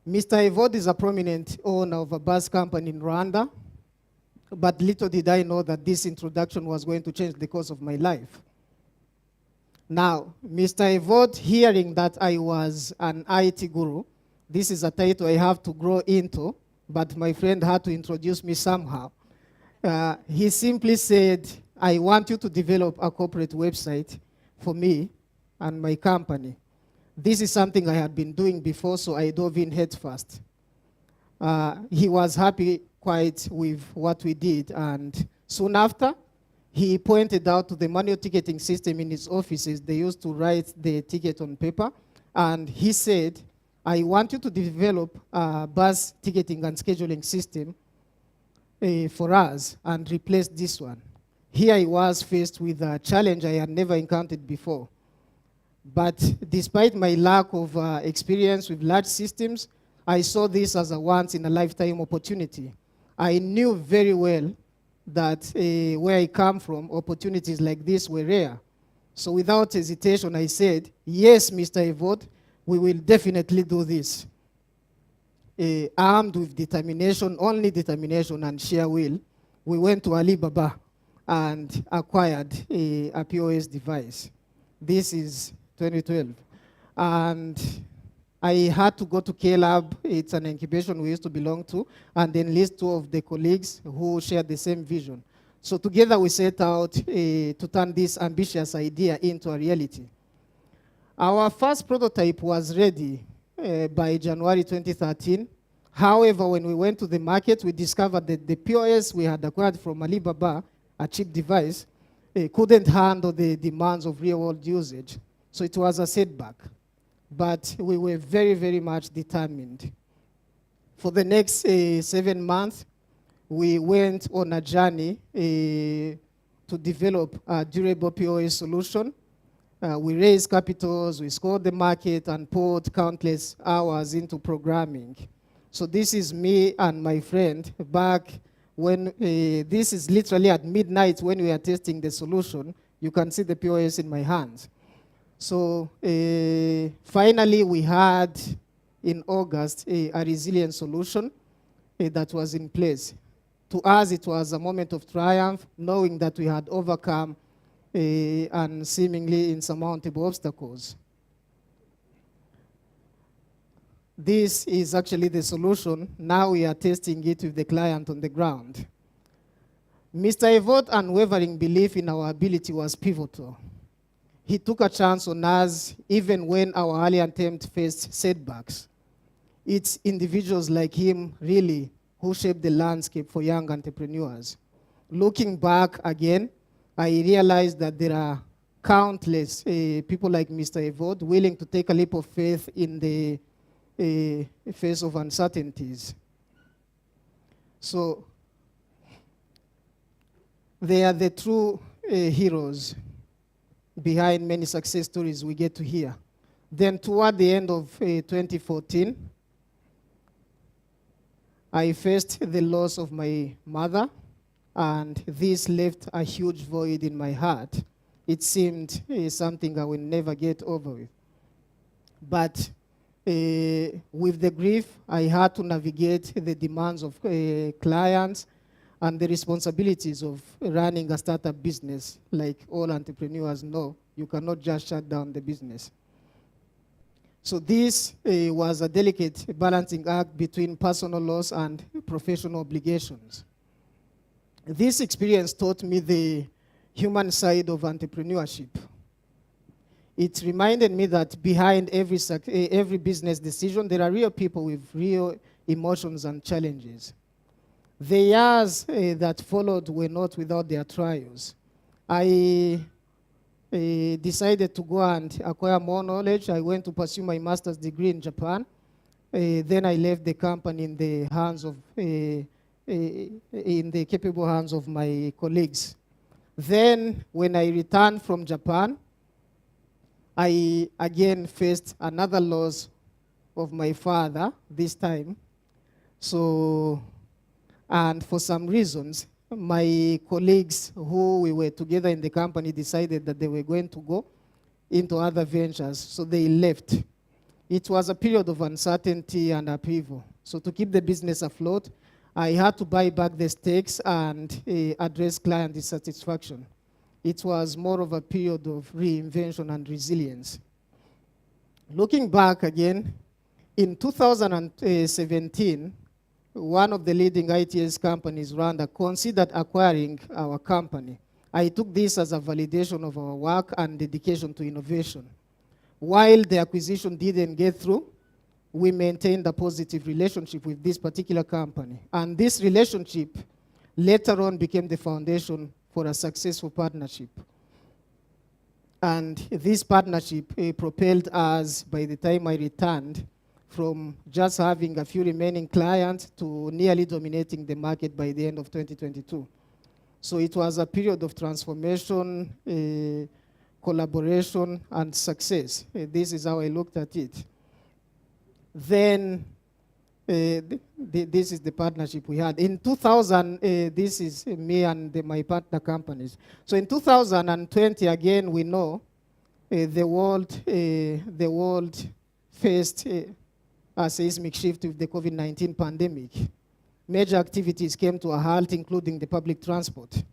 Speaker 12: Mr. Evode is a prominent owner of a bus company in Rwanda, but little did I know that this introduction was going to change the course of my life. Now, Mr. Evode, hearing that I was an IT guru, this is a title I have to grow into, but my friend had to introduce me somehow. He simply said, I want you to develop a corporate website for me and my company. This is something I had been doing before, so I dove in head first. He was happy quite with what we did, and soon after, he pointed out to the manual ticketing system in his offices. They used to write the ticket on paper, and he said, I want you to develop a bus ticketing and scheduling system for us and replace this one. Here I was faced with a challenge I had never encountered before. But despite my lack of experience with large systems, I saw this as a once-in-a-lifetime opportunity. I knew very well that where I come from, opportunities like this were rare. So without hesitation, I said, yes, Mr. Evode, we will definitely do this. Armed with determination, only determination and sheer will, we went to Alibaba and acquired a POS device. This is 2012. And I had to go to K-Lab. It's an incubation we used to belong to, and enlist two of the colleagues who shared the same vision. So together we set out to turn this ambitious idea into a reality. Our first prototype was ready by January 2013. However, when we went to the market, we discovered that the POS we had acquired from Alibaba, a cheap device, couldn't handle the demands of real-world usage. So it was a setback. But we were very, very much determined. For the next 7 months, we went on a journey to develop a durable POS solution. We raised capitals, we scored the market, and poured countless hours into programming. So this is me and my friend back when, this is literally at midnight when we are testing the solution. You can see the POS in my hands. So finally we had, in August, a resilient solution that was in place. To us, it was a moment of triumph, knowing that we had overcome and seemingly insurmountable obstacles. This is actually the solution. Now we are testing it with the client on the ground. Mr. Evo's unwavering belief in our ability was pivotal. He took a chance on us even when our early attempt faced setbacks. It's individuals like him, really, who shaped the landscape for young entrepreneurs. Looking back again, I realized that there are countless people like Mr. Evo willing to take a leap of faith in the face of uncertainties. So they are the true heroes behind many success stories we get to hear. Then toward the end of 2014, I faced the loss of my mother, and this left a huge void in my heart. It seemed something I will never get over with. But with the grief, I had to navigate the demands of clients and the responsibilities of running a startup business. Like all entrepreneurs know, you cannot just shut down the business. So this was a delicate balancing act between personal loss and professional obligations. This experience taught me the human side of entrepreneurship. It reminded me that behind every business decision, there are real people with real emotions and challenges. The years that followed were not without their trials. I decided to go and acquire more knowledge. I went to pursue my master's degree in Japan. Then I left the company in the hands of, in the capable hands of my colleagues. Then when I returned from Japan, I again faced another loss of my father this time. So, and for some reasons, my colleagues who we were together in the company decided that they were going to go into other ventures, so they left. It was a period of uncertainty and upheaval. So to keep the business afloat, I had to buy back the stakes and address client dissatisfaction. It was more of a period of reinvention and resilience. Looking back again, in 2017, one of the leading ITS companies, Rwanda, considered acquiring our company. I took this as a validation of our work and dedication to innovation. While the acquisition didn't get through, we maintained a positive relationship with this particular company. And this relationship later on became the foundation for a successful partnership. And this partnership propelled us, by the time I returned, from just having a few remaining clients to nearly dominating the market by the end of 2022. So it was a period of transformation, collaboration, and success. This is how I looked at it. Then, this is the partnership we had. In 2000, this is me and my partner companies. So in 2020, again, we know the world faced a seismic shift with the COVID-19 pandemic. Major activities came to a halt, including the public transport.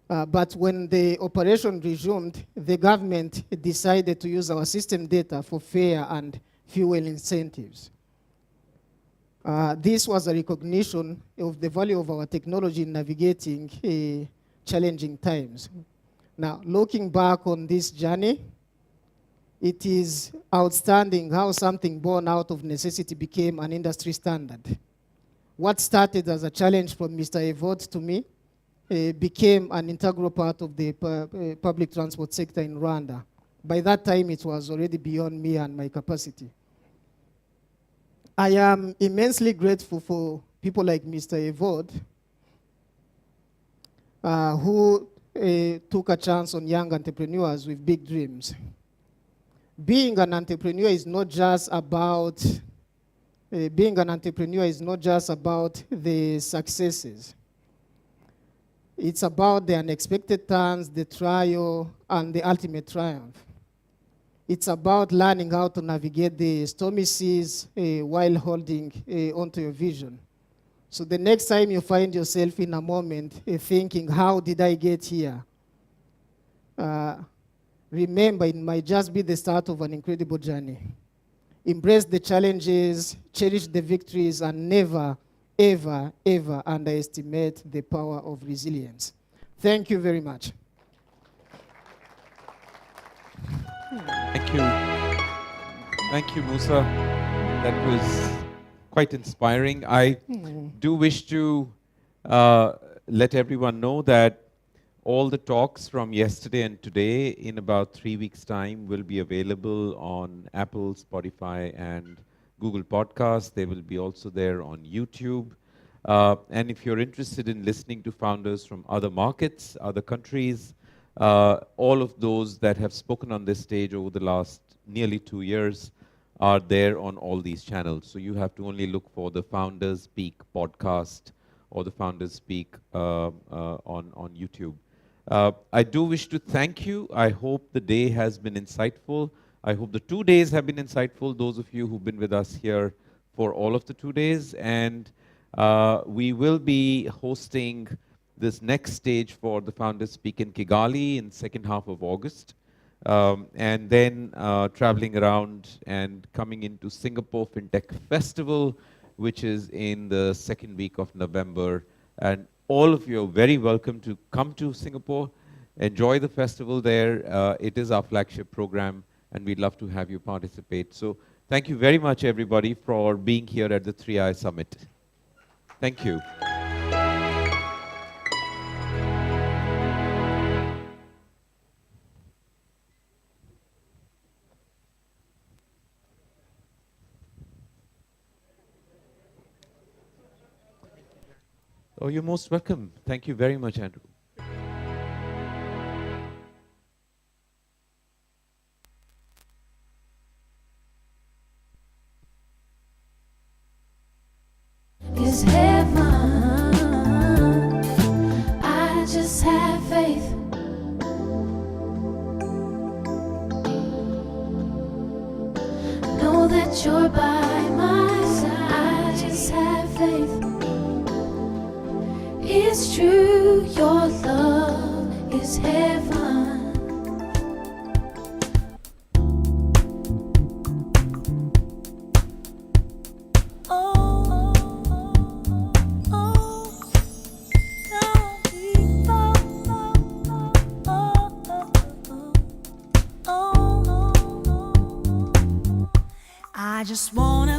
Speaker 12: But when the operation resumed, the government decided to use our system data for fare and fuel incentives. This was a recognition of the value of our technology in navigating challenging times. Now, looking back on this journey, it is outstanding how something born out of necessity became an industry standard. What started as a challenge from Mr. Evot to me became an integral part of the public transport sector in Rwanda. By that time, it was already beyond me and my capacity. I am immensely grateful for people like Mr. Evod, who took a chance on young entrepreneurs with big dreams. Being an entrepreneur is not just about the successes. It's about the unexpected turns, the trial, and the ultimate triumph. It's about learning how to navigate the stormy seas while holding onto your vision. So the next time you find yourself in a moment thinking, how did I get here? Remember, it might just be the start of an incredible journey. Embrace the challenges, cherish the victories, and never, ever, ever underestimate the power of resilience. Thank you very much.
Speaker 15: Thank you. Thank you, Musa. That was quite inspiring. I do wish to let everyone know that all the talks from yesterday and today in about 3 weeks' time will be available on Apple, Spotify, and Google Podcasts. They will be also there on YouTube. And if you're interested in listening to founders from other markets, other countries, all of those that have spoken on this stage over the last nearly 2 years are there on all these channels. So you have to only look for the Founders Speak podcast or the Founders Speak on YouTube. I do wish to thank you. I hope the day has been insightful. I hope the 2 days have been insightful, those of you who've been with us here for all of the 2 days. And we will be hosting this next stage for the Founders Speak in Kigali in second half of August. And then traveling around and coming into Singapore FinTech Festival, which is in the second week of November. And all of you are very welcome to come to Singapore, enjoy the festival there. It is our flagship program, and we'd love to have you participate. So thank you very much, everybody, for being here at the 3i Summit. Thank you. Oh, you're most welcome. Thank you very much, Andrew.
Speaker 11: Is heaven. I just have faith. Know that you're by my side. I just have faith. It's true, your love is heaven.
Speaker 13: I just wanna